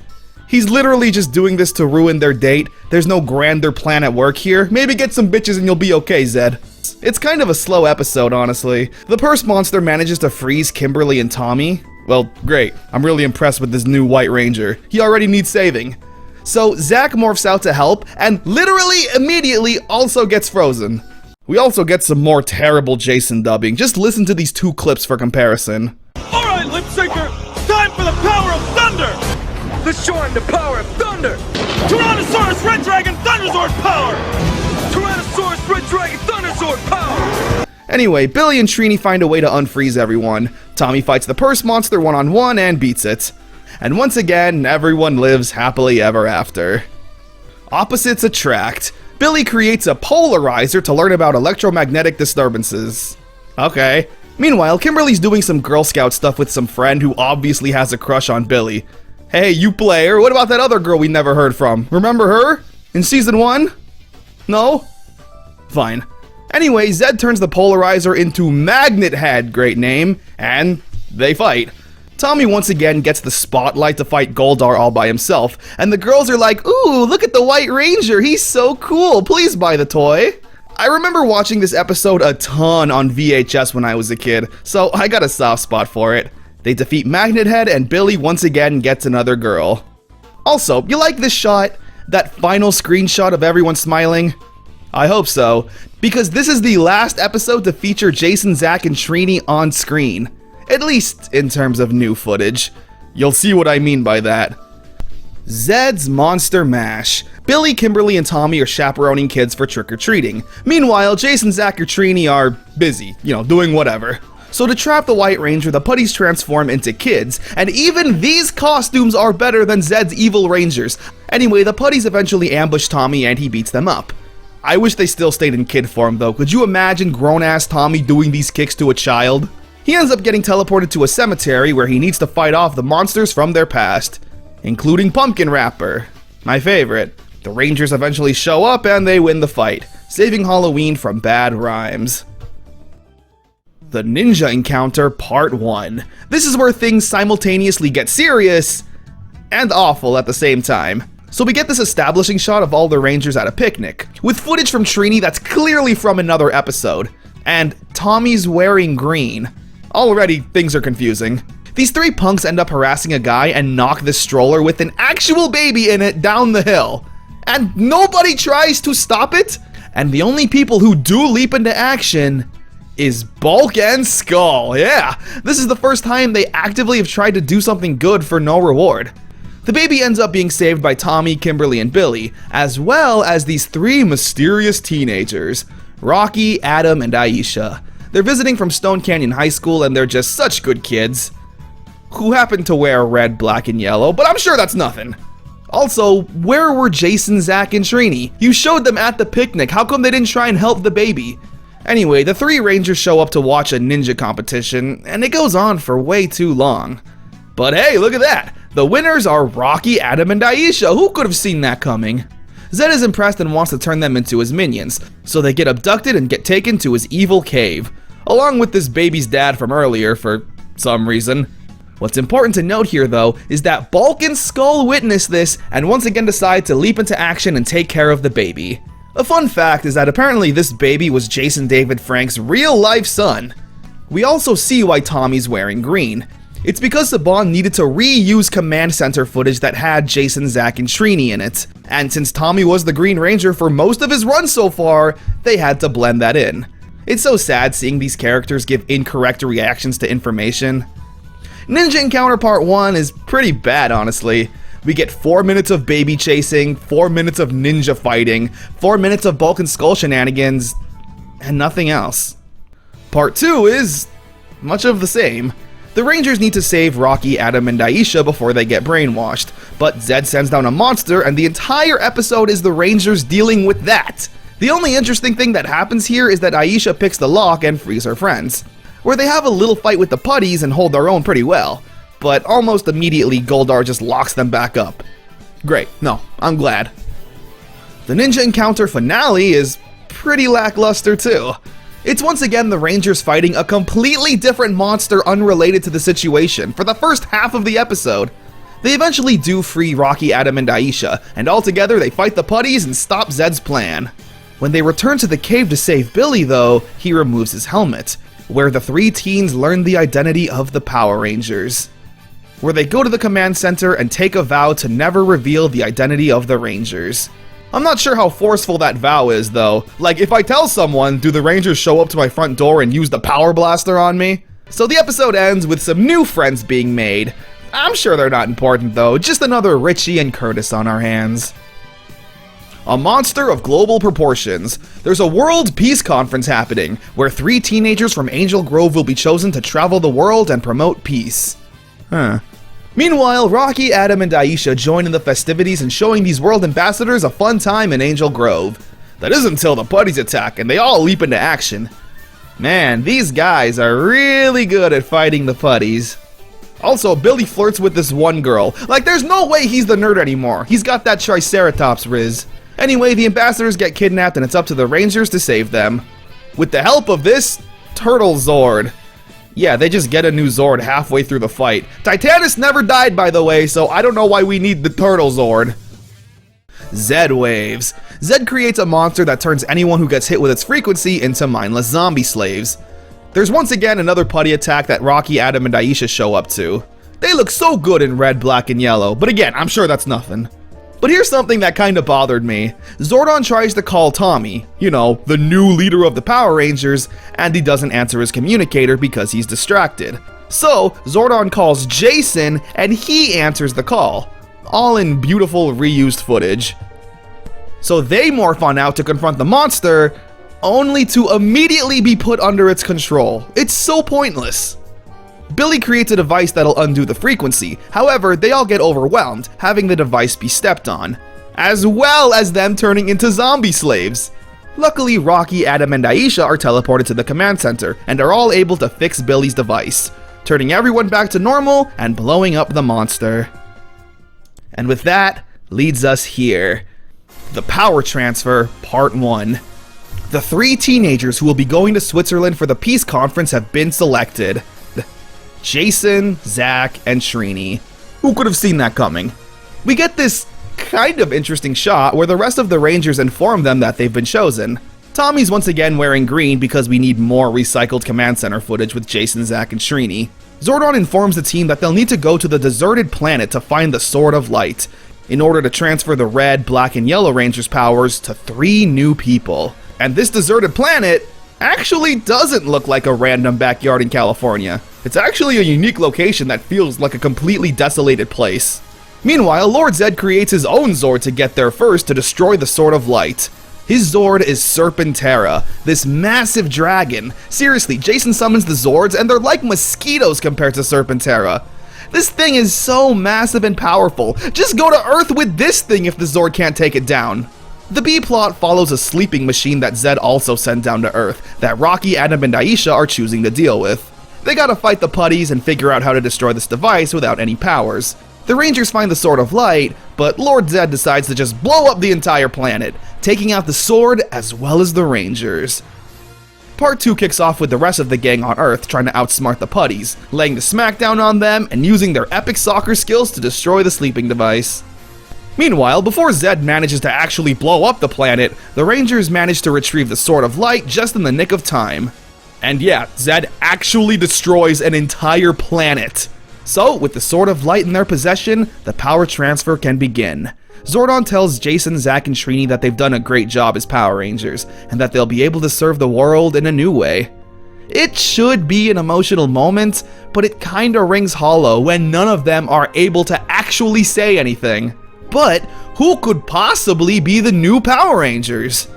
He's literally just doing this to ruin their date. There's no grander plan at work here. Maybe get some bitches and you'll be okay, Zed. It's kind of a slow episode, honestly. The purse monster manages to freeze Kimberly and Tommy. Well, great. I'm really impressed with this new White Ranger. He already needs saving. So Zack morphs out to help and literally immediately also gets frozen. We also get some more terrible Jason dubbing. Just listen to these 2 clips for comparison. Alright, lip syncer, time for the power of thunder! Let's show him the power of thunder! Tyrannosaurus Red Dragon Thunderzord power! Tyrannosaurus Red Dragon Thunderzord power! Anyway, Billy and Trini find a way to unfreeze everyone. Tommy fights the purse monster one-on-one and beats it. And once again, everyone lives happily ever after. Opposites attract. Billy creates a polarizer to learn about electromagnetic disturbances. Okay. Meanwhile, Kimberly's doing some Girl Scout stuff with some friend who obviously has a crush on Billy. Hey, you player, what about that other girl we never heard from? Remember her? In season 1? No? Fine. Anyway, Zed turns the polarizer into Magnet Head, great name, and they fight. Tommy once again gets the spotlight to fight Goldar all by himself, and the girls are like, ooh, look at the White Ranger, he's so cool, please buy the toy. I remember watching this episode a ton on VHS when I was a kid, so I got a soft spot for it. They defeat Magnet Head and Billy once again gets another girl. Also, you like this shot? That final screenshot of everyone smiling? I hope so, because this is the last episode to feature Jason, Zack, and Trini on screen. At least in terms of new footage. You'll see what I mean by that. Zed's Monster Mash. Billy, Kimberly, and Tommy are chaperoning kids for trick-or-treating. Meanwhile, Jason, Zack, or Trini are busy, doing whatever. So to trap the White Ranger, the putties transform into kids, and even these costumes are better than Zed's evil Rangers. Anyway, the putties eventually ambush Tommy and he beats them up. I wish they still stayed in kid form though. Could you imagine grown-ass Tommy doing these kicks to a child? He ends up getting teleported to a cemetery where he needs to fight off the monsters from their past, including Pumpkin Rapper, my favorite. The Rangers eventually show up and they win the fight, saving Halloween from bad rhymes. The Ninja Encounter Part 1. This is where things simultaneously get serious and awful at the same time. So we get this establishing shot of all the Rangers at a picnic, with footage from Trini that's clearly from another episode, and Tommy's wearing green. Already, things are confusing. These 3 punks end up harassing a guy and knock this stroller with an actual baby in it down the hill. And nobody tries to stop it? And the only people who do leap into action is Bulk and Skull. Yeah, this is the first time they actively have tried to do something good for no reward. The baby ends up being saved by Tommy, Kimberly, and Billy, as well as these 3 mysterious teenagers, Rocky, Adam, and Aisha. They're visiting from Stone Canyon High School and they're just such good kids, who happen to wear red, black, and yellow, but I'm sure that's nothing. Also, where were Jason, Zack, and Trini? You showed them at the picnic, how come they didn't try and help the baby? Anyway, the 3 Rangers show up to watch a ninja competition, and it goes on for way too long. But hey, look at that! The winners are Rocky, Adam, and Aisha. Who could have seen that coming? Zed is impressed and wants to turn them into his minions, so they get abducted and get taken to his evil cave, along with this baby's dad from earlier for some reason. What's important to note here though is that Bulk and Skull witness this and once again decide to leap into action and take care of the baby. A fun fact is that apparently this baby was Jason David Frank's real-life son. We also see why Tommy's wearing green. It's because Saban needed to reuse command center footage that had Jason, Zack, and Trini in it. And since Tommy was the Green Ranger for most of his run so far, they had to blend that in. It's so sad seeing these characters give incorrect reactions to information. Ninja Encounter Part 1 is pretty bad, honestly. We get 4 minutes of baby chasing, 4 minutes of ninja fighting, 4 minutes of Bulk and Skull shenanigans, and nothing else. Part 2 is much of the same. The Rangers need to save Rocky, Adam, and Aisha before they get brainwashed, but Zed sends down a monster and the entire episode is the Rangers dealing with that. The only interesting thing that happens here is that Aisha picks the lock and frees her friends, where they have a little fight with the putties and hold their own pretty well, but almost immediately Goldar just locks them back up. Great, no, I'm glad. The Ninja Encounter finale is pretty lackluster too. It's once again the Rangers fighting a completely different monster unrelated to the situation for the first half of the episode. They eventually do free Rocky, Adam, and Aisha, and altogether they fight the putties and stop Zed's plan. When they return to the cave to save Billy though, he removes his helmet, where the three teens learn the identity of the Power Rangers. Where they go to the command center and take a vow to never reveal the identity of the Rangers. I'm not sure how forceful that vow is though. Like, if I tell someone, do the Rangers show up to my front door and use the Power Blaster on me? So the episode ends with some new friends being made. I'm sure they're not important though, just another Richie and Curtis on our hands. A monster of global proportions. There's a World Peace Conference happening, where 3 teenagers from Angel Grove will be chosen to travel the world and promote peace. Meanwhile, Rocky, Adam, and Aisha join in the festivities and showing these world ambassadors a fun time in Angel Grove. That is until the putties attack and they all leap into action. Man, these guys are really good at fighting the putties. Also, Billy flirts with this one girl. Like, there's no way he's the nerd anymore. He's got that Triceratops riz. Anyway, the ambassadors get kidnapped and it's up to the Rangers to save them. With the help of this Turtle Zord. Yeah, they just get a new Zord halfway through the fight. Titanus never died, by the way, so I don't know why we need the Turtle Zord. Zed Waves. Zed creates a monster that turns anyone who gets hit with its frequency into mindless zombie slaves. There's once again another putty attack that Rocky, Adam, and Aisha show up to. They look so good in red, black, and yellow, but again, I'm sure that's nothing. But here's something that kinda bothered me. Zordon tries to call Tommy, you know, the new leader of the Power Rangers, and he doesn't answer his communicator because he's distracted. So, Zordon calls Jason, and he answers the call. All in beautiful reused footage. So they morph on out to confront the monster, only to immediately be put under its control. It's so pointless. Billy creates a device that'll undo the frequency, however, they all get overwhelmed, having the device be stepped on, as well as them turning into zombie slaves. Luckily, Rocky, Adam, and Aisha are teleported to the command center, and are all able to fix Billy's device, turning everyone back to normal and blowing up the monster. And with that, leads us here. The Power Transfer, Part 1. The 3 teenagers who will be going to Switzerland for the Peace Conference have been selected. Jason, Zack, and Trini. Who could have seen that coming? We get this kind of interesting shot where the rest of the Rangers inform them that they've been chosen. Tommy's once again wearing green because we need more recycled command center footage with Jason, Zack, and Trini. Zordon informs the team that they'll need to go to the deserted planet to find the Sword of Light, in order to transfer the red, black, and yellow Rangers' powers to 3 new people. And this deserted planet actually doesn't look like a random backyard in California. It's actually a unique location that feels like a completely desolated place. Meanwhile, Lord Zed creates his own Zord to get there first to destroy the Sword of Light. His Zord is Serpentera, this massive dragon. Seriously, Jason summons the Zords and they're like mosquitoes compared to Serpentera. This thing is so massive and powerful. Just go to Earth with this thing if the Zord can't take it down. The B-plot follows a sleeping machine that Zed also sent down to Earth, that Rocky, Adam, and Aisha are choosing to deal with. They gotta fight the putties and figure out how to destroy this device without any powers. The Rangers find the Sword of Light, but Lord Zed decides to just blow up the entire planet, taking out the Sword as well as the Rangers. Part 2 kicks off with the rest of the gang on Earth trying to outsmart the putties, laying the smackdown on them and using their epic soccer skills to destroy the sleeping device. Meanwhile, before Zed manages to actually blow up the planet, the Rangers manage to retrieve the Sword of Light just in the nick of time. And yeah, Zed actually destroys an entire planet. So, with the Sword of Light in their possession, the power transfer can begin. Zordon tells Jason, Zack, and Trini that they've done a great job as Power Rangers, and that they'll be able to serve the world in a new way. It should be an emotional moment, but it kinda rings hollow when none of them are able to actually say anything. But who could possibly be the new Power Rangers?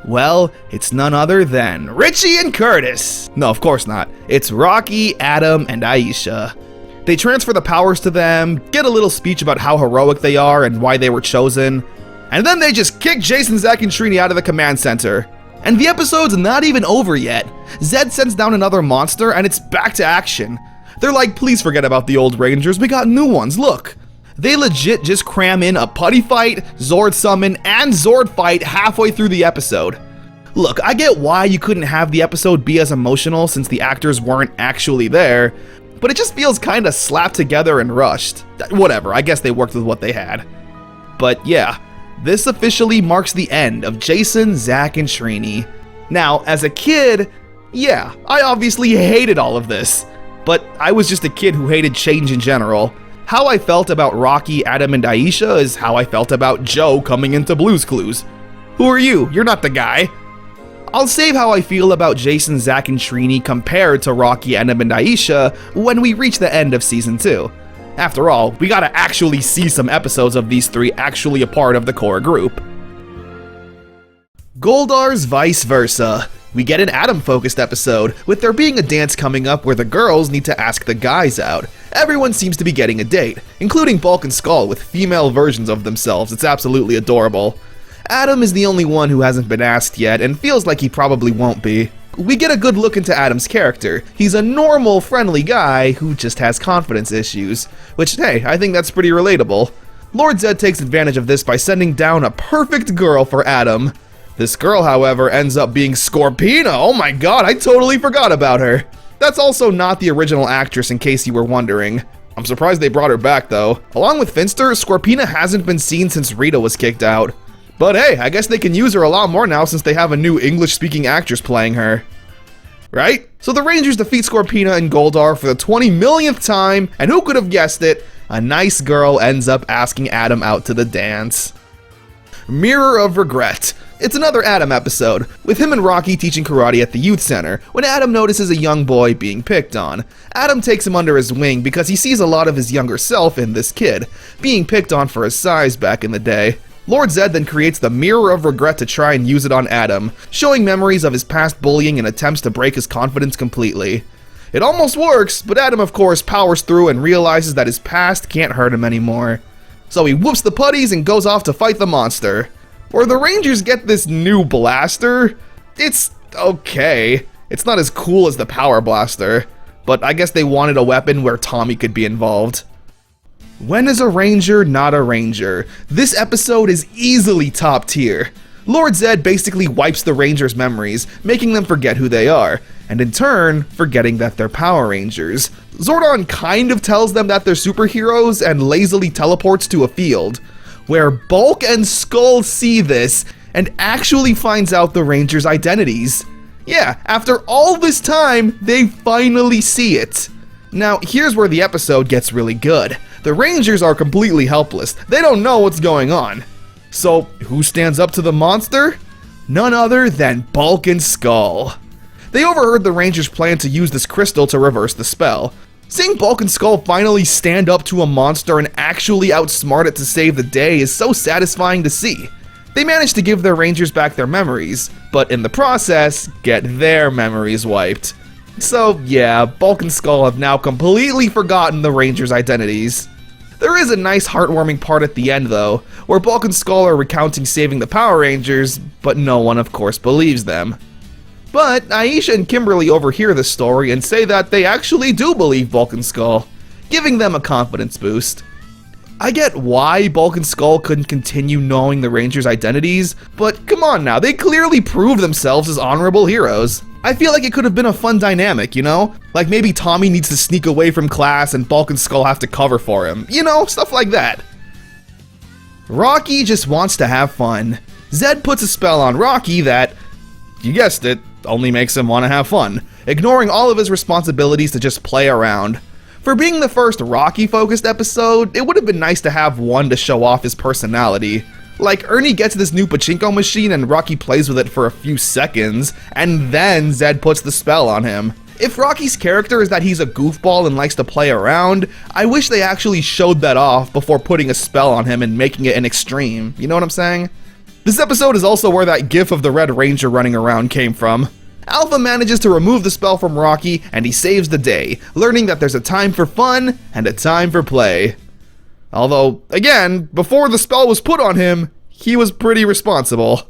Well, it's none other than Richie and Curtis. No, of course not. It's Rocky, Adam, and Aisha. They transfer the powers to them, get a little speech about how heroic they are and why they were chosen, and then they just kick Jason, Zack, and Trini out of the command center. And the episode's not even over yet. Zed sends down another monster and it's back to action. They're like, please forget about the old Rangers, we got new ones, look. They legit just cram in a putty fight, Zord summon, and Zord fight halfway through the episode. Look, I get why you couldn't have the episode be as emotional since the actors weren't actually there, but it just feels kinda slapped together and rushed. Whatever, I guess they worked with what they had. But yeah, this officially marks the end of Jason, Zack, and Trini. Now, as a kid, yeah, I obviously hated all of this, but I was just a kid who hated change in general. How I felt about Rocky, Adam, and Aisha is how I felt about Joe coming into Blue's Clues. Who are you? You're not the guy. I'll save how I feel about Jason, Zack, and Trini compared to Rocky, Adam, and Aisha when we reach the end of Season 2. After all, we gotta actually see some episodes of these three actually a part of the core group. Goldar's Vice Versa. We get an Adam-focused episode, with there being a dance coming up where the girls need to ask the guys out. Everyone seems to be getting a date, including Bulk and Skull with female versions of themselves. It's absolutely adorable. Adam is the only one who hasn't been asked yet, and feels like he probably won't be. We get a good look into Adam's character. He's a normal, friendly guy who just has confidence issues. Which, hey, I think that's pretty relatable. Lord Zed takes advantage of this by sending down a perfect girl for Adam. This girl, however, ends up being Scorpina. Oh my god, I totally forgot about her. That's also not the original actress, in case you were wondering. I'm surprised they brought her back, though. Along with Finster, Scorpina hasn't been seen since Rita was kicked out. But hey, I guess they can use her a lot more now since they have a new English-speaking actress playing her. Right? So the Rangers defeat Scorpina and Goldar for the 20 millionth time, and who could have guessed it? A nice girl ends up asking Adam out to the dance. Mirror of Regret. It's another Adam episode, with him and Rocky teaching karate at the youth center, when Adam notices a young boy being picked on. Adam takes him under his wing because he sees a lot of his younger self in this kid, being picked on for his size back in the day. Lord Zed then creates the Mirror of Regret to try and use it on Adam, showing memories of his past bullying and attempts to break his confidence completely. It almost works, but Adam of course powers through and realizes that his past can't hurt him anymore. So he whoops the putties and goes off to fight the monster. Where the Rangers get this new blaster, it's okay. It's not as cool as the Power Blaster, but I guess they wanted a weapon where Tommy could be involved. When is a Ranger not a Ranger? This episode is easily top tier. Lord Zed basically wipes the Rangers' memories, making them forget who they are, and in turn, forgetting that they're Power Rangers. Zordon kind of tells them that they're superheroes and lazily teleports to a field, where Bulk and Skull see this and actually finds out the Rangers' identities. Yeah, after all this time, they finally see it. Now, here's where the episode gets really good. The Rangers are completely helpless. They don't know what's going on. So, who stands up to the monster? None other than Bulk and Skull. They overheard the Rangers' plan to use this crystal to reverse the spell. Seeing Bulk and Skull finally stand up to a monster and actually outsmart it to save the day is so satisfying to see. They manage to give their Rangers back their memories, but in the process, get their memories wiped. So yeah, Bulk and Skull have now completely forgotten the Rangers' identities. There is a nice heartwarming part at the end though, where Bulk and Skull are recounting saving the Power Rangers, but no one of course believes them. But Aisha and Kimberly overhear this story and say that they actually do believe Bulk and Skull, giving them a confidence boost. I get why Bulk and Skull couldn't continue knowing the Rangers' identities, but come on now, they clearly proved themselves as honorable heroes. I feel like it could have been a fun dynamic, you know? Like maybe Tommy needs to sneak away from class and Bulk and Skull have to cover for him. You know, stuff like that. Rocky just wants to have fun. Zed puts a spell on Rocky that, you guessed it, only makes him want to have fun, ignoring all of his responsibilities to just play around. For being the first Rocky-focused episode, it would have been nice to have one to show off his personality. Like, Ernie gets this new pachinko machine and Rocky plays with it for a few seconds, and then Zed puts the spell on him. If Rocky's character is that he's a goofball and likes to play around, I wish they actually showed that off before putting a spell on him and making it an extreme, you know what I'm saying? This episode is also where that gif of the Red Ranger running around came from. Alpha manages to remove the spell from Rocky, and he saves the day, learning that there's a time for fun and a time for play. Although, again, before the spell was put on him, he was pretty responsible.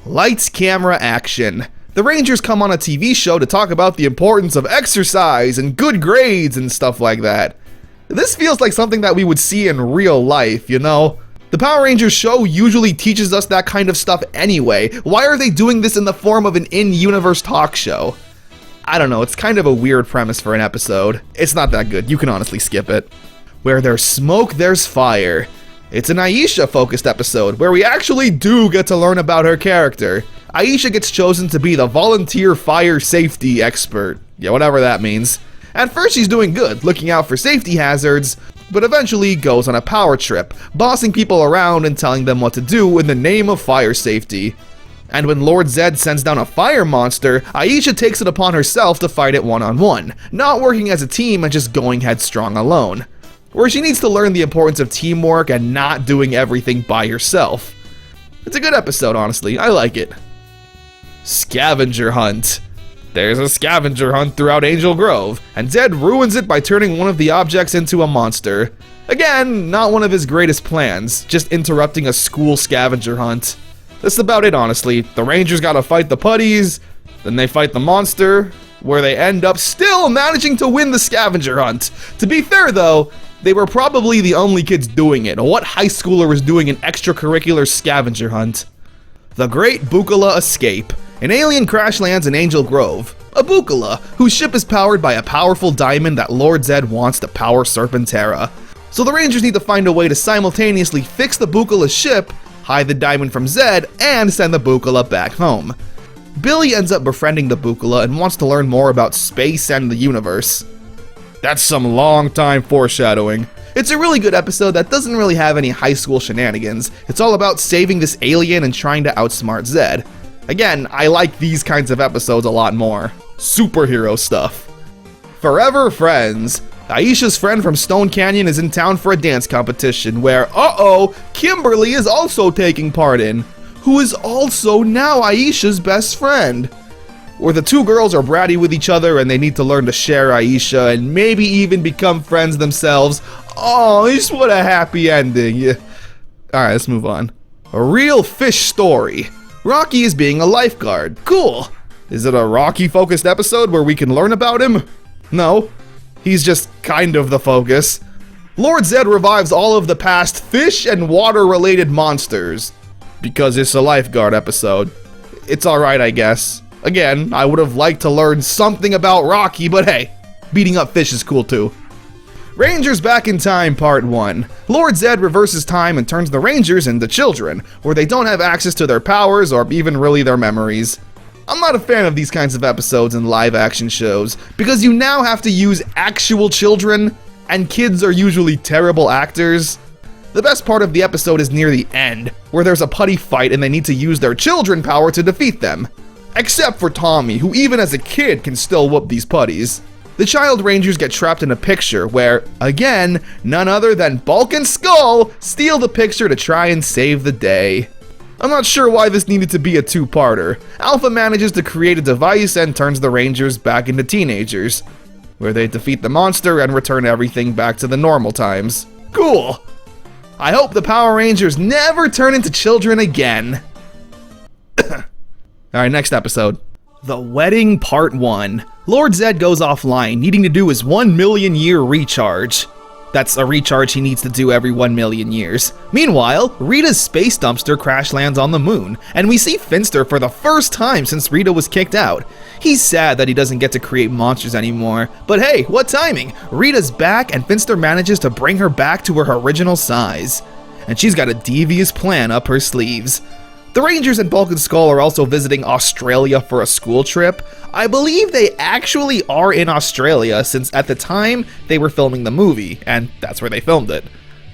Lights, camera, action. The Rangers come on a TV show to talk about the importance of exercise and good grades and stuff like that. This feels like something that we would see in real life, you know? The Power Rangers show usually teaches us that kind of stuff anyway. Why are they doing this in the form of an in-universe talk show? I don't know, it's kind of a weird premise for an episode. It's not that good, you can honestly skip it. Where there's smoke, there's fire. It's an Aisha-focused episode where we actually do get to learn about her character. Aisha gets chosen to be the volunteer fire safety expert. Yeah, whatever that means. At first she's doing good, looking out for safety hazards, but eventually goes on a power trip, bossing people around and telling them what to do in the name of fire safety. And when Lord Zed sends down a fire monster, Aisha takes it upon herself to fight it one-on-one, not working as a team and just going headstrong alone. Where she needs to learn the importance of teamwork and not doing everything by yourself. It's a good episode, honestly, I like it. Scavenger hunt. There's a scavenger hunt throughout Angel Grove, and Zed ruins it by turning one of the objects into a monster. Again, not one of his greatest plans, just interrupting a school scavenger hunt. That's about it, honestly. The Rangers gotta fight the putties, then they fight the monster, where they end up still managing to win the scavenger hunt. To be fair though, they were probably the only kids doing it. What high schooler is doing an extracurricular scavenger hunt? The Great Bukala Escape. An alien crash lands in Angel Grove. A Bukala, whose ship is powered by a powerful diamond that Lord Zed wants to power Serpentera. So the Rangers need to find a way to simultaneously fix the Bukala's ship, hide the diamond from Zed, and send the Bukala back home. Billy ends up befriending the Bukala and wants to learn more about space and the universe. That's some long time foreshadowing. It's a really good episode that doesn't really have any high school shenanigans. It's all about saving this alien and trying to outsmart Zed. Again, I like these kinds of episodes a lot more. Superhero stuff. Forever Friends. Aisha's friend from Stone Canyon is in town for a dance competition where, Kimberly is also taking part in, who is also now Aisha's best friend. Where the two girls are bratty with each other and they need to learn to share Aisha and maybe even become friends themselves. Oh, just what a happy ending. Yeah. Alright, let's move on. A real fish story. Rocky is being a lifeguard. Cool. Is it a Rocky-focused episode where we can learn about him? No. He's just kind of the focus. Lord Zed revives all of the past fish and water-related monsters. Because it's a lifeguard episode. It's alright, I guess. Again, I would have liked to learn something about Rocky, but hey, beating up fish is cool too. Rangers Back in Time Part 1. Lord Zed reverses time and turns the Rangers into children, where they don't have access to their powers or even really their memories. I'm not a fan of these kinds of episodes in live-action shows, because you now have to use actual children, and kids are usually terrible actors. The best part of the episode is near the end, where there's a putty fight and they need to use their children power to defeat them. Except for Tommy, who even as a kid can still whoop these putties. The Child Rangers get trapped in a picture where, again, none other than Bulk and Skull steal the picture to try and save the day. I'm not sure why this needed to be a two-parter. Alpha manages to create a device and turns the Rangers back into teenagers, where they defeat the monster and return everything back to the normal times. Cool! I hope the Power Rangers never turn into children again. Alright, next episode. The Wedding Part 1. Lord Zed goes offline, needing to do his 1 million year recharge. That's a recharge he needs to do every 1 million years. Meanwhile, Rita's space dumpster crash lands on the moon, and we see Finster for the first time since Rita was kicked out. He's sad that he doesn't get to create monsters anymore, but hey, what timing! Rita's back and Finster manages to bring her back to her original size. and she's got a devious plan up her sleeves. The Rangers and Bulk and Skull are also visiting Australia for a school trip. I believe they actually are in Australia since at the time they were filming the movie, and that's where they filmed it.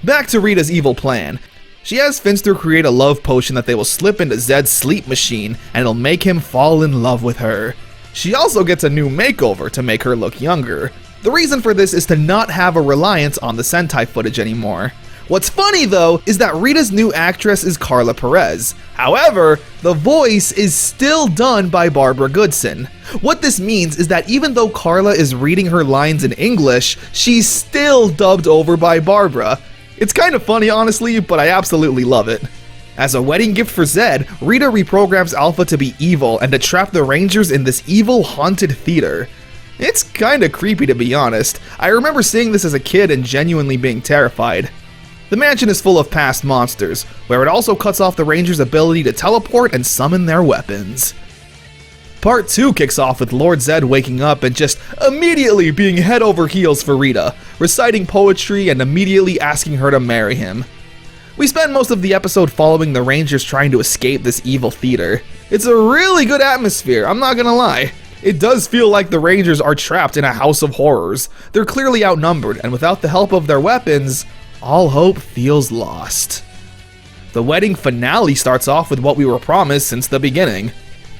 Back to Rita's evil plan. She has Finster create a love potion that they will slip into Zed's sleep machine and it'll make him fall in love with her. She also gets a new makeover to make her look younger. The reason for this is to not have a reliance on the Sentai footage anymore. What's funny though is that Rita's new actress is Carla Perez. However, the voice is still done by Barbara Goodson. What this means is that even though Carla is reading her lines in English, she's still dubbed over by Barbara. It's kind of funny honestly, but I absolutely love it. As a wedding gift for Zed, Rita reprograms Alpha to be evil and to trap the Rangers in this evil haunted theater. It's kinda creepy to be honest. I remember seeing this as a kid and genuinely being terrified. The mansion is full of past monsters, where it also cuts off the Rangers' ability to teleport and summon their weapons. Part 2 kicks off with Lord Zed waking up and just immediately being head over heels for Rita, reciting poetry and immediately asking her to marry him. We spend most of the episode following the Rangers trying to escape this evil theater. It's a really good atmosphere, I'm not gonna lie. It does feel like the Rangers are trapped in a house of horrors. They're clearly outnumbered, and without the help of their weapons, all hope feels lost. The wedding finale starts off with what we were promised since the beginning.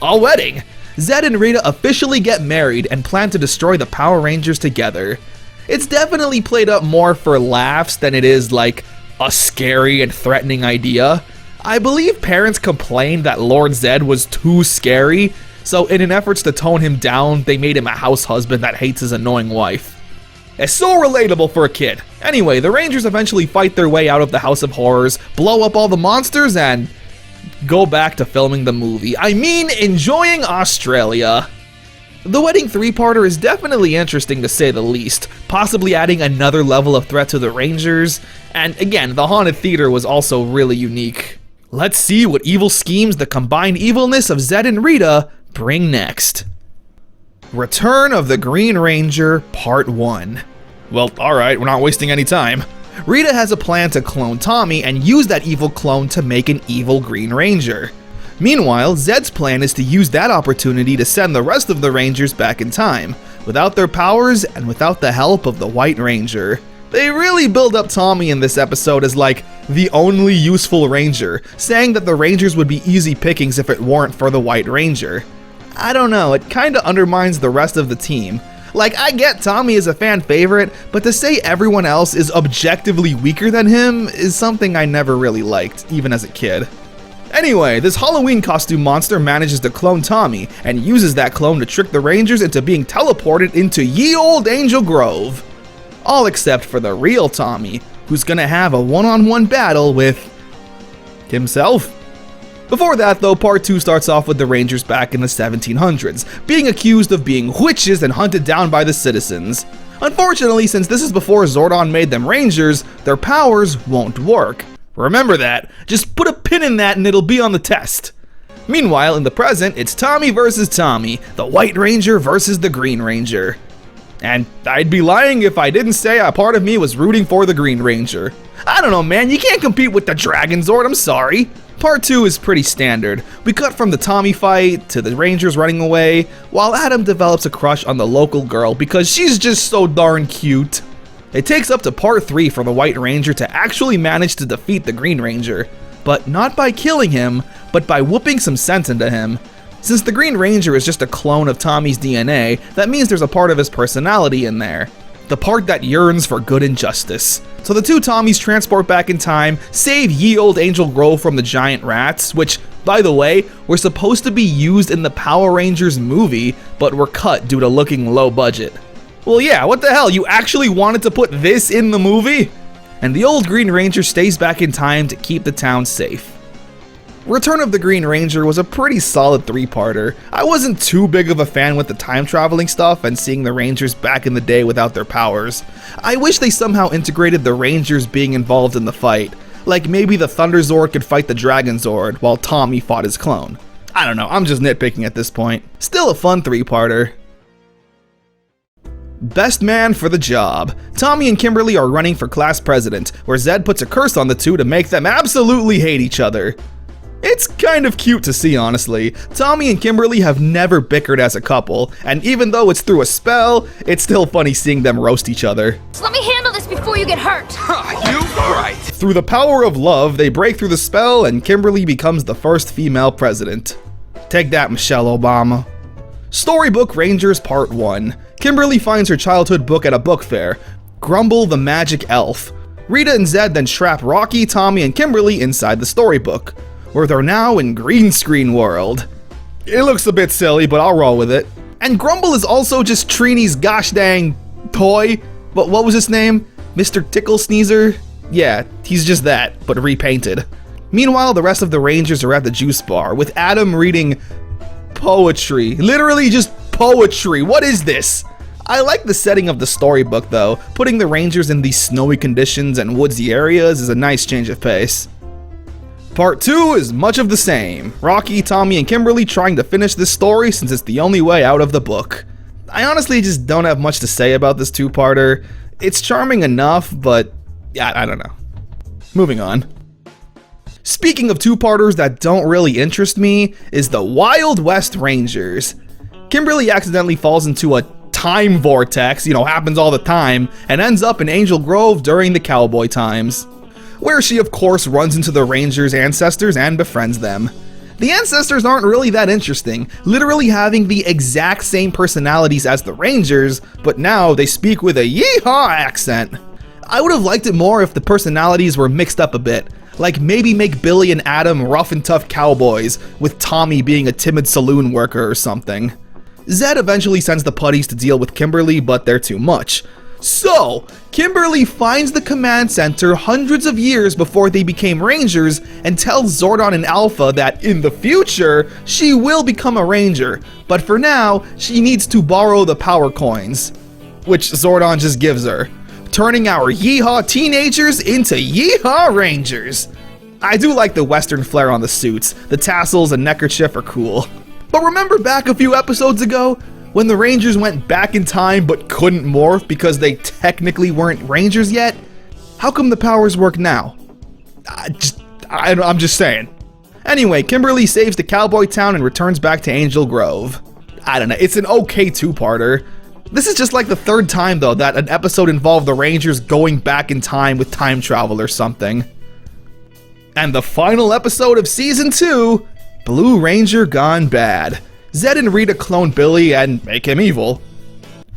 A wedding! Zed and Rita officially get married and plan to destroy the Power Rangers together. It's definitely played up more for laughs than it is like a scary and threatening idea. I believe parents complained that Lord Zed was too scary, so in an effort to tone him down, they made him a house husband that hates his annoying wife. It's so relatable for a kid. Anyway, the Rangers eventually fight their way out of the House of Horrors, blow up all the monsters, and go back to filming the movie. I mean, enjoying Australia. The wedding three-parter is definitely interesting to say the least, possibly adding another level of threat to the Rangers, and again, the haunted theater was also really unique. Let's see what evil schemes the combined evilness of Zed and Rita bring next. Return of the Green Ranger, Part 1. Well, alright, we're not wasting any time. Rita has a plan to clone Tommy and use that evil clone to make an evil Green Ranger. Meanwhile, Zed's plan is to use that opportunity to send the rest of the Rangers back in time, without their powers and without the help of the White Ranger. They really build up Tommy in this episode as like the only useful Ranger, saying that the Rangers would be easy pickings if it weren't for the White Ranger. I don't know, it kinda undermines the rest of the team. Like, I get Tommy is a fan favorite, but to say everyone else is objectively weaker than him is something I never really liked, even as a kid. Anyway, this Halloween costume monster manages to clone Tommy, and uses that clone to trick the Rangers into being teleported into Ye Olde Angel Grove. All except for the real Tommy, who's gonna have a one-on-one battle with himself. Before that though, part 2 starts off with the Rangers back in the 1700s, being accused of being witches and hunted down by the citizens. Unfortunately, since this is before Zordon made them Rangers, their powers won't work. Remember that, just put a pin in that and it'll be on the test. Meanwhile, in the present, it's Tommy versus Tommy, the White Ranger versus the Green Ranger. And I'd be lying if I didn't say a part of me was rooting for the Green Ranger. I don't know man, you can't compete with the Dragon Zord, I'm sorry. Part 2 is pretty standard. We cut from the Tommy fight to the Rangers running away, while Adam develops a crush on the local girl because she's just so darn cute. It takes up to part 3 for the White Ranger to actually manage to defeat the Green Ranger, but not by killing him, but by whooping some sense into him. Since the Green Ranger is just a clone of Tommy's DNA, that means there's a part of his personality in there. The part that yearns for good and justice. So the two Tommies transport back in time, save Ye Olde Angel Grove from the giant rats, which, by the way, were supposed to be used in the Power Rangers movie, but were cut due to looking low budget. Well yeah, what the hell, you actually wanted to put this in the movie? And the old Green Ranger stays back in time to keep the town safe. Return of the Green Ranger was a pretty solid three-parter. I wasn't too big of a fan with the time traveling stuff and seeing the Rangers back in the day without their powers. I wish they somehow integrated the Rangers being involved in the fight. Like maybe the Thunder Zord could fight the Dragon Zord while Tommy fought his clone. I don't know, I'm just nitpicking at this point. Still a fun three-parter. Best man for the job. Tommy and Kimberly are running for class president, where Zed puts a curse on the two to make them absolutely hate each other. It's kind of cute to see, honestly. Tommy and Kimberly have never bickered as a couple, and even though it's through a spell, it's still funny seeing them roast each other. Just let me handle this before you get hurt. You right. Through the power of love, they break through the spell, and Kimberly becomes the first female president. Take that, Michelle Obama. Storybook Rangers Part 1. Kimberly finds her childhood book at a book fair, Grumble the Magic Elf. Rita and Zed then trap Rocky, Tommy, and Kimberly inside the storybook, where they're now in green screen world. It looks a bit silly, but I'll roll with it. And Grumble is also just Trini's gosh dang toy. But what was his name? Mr. Tickle Sneezer? Yeah, he's just that, but repainted. Meanwhile, the rest of the Rangers are at the juice bar, with Adam reading poetry. Literally just poetry. What is this? I like the setting of the storybook though. Putting the Rangers in these snowy conditions and woodsy areas is a nice change of pace. Part 2 is much of the same. Rocky, Tommy, and Kimberly trying to finish this story since it's the only way out of the book. I honestly just don't have much to say about this two-parter. It's charming enough, but yeah, I don't know. Moving on. Speaking of two-parters that don't really interest me, is the Wild West Rangers. Kimberly accidentally falls into a time vortex, happens all the time, and ends up in Angel Grove during the cowboy times, where she of course runs into the Rangers' ancestors and befriends them. The ancestors aren't really that interesting, literally having the exact same personalities as the Rangers, but now they speak with a yeehaw accent. I would have liked it more if the personalities were mixed up a bit, like maybe make Billy and Adam rough and tough cowboys, with Tommy being a timid saloon worker or something. Zed eventually sends the putties to deal with Kimberly, but they're too much. So, Kimberly finds the command center hundreds of years before they became Rangers and tells Zordon and Alpha that in the future, she will become a Ranger, but for now, she needs to borrow the power coins, which Zordon just gives her, turning our yeehaw teenagers into yeehaw Rangers. I do like the western flair on the suits, the tassels and neckerchief are cool. But remember back a few episodes ago, when the Rangers went back in time but couldn't morph because they technically weren't Rangers yet? How come the powers work now? I'm just saying. Anyway, Kimberly saves the cowboy town and returns back to Angel Grove. I don't know, it's an okay two-parter. This is just like the third time though that an episode involved the Rangers going back in time with time travel or something. And the final episode of Season 2, Blue Ranger Gone Bad. Zed and Rita clone Billy and make him evil.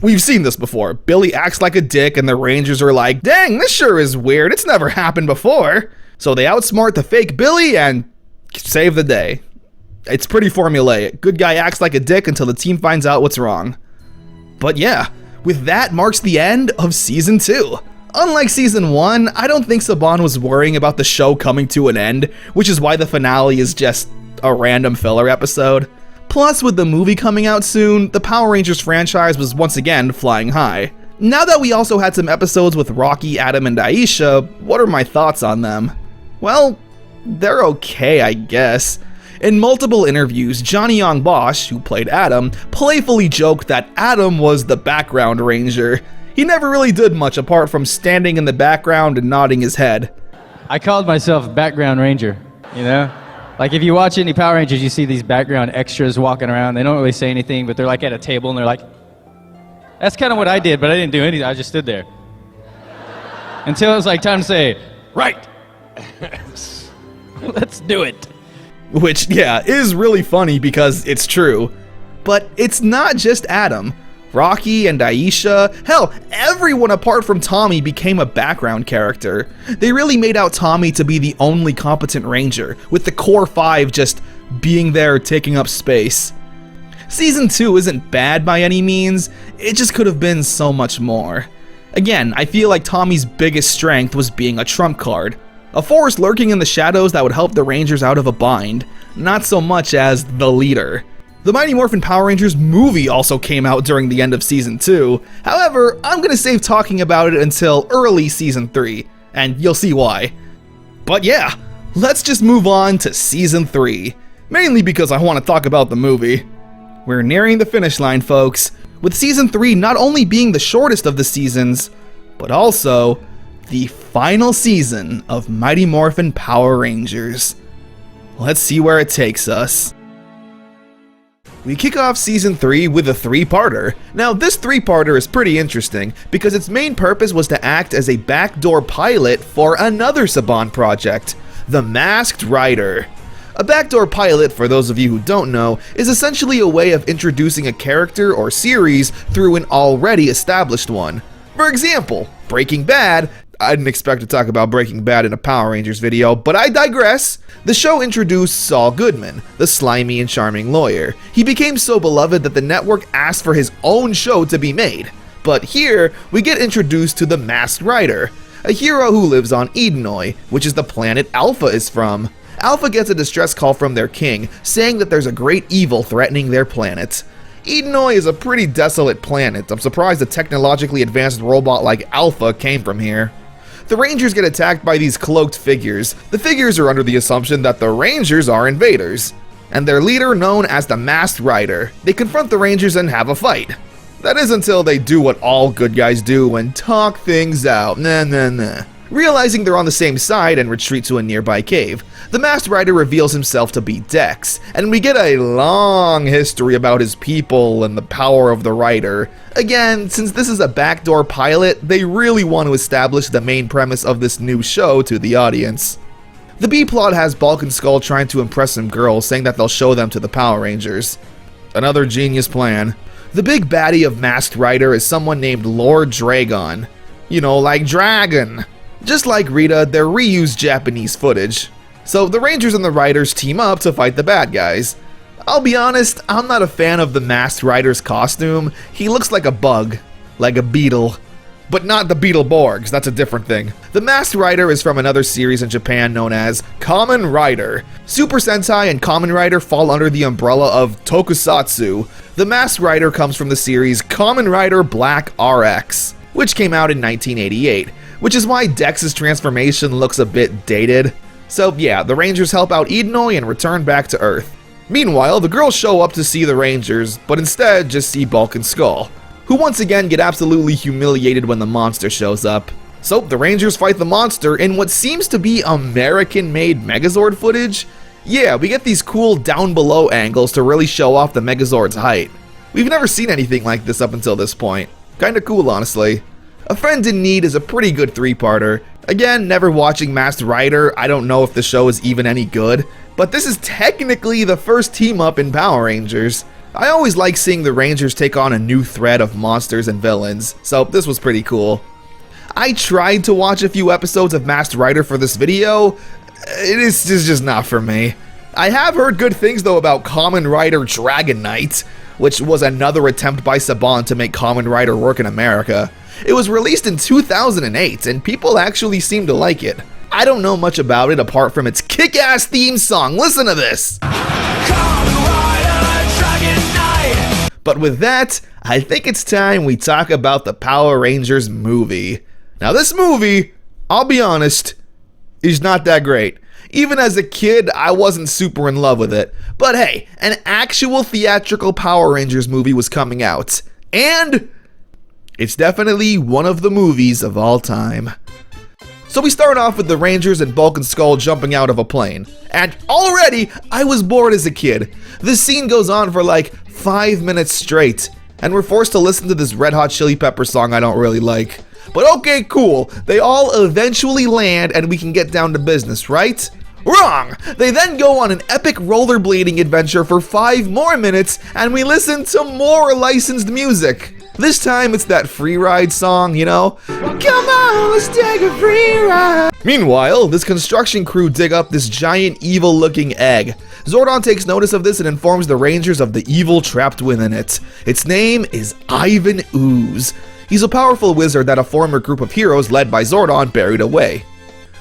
We've seen this before. Billy acts like a dick and the Rangers are like, dang, this sure is weird, it's never happened before. So they outsmart the fake Billy and save the day. It's pretty formulaic. Good guy acts like a dick until the team finds out what's wrong. But yeah, with that marks the end of Season 2. Unlike Season 1, I don't think Saban was worrying about the show coming to an end, which is why the finale is just a random filler episode. Plus, with the movie coming out soon, the Power Rangers franchise was once again flying high. Now that we also had some episodes with Rocky, Adam, and Aisha, what are my thoughts on them? Well, they're okay, I guess. In multiple interviews, Johnny Young Bosch, who played Adam, playfully joked that Adam was the background ranger. He never really did much apart from standing in the background and nodding his head. I called myself background ranger, Like if you watch any Power Rangers, you see these background extras walking around. They don't really say anything, but they're like at a table and they're like, that's kind of what I did, but I didn't do anything. I just stood there. Until it was like time to say, right. Let's do it. Which, yeah, is really funny because it's true. But it's not just Adam. Rocky and Aisha, hell, everyone apart from Tommy became a background character. They really made out Tommy to be the only competent ranger, with the core 5 just being there taking up space. Season 2 isn't bad by any means, it just could have been so much more. Again, I feel like Tommy's biggest strength was being a trump card. A force lurking in the shadows that would help the Rangers out of a bind, not so much as the leader. The Mighty Morphin Power Rangers movie also came out during the end of Season 2, however, I'm gonna save talking about it until early Season 3, and you'll see why. But yeah, let's just move on to Season 3, mainly because I want to talk about the movie. We're nearing the finish line, folks. with Season 3 not only being the shortest of the seasons, but also the final season of Mighty Morphin Power Rangers. Let's see where it takes us. We kick off Season 3 with a 3-parter. Now, this 3-parter is pretty interesting because its main purpose was to act as a backdoor pilot for another Saban project, The Masked Rider. A backdoor pilot, for those of you who don't know, is essentially a way of introducing a character or series through an already established one. For example, Breaking Bad. I didn't expect to talk about Breaking Bad in a Power Rangers video, but I digress. The show introduced Saul Goodman, the slimy and charming lawyer. He became so beloved that the network asked for his own show to be made. But here, we get introduced to the Masked Rider, a hero who lives on Edenoi, which is the planet Alpha is from. Alpha gets a distress call from their king, saying that there's a great evil threatening their planet. Edenoi is a pretty desolate planet. I'm surprised a technologically advanced robot like Alpha came from here. The Rangers get attacked by these cloaked figures. The figures are under the assumption that the Rangers are invaders, and their leader, known as the Masked Rider. They confront the Rangers and have a fight. That is until they do what all good guys do and talk things out. Realizing they're on the same side and retreat to a nearby cave, the Masked Rider reveals himself to be Dex, and we get a long history about his people and the power of the Rider. Again, since this is a backdoor pilot, they really want to establish the main premise of this new show to the audience. The B-plot has Bulk and Skull trying to impress some girls, saying that they'll show them to the Power Rangers. Another genius plan. The big baddie of Masked Rider is someone named Lord Dragon. You know, like dragon. Just like Rita, they're reused Japanese footage. So the Rangers and the Riders team up to fight the bad guys. I'll be honest, I'm not a fan of the Masked Rider's costume. He looks like a bug, like a beetle. But not the Beetleborgs, that's a different thing. The Masked Rider is from another series in Japan known as Kamen Rider. Super Sentai and Kamen Rider fall under the umbrella of Tokusatsu. The Masked Rider comes from the series Kamen Rider Black RX, which came out in 1988, which is why Dex's transformation looks a bit dated. So yeah, the Rangers help out Edenoi and return back to Earth. Meanwhile, the girls show up to see the Rangers, but instead just see Bulk and Skull, who once again get absolutely humiliated when the monster shows up. So the Rangers fight the monster in what seems to be American-made Megazord footage. Yeah, we get these cool down-below angles to really show off the Megazord's height. We've never seen anything like this up until this point. Kinda cool, honestly. A Friend in Need is a pretty good 3-parter. Again, never watching Masked Rider, I don't know if the show is even any good, but this is technically the first team-up in Power Rangers. I always like seeing the Rangers take on a new threat of monsters and villains, so this was pretty cool. I tried to watch a few episodes of Masked Rider for this video. It is just not for me. I have heard good things though about Kamen Rider Dragon Knight, which was another attempt by Saban to make Kamen Rider work in America. It was released in 2008, and people actually seem to like it. I don't know much about it apart from its kick-ass theme song. Listen to this! But with that, I think it's time we talk about the Power Rangers movie. Now this movie, I'll be honest, is not that great. Even as a kid, I wasn't super in love with it. But hey, an actual theatrical Power Rangers movie was coming out. And it's definitely one of the movies of all time. So we start off with the Rangers and Bulk and Skull jumping out of a plane. And already, I was bored as a kid. This scene goes on for like 5 minutes straight. And we're forced to listen to this Red Hot Chili Pepper song I don't really like. But okay, cool. They all eventually land and we can get down to business, right? Wrong! They then go on an epic rollerblading adventure for 5 more minutes and we listen to more licensed music. This time it's that free ride song, you know? Come on, let's take a free ride. Meanwhile, this construction crew dig up this giant evil looking egg. Zordon takes notice of this and informs the Rangers of the evil trapped within it. Its name is Ivan Ooze. He's a powerful wizard that a former group of heroes led by Zordon buried away.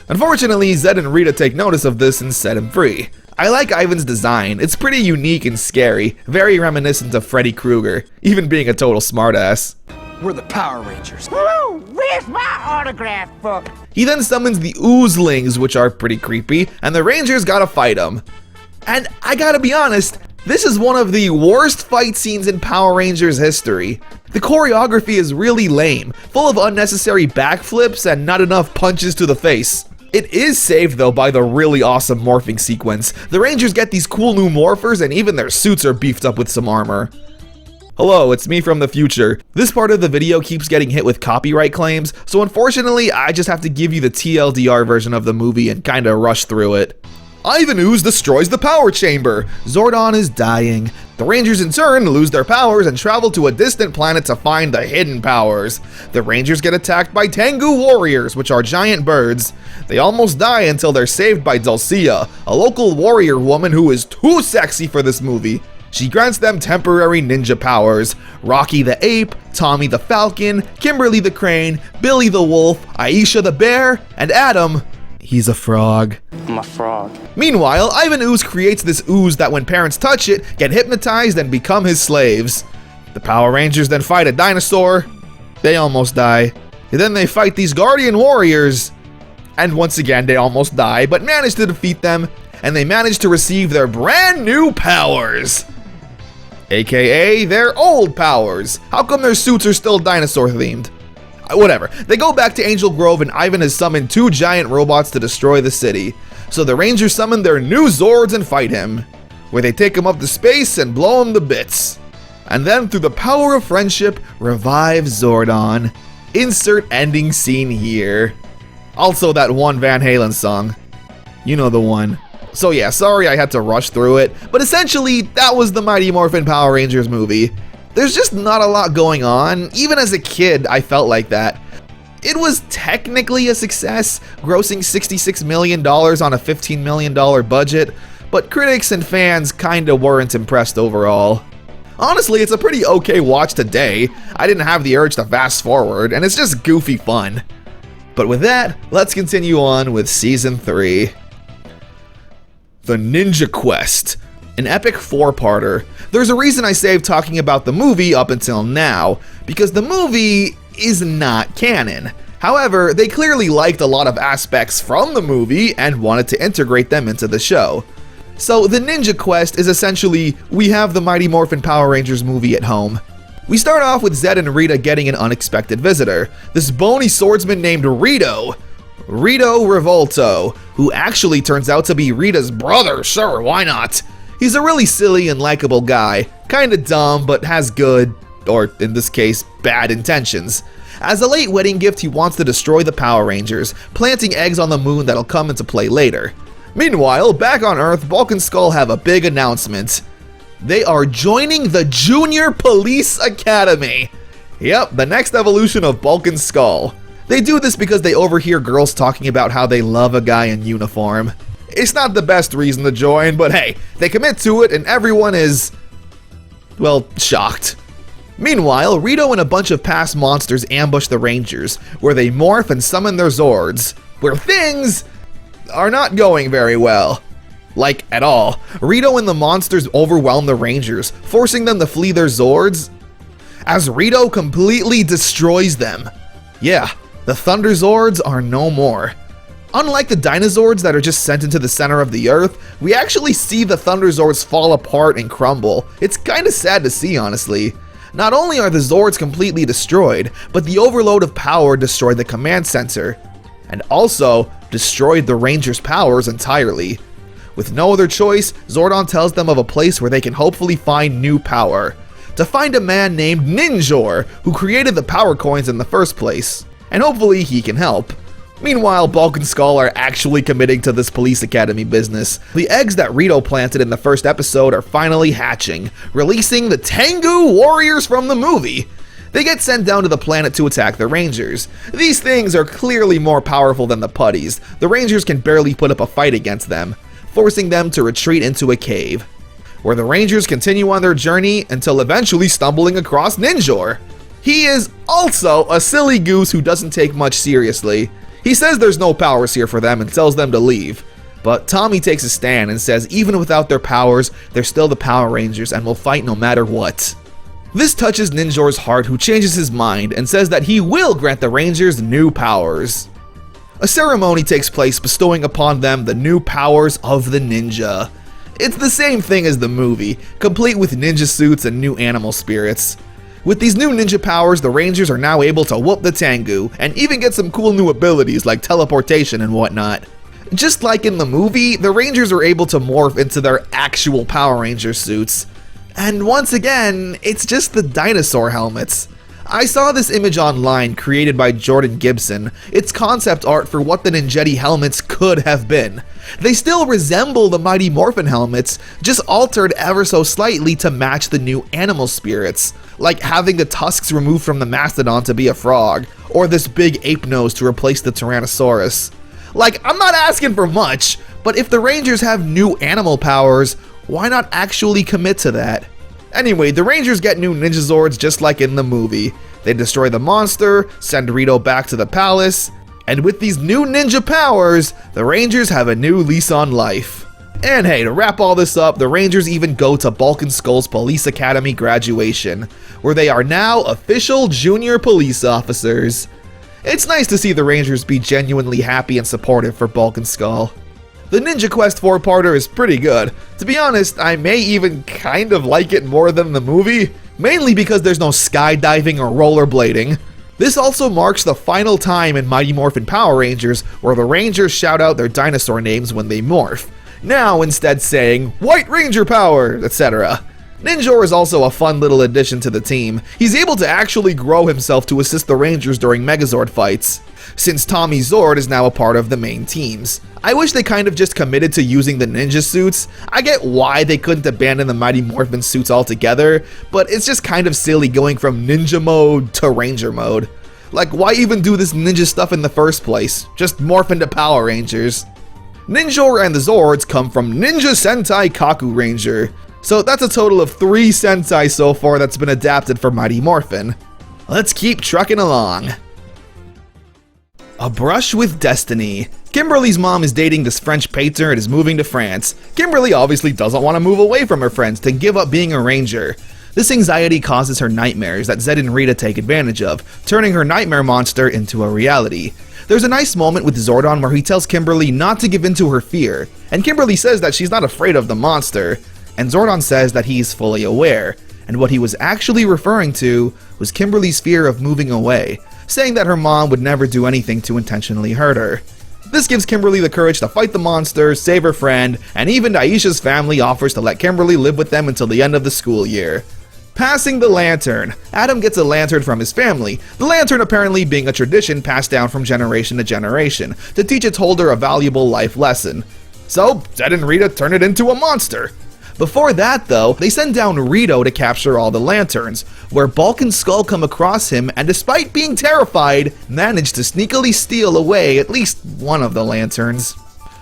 Unfortunately, Zed and Rita take notice of this and set him free. I like Ivan's design. It's pretty unique and scary, very reminiscent of Freddy Krueger, even being a total smartass. We're the Power Rangers. Woo! Where's my autograph book? He then summons the Oozlings, which are pretty creepy, and the Rangers gotta fight him. And I gotta be honest, This is one of the worst fight scenes in Power Rangers history. The choreography is really lame, full of unnecessary backflips and not enough punches to the face. It is saved though by the really awesome morphing sequence. The Rangers get these cool new morphers and even their suits are beefed up with some armor. Hello, it's me from the future. This part of the video keeps getting hit with copyright claims, so unfortunately I just have to give you the TLDR version of the movie and kinda rush through it. Ivan Ooze destroys the power chamber. Zordon is dying. The Rangers in turn lose their powers and travel to a distant planet to find the hidden powers. The Rangers get attacked by Tengu warriors, which are giant birds. They almost die until they're saved by Dulcia, a local warrior woman who is too sexy for this movie. She grants them temporary ninja powers. Rocky the Ape, Tommy the Falcon, Kimberly the Crane, Billy the Wolf, Aisha the Bear, and Adam, he's a frog. I'm a frog. Meanwhile, Ivan Ooze creates this ooze that when parents touch it, get hypnotized and become his slaves. The Power Rangers then fight a dinosaur. They almost die. And then they fight these Guardian Warriors. And once again, they almost die, but manage to defeat them, and they manage to receive their brand new powers. AKA their old powers. How come their suits are still dinosaur themed? Whatever. They go back to Angel Grove and Ivan has summoned 2 giant robots to destroy the city. So the Rangers summon their new Zords and fight him, where they take him up to space and blow him to bits. And then through the power of friendship, revive Zordon. Insert ending scene here. Also that one Van Halen song. You know the one. So yeah, sorry I had to rush through it, but essentially that was the Mighty Morphin Power Rangers movie. There's just not a lot going on. Even as a kid, I felt like that. It was technically a success, grossing $66 million on a $15 million budget, but critics and fans kinda weren't impressed overall. Honestly, it's a pretty okay watch today. I didn't have the urge to fast forward, and it's just goofy fun. But with that, let's continue on with Season 3. The Ninja Quest. An epic 4-parter. There's a reason I saved talking about the movie up until now, because the movie is not canon. However, they clearly liked a lot of aspects from the movie and wanted to integrate them into the show. So the Ninja Quest is essentially, we have the Mighty Morphin Power Rangers movie at home. We start off with Zed and Rita getting an unexpected visitor, this bony swordsman named Rito Revolto, who actually turns out to be Rita's brother, sure, why not? He's a really silly and likable guy, kinda dumb but has good, or in this case, bad intentions. As a late wedding gift, he wants to destroy the Power Rangers, planting eggs on the moon that'll come into play later. Meanwhile, back on Earth, Bulk and Skull have a big announcement. They are joining the Junior Police Academy. Yep, the next evolution of Bulk and Skull. They do this because they overhear girls talking about how they love a guy in uniform. It's not the best reason to join, but hey, they commit to it and everyone is, well, shocked. Meanwhile, Rito and a bunch of past monsters ambush the Rangers, where they morph and summon their Zords, where things are not going very well. Like, at all. Rito and the monsters overwhelm the Rangers, forcing them to flee their Zords, as Rito completely destroys them. Yeah, the Thunder Zords are no more. Unlike the Dinozords that are just sent into the center of the earth, we actually see the Thunder Zords fall apart and crumble. It's kinda sad to see, honestly. Not only are the Zords completely destroyed, but the overload of power destroyed the command center, and also destroyed the Rangers' powers entirely. With no other choice, Zordon tells them of a place where they can hopefully find new power. To find a man named Ninjor, who created the power coins in the first place, and hopefully he can help. Meanwhile, Bulk and Skull are actually committing to this police academy business. The eggs that Rito planted in the first episode are finally hatching, releasing the Tengu warriors from the movie. They get sent down to the planet to attack the Rangers. These things are clearly more powerful than the putties. The Rangers can barely put up a fight against them, forcing them to retreat into a cave, where the Rangers continue on their journey until eventually stumbling across Ninjor. He is also a silly goose who doesn't take much seriously. He says there's no powers here for them and tells them to leave. But Tommy takes a stand and says even without their powers, they're still the Power Rangers and will fight no matter what. This touches Ninjor's heart, who changes his mind and says that he will grant the Rangers new powers. A ceremony takes place bestowing upon them the new powers of the ninja. It's the same thing as the movie, complete with ninja suits and new animal spirits. With these new ninja powers, the Rangers are now able to whoop the Tengu, and even get some cool new abilities like teleportation and whatnot. Just like in the movie, the Rangers are able to morph into their actual Power Ranger suits. And once again, it's just the dinosaur helmets. I saw this image online created by Jordan Gibson. It's concept art for what the Ninjetti helmets could have been. They still resemble the Mighty Morphin helmets, just altered ever so slightly to match the new animal spirits, like having the tusks removed from the mastodon to be a frog, or this big ape nose to replace the Tyrannosaurus. Like, I'm not asking for much, but if the Rangers have new animal powers, why not actually commit to that? Anyway, the Rangers get new Ninja Zords just like in the movie. They destroy the monster, send Rito back to the palace, and with these new ninja powers, the Rangers have a new lease on life. And hey, to wrap all this up, the Rangers even go to Bulk and Skull's Police Academy graduation, where they are now official junior police officers. It's nice to see the Rangers be genuinely happy and supportive for Bulk and Skull. The Ninja Quest 4-parter is pretty good. To be honest, I may even kind of like it more than the movie, mainly because there's no skydiving or rollerblading. This also marks the final time in Mighty Morphin Power Rangers where the Rangers shout out their dinosaur names when they morph, now instead saying, "White Ranger Power," etc. Ninjor is also a fun little addition to the team. He's able to actually grow himself to assist the Rangers during Megazord fights, since Tommy Zord is now a part of the main teams. I wish they kind of just committed to using the ninja suits. I get why they couldn't abandon the Mighty Morphin suits altogether, but it's just kind of silly going from ninja mode to ranger mode. Like, why even do this ninja stuff in the first place? Just morph into Power Rangers. Ninjor and the Zords come from Ninja Sentai Kaku Ranger. So that's a total of 3 Sentai so far that's been adapted for Mighty Morphin. Let's keep trucking along. A Brush with Destiny. Kimberly's mom is dating this French painter and is moving to France. Kimberly obviously doesn't want to move away from her friends to give up being a ranger. This anxiety causes her nightmares that Zed and Rita take advantage of, turning her nightmare monster into a reality. There's a nice moment with Zordon where he tells Kimberly not to give in to her fear, and Kimberly says that she's not afraid of the monster, and Zordon says that he's fully aware, and what he was actually referring to was Kimberly's fear of moving away, saying that her mom would never do anything to intentionally hurt her. This gives Kimberly the courage to fight the monster, save her friend, and even Aisha's family offers to let Kimberly live with them until the end of the school year. Passing the lantern. Adam gets a lantern from his family, the lantern apparently being a tradition passed down from generation to generation to teach its holder a valuable life lesson. So, Zed and Rita turn it into a monster. Before that though, they send down Rito to capture all the lanterns, where Bulk and Skull come across him and despite being terrified, manage to sneakily steal away at least one of the lanterns.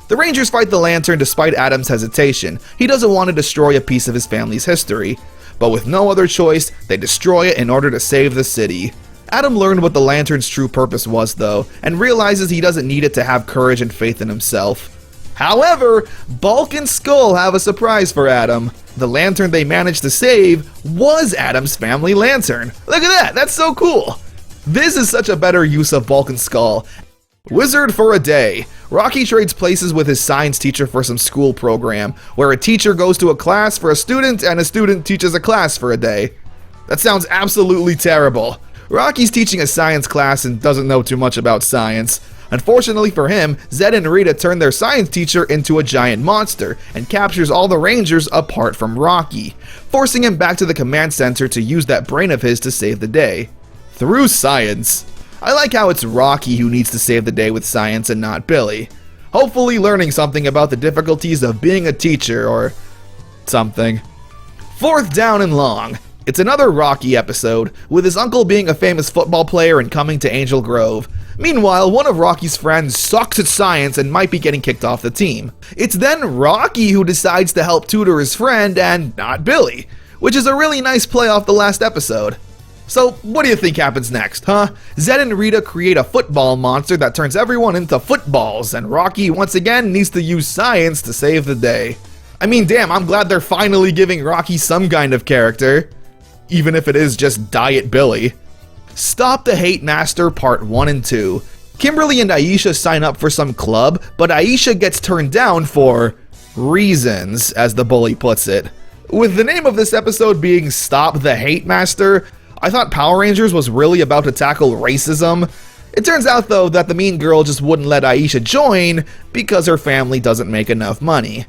The Rangers fight the lantern despite Adam's hesitation. He doesn't want to destroy a piece of his family's history. But with no other choice, they destroy it in order to save the city. Adam learned what the lantern's true purpose was though, and realizes he doesn't need it to have courage and faith in himself. However, Bulk and Skull have a surprise for Adam. The lantern they managed to save was Adam's family lantern. Look at that, that's so cool! This is such a better use of Bulk and Skull. Wizard for a day. Rocky trades places with his science teacher for some school program, where a teacher goes to a class for a student and a student teaches a class for a day. That sounds absolutely terrible. Rocky's teaching a science class and doesn't know too much about science. Unfortunately for him, Zed and Rita turn their science teacher into a giant monster and captures all the Rangers apart from Rocky, forcing him back to the command center to use that brain of his to save the day. Through science. I like how it's Rocky who needs to save the day with science and not Billy. Hopefully learning something about the difficulties of being a teacher or something. 4th down and long. It's another Rocky episode, with his uncle being a famous football player and coming to Angel Grove. Meanwhile, one of Rocky's friends sucks at science and might be getting kicked off the team. It's then Rocky who decides to help tutor his friend and not Billy, which is a really nice play off the last episode. So, what do you think happens next, huh? Zed and Rita create a football monster that turns everyone into footballs, and Rocky once again needs to use science to save the day. I mean, damn, I'm glad they're finally giving Rocky some kind of character, even if it is just Diet Billy. Stop the Hate Master Part 1 and 2. Kimberly and Aisha sign up for some club, but Aisha gets turned down for reasons, as the bully puts it. With the name of this episode being Stop the Hate Master, I thought Power Rangers was really about to tackle racism. It turns out though that the mean girl just wouldn't let Aisha join because her family doesn't make enough money.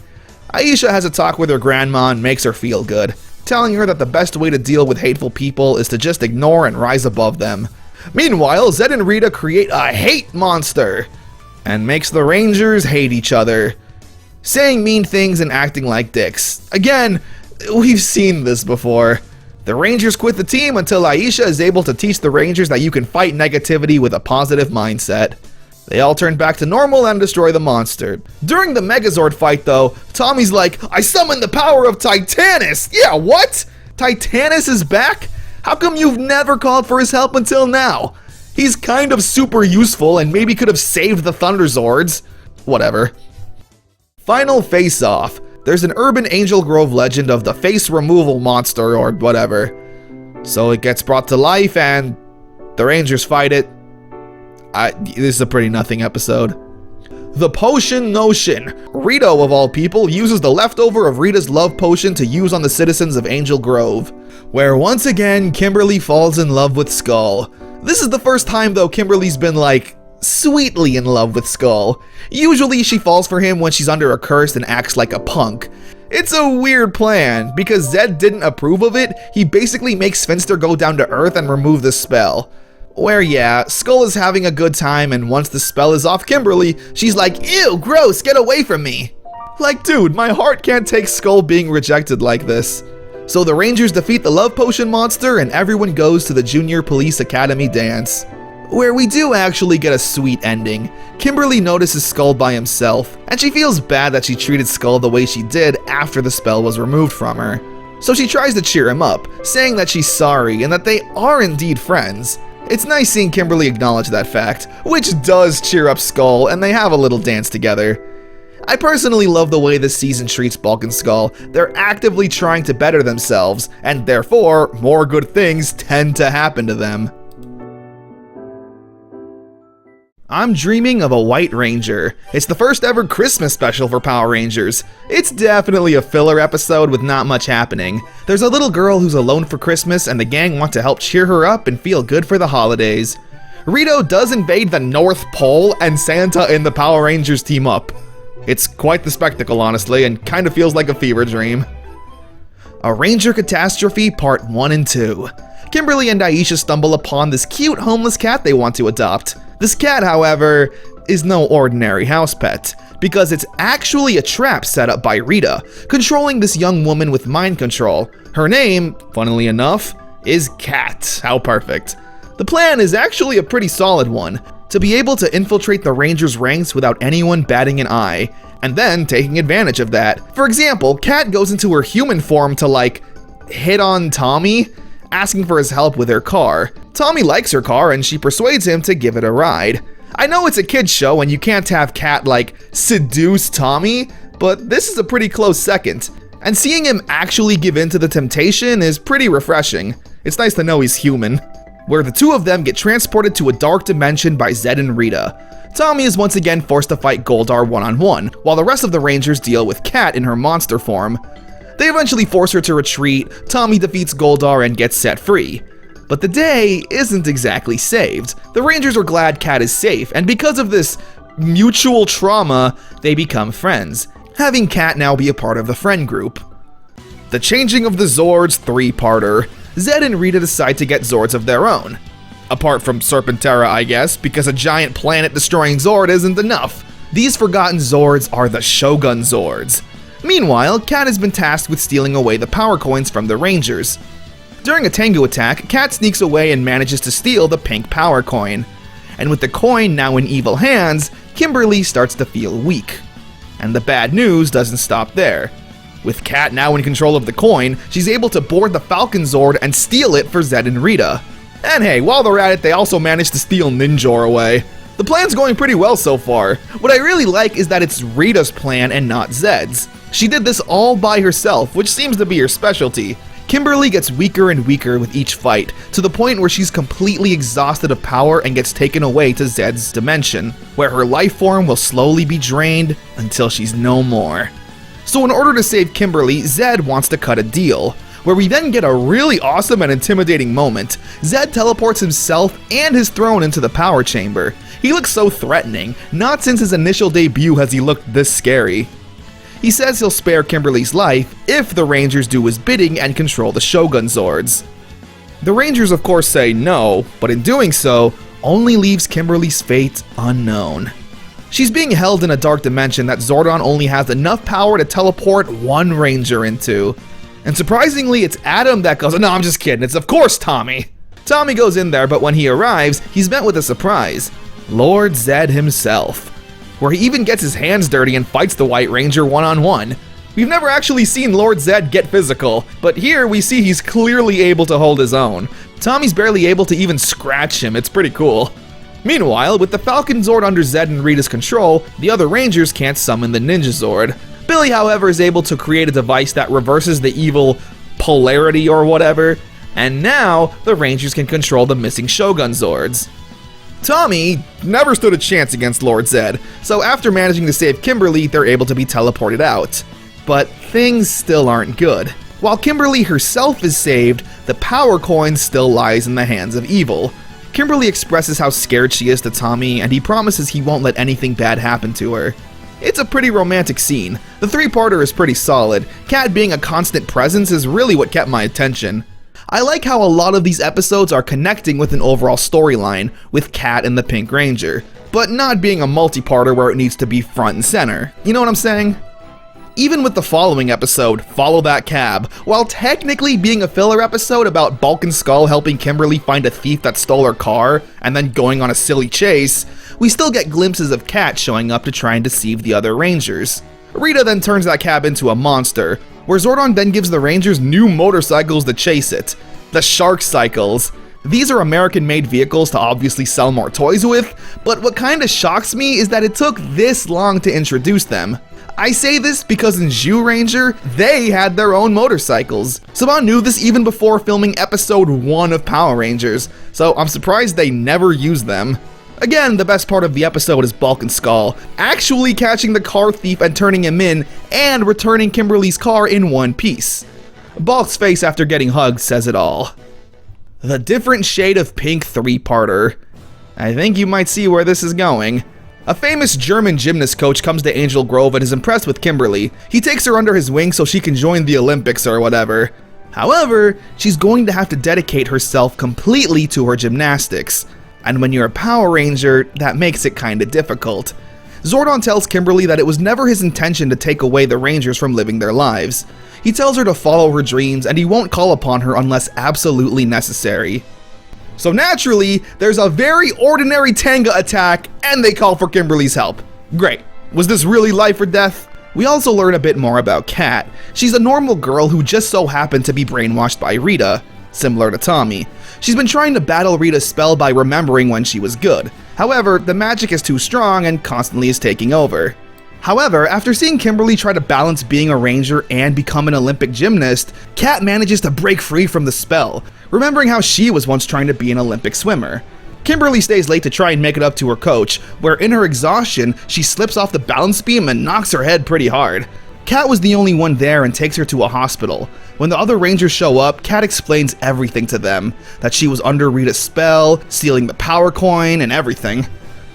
Aisha has a talk with her grandma and makes her feel good, telling her that the best way to deal with hateful people is to just ignore and rise above them. Meanwhile, Zed and Rita create a hate monster and makes the Rangers hate each other, saying mean things and acting like dicks. Again, we've seen this before. The Rangers quit the team until Aisha is able to teach the Rangers that you can fight negativity with a positive mindset. They all turn back to normal and destroy the monster. During the Megazord fight though, Tommy's like, I summoned the power of Titanus! Yeah, what? Titanus is back? How come you've never called for his help until now? He's kind of super useful and maybe could have saved the Thunderzords. Whatever. Final face-off. There's an urban Angel Grove legend of the face removal monster or whatever. So it gets brought to life and the Rangers fight it. This is a pretty nothing episode. The Potion Notion. Rita, of all people, uses the leftover of Rita's love potion to use on the citizens of Angel Grove, where once again Kimberly falls in love with Skull. This is the first time though Kimberly's been like sweetly in love with Skull. Usually she falls for him when she's under a curse and acts like a punk. It's a weird plan, because Zed didn't approve of it. He basically makes Finster go down to Earth and remove the spell. Where yeah, Skull is having a good time, and once the spell is off Kimberly, she's like, ew, gross, get away from me. Like dude, my heart can't take Skull being rejected like this. So the Rangers defeat the love potion monster and everyone goes to the Junior Police Academy dance, where we do actually get a sweet ending. Kimberly notices Skull by himself, and she feels bad that she treated Skull the way she did after the spell was removed from her. So she tries to cheer him up, saying that she's sorry and that they are indeed friends. It's nice seeing Kimberly acknowledge that fact, which does cheer up Skull, and they have a little dance together. I personally love the way this season treats Bulk and Skull. They're actively trying to better themselves, and therefore, more good things tend to happen to them. I'm dreaming of a White Ranger. It's the first ever Christmas special for Power Rangers. It's definitely a filler episode with not much happening. There's a little girl who's alone for Christmas and the gang want to help cheer her up and feel good for the holidays. Rito does invade the North Pole and Santa and the Power Rangers team up. It's quite the spectacle honestly, and kind of feels like a fever dream. A Ranger Catastrophe Part 1 and 2. Kimberly and Aisha stumble upon this cute homeless cat they want to adopt. This cat, however, is no ordinary house pet, because it's actually a trap set up by Rita, controlling this young woman with mind control. Her name, funnily enough, is Cat. How perfect. The plan is actually a pretty solid one, to be able to infiltrate the Rangers' ranks without anyone batting an eye, and then taking advantage of that. For example, Cat goes into her human form to like, hit on Tommy, asking for his help with her car. Tommy likes her car and she persuades him to give it a ride. I know it's a kid's show and you can't have Cat like seduce Tommy, but this is a pretty close second. And seeing him actually give in to the temptation is pretty refreshing. It's nice to know he's human. Where the two of them get transported to a dark dimension by Zed and Rita. Tommy is once again forced to fight Goldar one-on-one, while the rest of the Rangers deal with Cat in her monster form. They eventually force her to retreat, Tommy defeats Goldar and gets set free. But the day isn't exactly saved. The Rangers are glad Cat is safe, and because of this mutual trauma, they become friends, having Cat now be a part of the friend group. The Changing of the Zords 3-parter. Zed and Rita decide to get Zords of their own. Apart from Serpentera, I guess, because a giant planet-destroying Zord isn't enough. These forgotten Zords are the Shogun Zords. Meanwhile, Cat has been tasked with stealing away the power coins from the Rangers. During a Tengu attack, Cat sneaks away and manages to steal the pink power coin. And with the coin now in evil hands, Kimberly starts to feel weak. And the bad news doesn't stop there. With Cat now in control of the coin, she's able to board the Falcon Zord and steal it for Zed and Rita. And hey, while they're at it, they also manage to steal Ninjor away. The plan's going pretty well so far. What I really like is that it's Rita's plan and not Zed's. She did this all by herself, which seems to be her specialty. Kimberly gets weaker and weaker with each fight, to the point where she's completely exhausted of power and gets taken away to Zed's dimension, where her life form will slowly be drained until she's no more. So in order to save Kimberly, Zed wants to cut a deal, where we then get a really awesome and intimidating moment. Zed teleports himself and his throne into the power chamber. He looks so threatening, not since his initial debut has he looked this scary. He says he'll spare Kimberly's life if the Rangers do his bidding and control the Shogun Zords. The Rangers of course say no, but in doing so, only leaves Kimberly's fate unknown. She's being held in a dark dimension that Zordon only has enough power to teleport one Ranger into. And surprisingly, it's Adam that goes, no, I'm just kidding, it's of course Tommy. Tommy goes in there, but when he arrives, he's met with a surprise. Lord Zed himself. Where he even gets his hands dirty and fights the White Ranger one-on-one. We've never actually seen Lord Zed get physical, but here we see he's clearly able to hold his own. Tommy's barely able to even scratch him, it's pretty cool. Meanwhile, with the Falcon Zord under Zed and Rita's control, the other Rangers can't summon the Ninja Zord. Billy, however, is able to create a device that reverses the evil polarity or whatever, and now the Rangers can control the missing Shogun Zords. Tommy never stood a chance against Lord Zed, so after managing to save Kimberly, they're able to be teleported out. But things still aren't good. While Kimberly herself is saved, the power coin still lies in the hands of evil. Kimberly expresses how scared she is to Tommy, and he promises he won't let anything bad happen to her. It's a pretty romantic scene. The three-parter is pretty solid. Cat being a constant presence is really what kept my attention. I like how a lot of these episodes are connecting with an overall storyline, with Cat and the Pink Ranger, but not being a multi-parter where it needs to be front and center. You know what I'm saying? Even with the following episode, Follow That Cab, while technically being a filler episode about Bulk and Skull helping Kimberly find a thief that stole her car, and then going on a silly chase, we still get glimpses of Cat showing up to try and deceive the other Rangers. Rita then turns that cab into a monster, where Zordon then gives the Rangers new motorcycles to chase it. The Shark Cycles. These are American-made vehicles to obviously sell more toys with, but what kinda shocks me is that it took this long to introduce them. I say this because in Zhu Ranger, they had their own motorcycles. Saban knew this even before filming episode 1 of Power Rangers, so I'm surprised they never used them. Again, the best part of the episode is Bulk and Skull, actually catching the car thief and turning him in, and returning Kimberly's car in one piece. Bulk's face after getting hugged says it all. The Different Shade of Pink 3-parter. I think you might see where this is going. A famous German gymnast coach comes to Angel Grove and is impressed with Kimberly. He takes her under his wing so she can join the Olympics or whatever. However, she's going to have to dedicate herself completely to her gymnastics. And when you're a Power Ranger, that makes it kinda difficult. Zordon tells Kimberly that it was never his intention to take away the Rangers from living their lives. He tells her to follow her dreams and he won't call upon her unless absolutely necessary. So naturally, there's a very ordinary Tanga attack and they call for Kimberly's help. Great. Was this really life or death? We also learn a bit more about Kat. She's a normal girl who just so happened to be brainwashed by Rita, similar to Tommy. She's been trying to battle Rita's spell by remembering when she was good. However, the magic is too strong and constantly is taking over. However, after seeing Kimberly try to balance being a ranger and become an Olympic gymnast, Kat manages to break free from the spell, remembering how she was once trying to be an Olympic swimmer. Kimberly stays late to try and make it up to her coach, where in her exhaustion, she slips off the balance beam and knocks her head pretty hard. Kat was the only one there and takes her to a hospital. When the other Rangers show up, Kat explains everything to them, that she was under Rita's spell, stealing the power coin, and everything.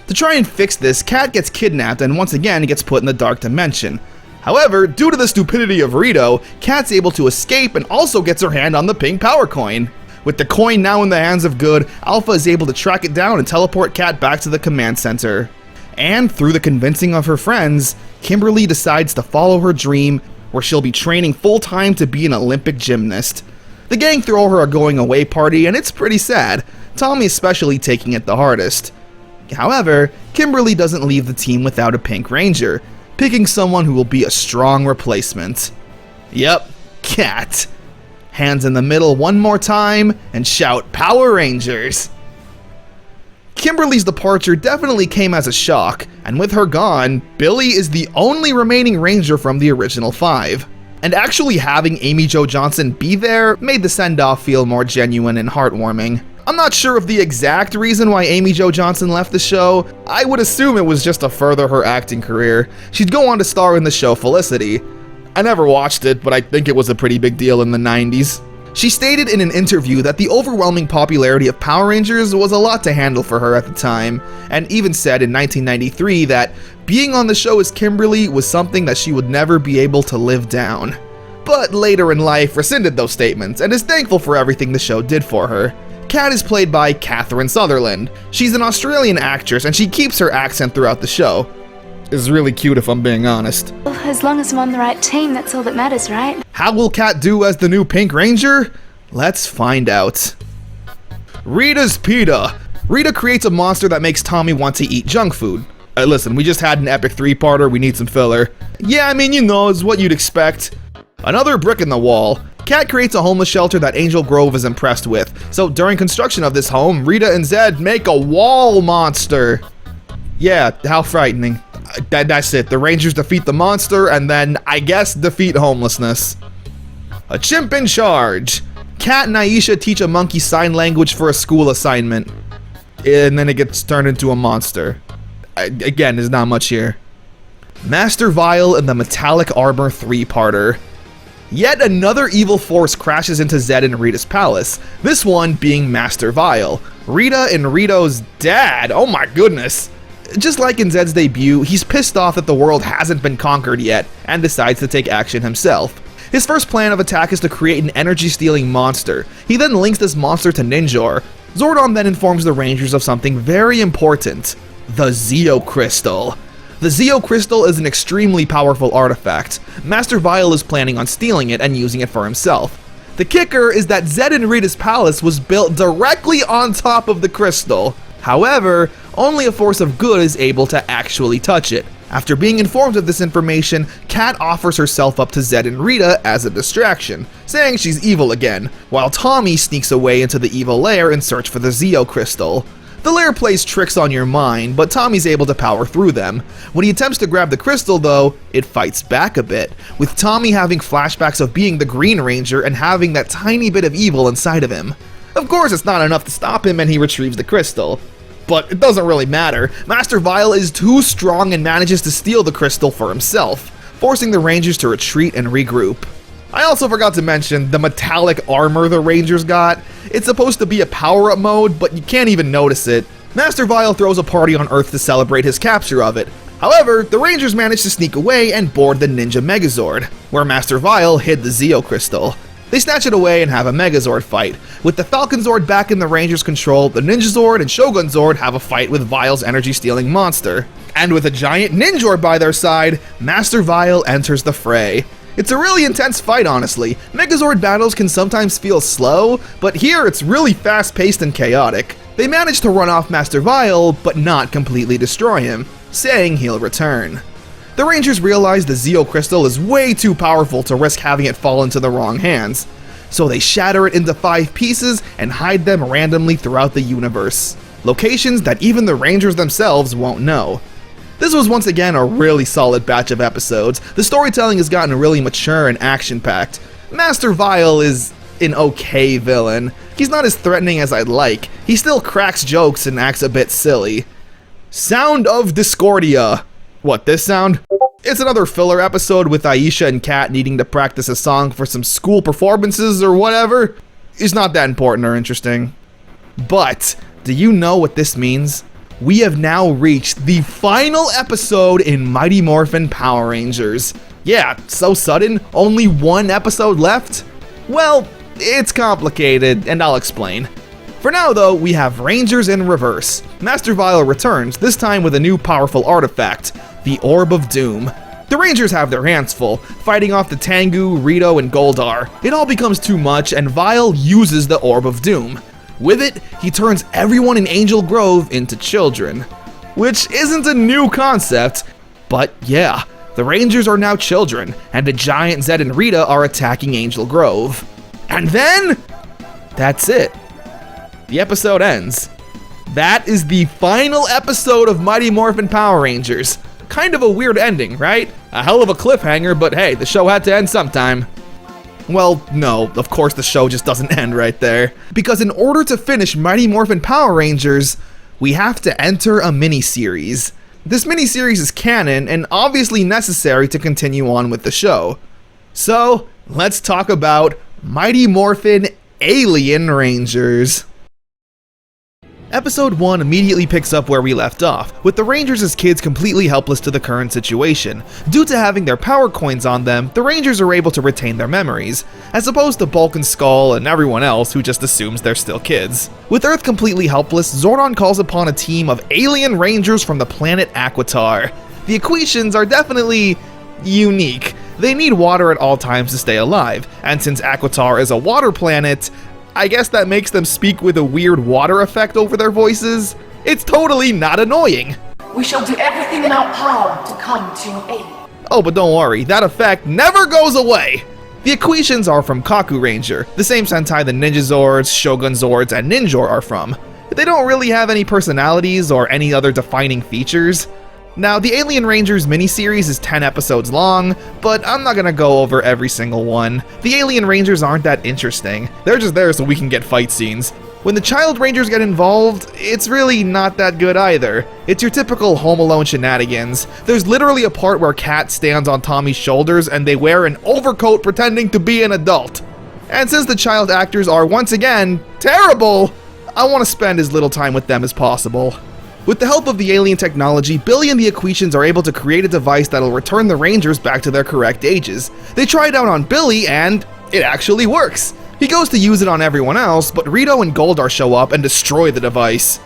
To try and fix this, Kat gets kidnapped and once again gets put in the dark dimension. However, due to the stupidity of Rito, Kat's able to escape and also gets her hand on the pink power coin. With the coin now in the hands of good, Alpha is able to track it down and teleport Kat back to the command center. And through the convincing of her friends, Kimberly decides to follow her dream, where she'll be training full-time to be an Olympic gymnast. The gang throw her a going-away party, and it's pretty sad, Tommy especially taking it the hardest. However, Kimberly doesn't leave the team without a Pink Ranger, picking someone who will be a strong replacement. Yep, Kat. Hands in the middle one more time, and shout Power Rangers! Kimberly's departure definitely came as a shock, and with her gone, Billy is the only remaining Ranger from the original 5. And actually having Amy Jo Johnson be there made the send-off feel more genuine and heartwarming. I'm not sure of the exact reason why Amy Jo Johnson left the show. I would assume it was just to further her acting career. She'd go on to star in the show Felicity. I never watched it, but I think it was a pretty big deal in the 90s. She stated in an interview that the overwhelming popularity of Power Rangers was a lot to handle for her at the time, and even said in 1993 that being on the show as Kimberly was something that she would never be able to live down. But later in life rescinded those statements and is thankful for everything the show did for her. Kat is played by Catherine Sutherland. She's an Australian actress and she keeps her accent throughout the show. It's really cute if I'm being honest. As long as I'm on the right team, that's all that matters, right? How will Kat do as the new Pink Ranger? Let's find out. Rita's PETA. Rita creates a monster that makes Tommy want to eat junk food. Listen, we just had an epic 3-parter, we need some filler. Yeah, I mean, you know, it's what you'd expect. Another brick in the wall. Kat creates a homeless shelter that Angel Grove is impressed with. So during construction of this home, Rita and Zed make a wall monster. Yeah, how frightening. That's it. The Rangers defeat the monster and then, I guess, defeat homelessness. A chimp in charge. Kat and Aisha teach a monkey sign language for a school assignment. And then it gets turned into a monster. Again, there's not much here. Master Vile and the Metallic Armor 3-parter. Yet another evil force crashes into Zed and Rita's palace, this one being Master Vile, Rita and Rito's dad. Oh my goodness. Just like in Zed's debut, he's pissed off that the world hasn't been conquered yet, and decides to take action himself. His first plan of attack is to create an energy-stealing monster. He then links this monster to Ninjor. Zordon then informs the Rangers of something very important: the Zeo Crystal. The Zeo Crystal is an extremely powerful artifact. Master Vile is planning on stealing it and using it for himself. The kicker is that Zed and Rita's palace was built directly on top of the crystal. However, only a force of good is able to actually touch it. After being informed of this information, Kat offers herself up to Zed and Rita as a distraction, saying she's evil again, while Tommy sneaks away into the evil lair in search for the Zeo Crystal. The lair plays tricks on your mind, but Tommy's able to power through them. When he attempts to grab the crystal though, it fights back a bit, with Tommy having flashbacks of being the Green Ranger and having that tiny bit of evil inside of him. Of course, it's not enough to stop him and he retrieves the crystal. But it doesn't really matter. Master Vile is too strong and manages to steal the crystal for himself, forcing the Rangers to retreat and regroup. I also forgot to mention the metallic armor the Rangers got. It's supposed to be a power-up mode, but you can't even notice it. Master Vile throws a party on Earth to celebrate his capture of it. However, the Rangers manage to sneak away and board the Ninja Megazord, where Master Vile hid the Zeo Crystal. They snatch it away and have a Megazord fight. With the Falcon Zord back in the Rangers' control, the Ninja Zord and Shogun Zord have a fight with Vile's energy-stealing monster. And with a giant Ninjor by their side, Master Vile enters the fray. It's a really intense fight, honestly. Megazord battles can sometimes feel slow, but here it's really fast-paced and chaotic. They manage to run off Master Vile, but not completely destroy him, saying he'll return. The Rangers realize the Zeo Crystal is way too powerful to risk having it fall into the wrong hands, so they shatter it into 5 pieces and hide them randomly throughout the universe, locations that even the Rangers themselves won't know. This was once again a really solid batch of episodes. The storytelling has gotten really mature and action-packed. Master Vile is an okay villain. He's not as threatening as I'd like. He still cracks jokes and acts a bit silly. Sound of Discordia. What, this sound? It's another filler episode with Aisha and Kat needing to practice a song for some school performances or whatever. It's not that important or interesting. But, do you know what this means? We have now reached the final episode in Mighty Morphin Power Rangers. Yeah, so sudden, only 1 episode left? Well, it's complicated, and I'll explain. For now though, we have Rangers in reverse. Master Vile returns, this time with a new powerful artifact, the Orb of Doom. The Rangers have their hands full, fighting off the Tengu, Rito, and Goldar. It all becomes too much, and Vile uses the Orb of Doom. With it, he turns everyone in Angel Grove into children. Which isn't a new concept, but yeah, the Rangers are now children, and the giant Zed and Rita are attacking Angel Grove. And then, that's it. The episode ends. That is the final episode of Mighty Morphin Power Rangers. Kind of a weird ending, right? A hell of a cliffhanger, but hey, the show had to end sometime. Well, no, of course the show just doesn't end right there. Because in order to finish Mighty Morphin Power Rangers, we have to enter a miniseries. This miniseries is canon and obviously necessary to continue on with the show. So, let's talk about Mighty Morphin Alien Rangers. Episode 1 immediately picks up where we left off, with the Rangers as kids completely helpless to the current situation. Due to having their power coins on them, the Rangers are able to retain their memories, as opposed to Bulk and Skull and everyone else who just assumes they're still kids. With Earth completely helpless, Zordon calls upon a team of alien Rangers from the planet Aquitar. The Equations are definitely unique. They need water at all times to stay alive, and since Aquitar is a water planet, I guess that makes them speak with a weird water effect over their voices. It's totally not annoying. We shall do everything in our power to come to your aid. Oh, but don't worry, that effect never goes away! The Equations are from Kaku Ranger, the same Sentai the Ninja Zords, Shogun Zords, and Ninjor are from. They don't really have any personalities or any other defining features. Now, the Alien Rangers miniseries is 10 episodes long, but I'm not gonna go over every single one. The Alien Rangers aren't that interesting. They're just there so we can get fight scenes. When the Child Rangers get involved, it's really not that good either. It's your typical Home Alone shenanigans. There's literally a part where Kat stands on Tommy's shoulders and they wear an overcoat pretending to be an adult. And since the child actors are once again terrible, I want to spend as little time with them as possible. With the help of the alien technology, Billy and the Equations are able to create a device that'll return the Rangers back to their correct ages. They try it out on Billy, and it actually works. He goes to use it on everyone else, but Rito and Goldar show up and destroy the device.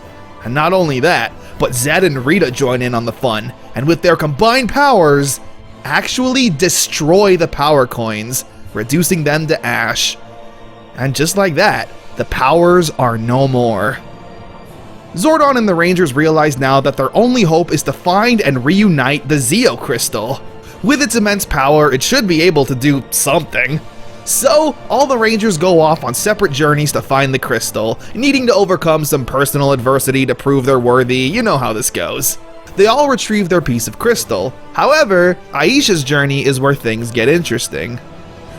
And not only that, but Zed and Rita join in on the fun, and with their combined powers, actually destroy the power coins, reducing them to ash. And just like that, the powers are no more. Zordon and the Rangers realize now that their only hope is to find and reunite the Zeo Crystal. With its immense power, it should be able to do something. So, all the Rangers go off on separate journeys to find the crystal, needing to overcome some personal adversity to prove they're worthy. You know how this goes. They all retrieve their piece of crystal. However, Aisha's journey is where things get interesting.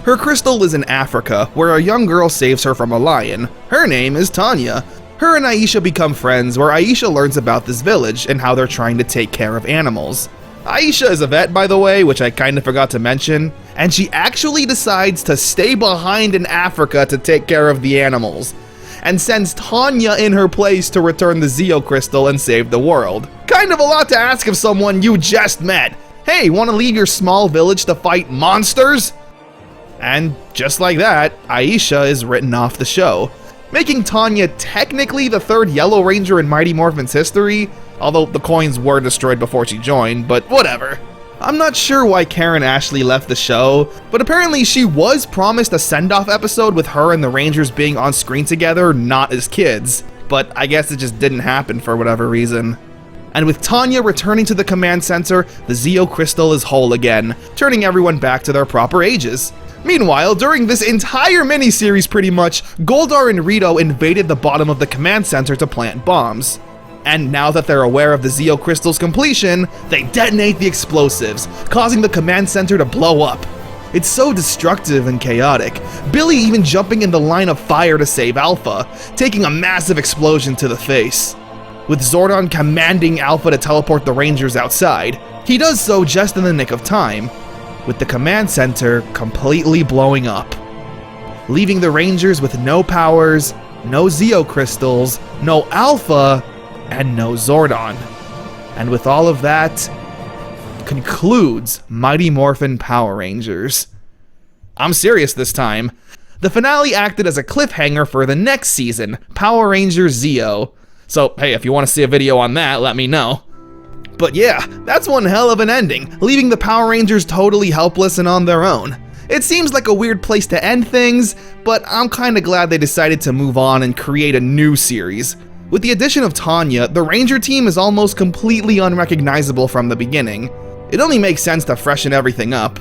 Her crystal is in Africa, where a young girl saves her from a lion. Her name is Tanya. Her and Aisha become friends, where Aisha learns about this village and how they're trying to take care of animals. Aisha is a vet, by the way, which I kinda forgot to mention, and she actually decides to stay behind in Africa to take care of the animals, and sends Tanya in her place to return the Zeo Crystal and save the world. Kind of a lot to ask of someone you just met. Hey, wanna leave your small village to fight monsters? And just like that, Aisha is written off the show, making Tanya technically the third Yellow Ranger in Mighty Morphin's history, although the coins were destroyed before she joined, but whatever. I'm not sure why Karen Ashley left the show, but apparently she was promised a send-off episode with her and the Rangers being on screen together, not as kids, but I guess it just didn't happen for whatever reason. And with Tanya returning to the command center, the Zeo Crystal is whole again, turning everyone back to their proper ages. Meanwhile, during this entire miniseries pretty much, Goldar and Rito invaded the bottom of the command center to plant bombs. And now that they're aware of the Zeo Crystal's completion, they detonate the explosives, causing the command center to blow up. It's so destructive and chaotic, Billy even jumping in the line of fire to save Alpha, taking a massive explosion to the face. With Zordon commanding Alpha to teleport the Rangers outside, he does so just in the nick of time, with the command center completely blowing up, leaving the Rangers with no powers, no Zeo Crystals, no Alpha, and no Zordon. And with all of that, concludes Mighty Morphin Power Rangers. I'm serious this time. The finale acted as a cliffhanger for the next season, Power Rangers Zeo. So hey, if you want to see a video on that, let me know. But yeah, that's one hell of an ending, leaving the Power Rangers totally helpless and on their own. It seems like a weird place to end things, but I'm kinda glad they decided to move on and create a new series. With the addition of Tanya, the Ranger team is almost completely unrecognizable from the beginning. It only makes sense to freshen everything up.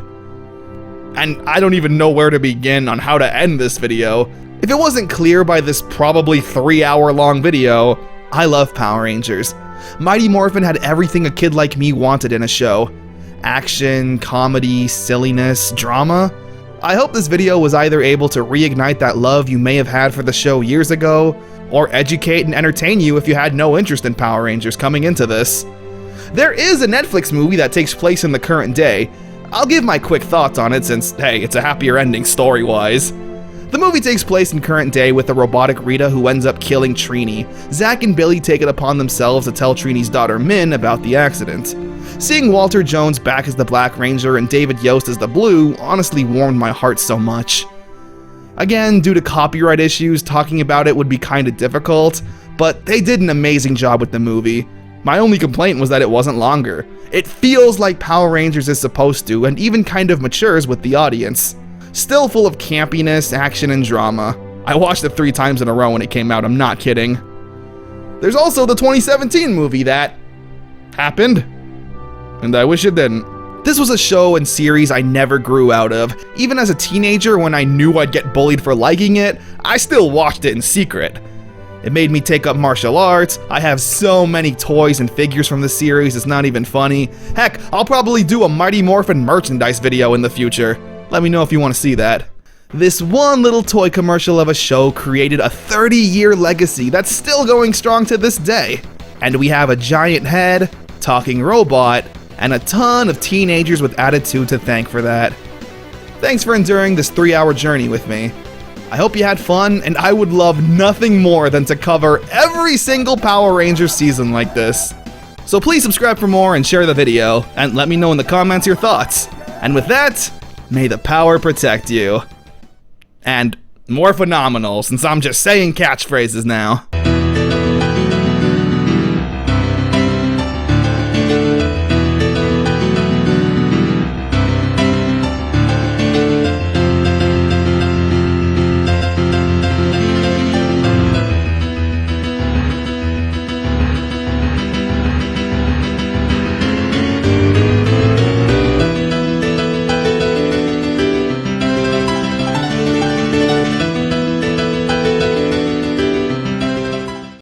And I don't even know where to begin on how to end this video. If it wasn't clear by this probably 3-hour long video, I love Power Rangers. Mighty Morphin had everything a kid like me wanted in a show. Action, comedy, silliness, drama. I hope this video was either able to reignite that love you may have had for the show years ago, or educate and entertain you if you had no interest in Power Rangers coming into this. There is a Netflix movie that takes place in the current day, I'll give my quick thoughts on it since, hey, it's a happier ending story-wise. The movie takes place in current day with a robotic Rita who ends up killing Trini. Zack and Billy take it upon themselves to tell Trini's daughter Min about the accident. Seeing Walter Jones back as the Black Ranger and David Yost as the Blue honestly warmed my heart so much. Again, due to copyright issues, talking about it would be kinda difficult, but they did an amazing job with the movie. My only complaint was that it wasn't longer. It feels like Power Rangers is supposed to, and even kind of matures with the audience. Still full of campiness, action, and drama. I watched it 3 times in a row when it came out, I'm not kidding. There's also the 2017 movie that happened, and I wish it didn't. This was a show and series I never grew out of. Even as a teenager, when I knew I'd get bullied for liking it, I still watched it in secret. It made me take up martial arts. I have so many toys and figures from the series, it's not even funny. Heck, I'll probably do a Mighty Morphin merchandise video in the future. Let me know if you want to see that. This one little toy commercial of a show created a 30-year legacy that's still going strong to this day. And we have a giant head, talking robot, and a ton of teenagers with attitude to thank for that. Thanks for enduring this 3-hour journey with me. I hope you had fun, and I would love nothing more than to cover every single Power Rangers season like this. So please subscribe for more and share the video, and let me know in the comments your thoughts. And with that, may the power protect you. And more phenomenal, since I'm just saying catchphrases now.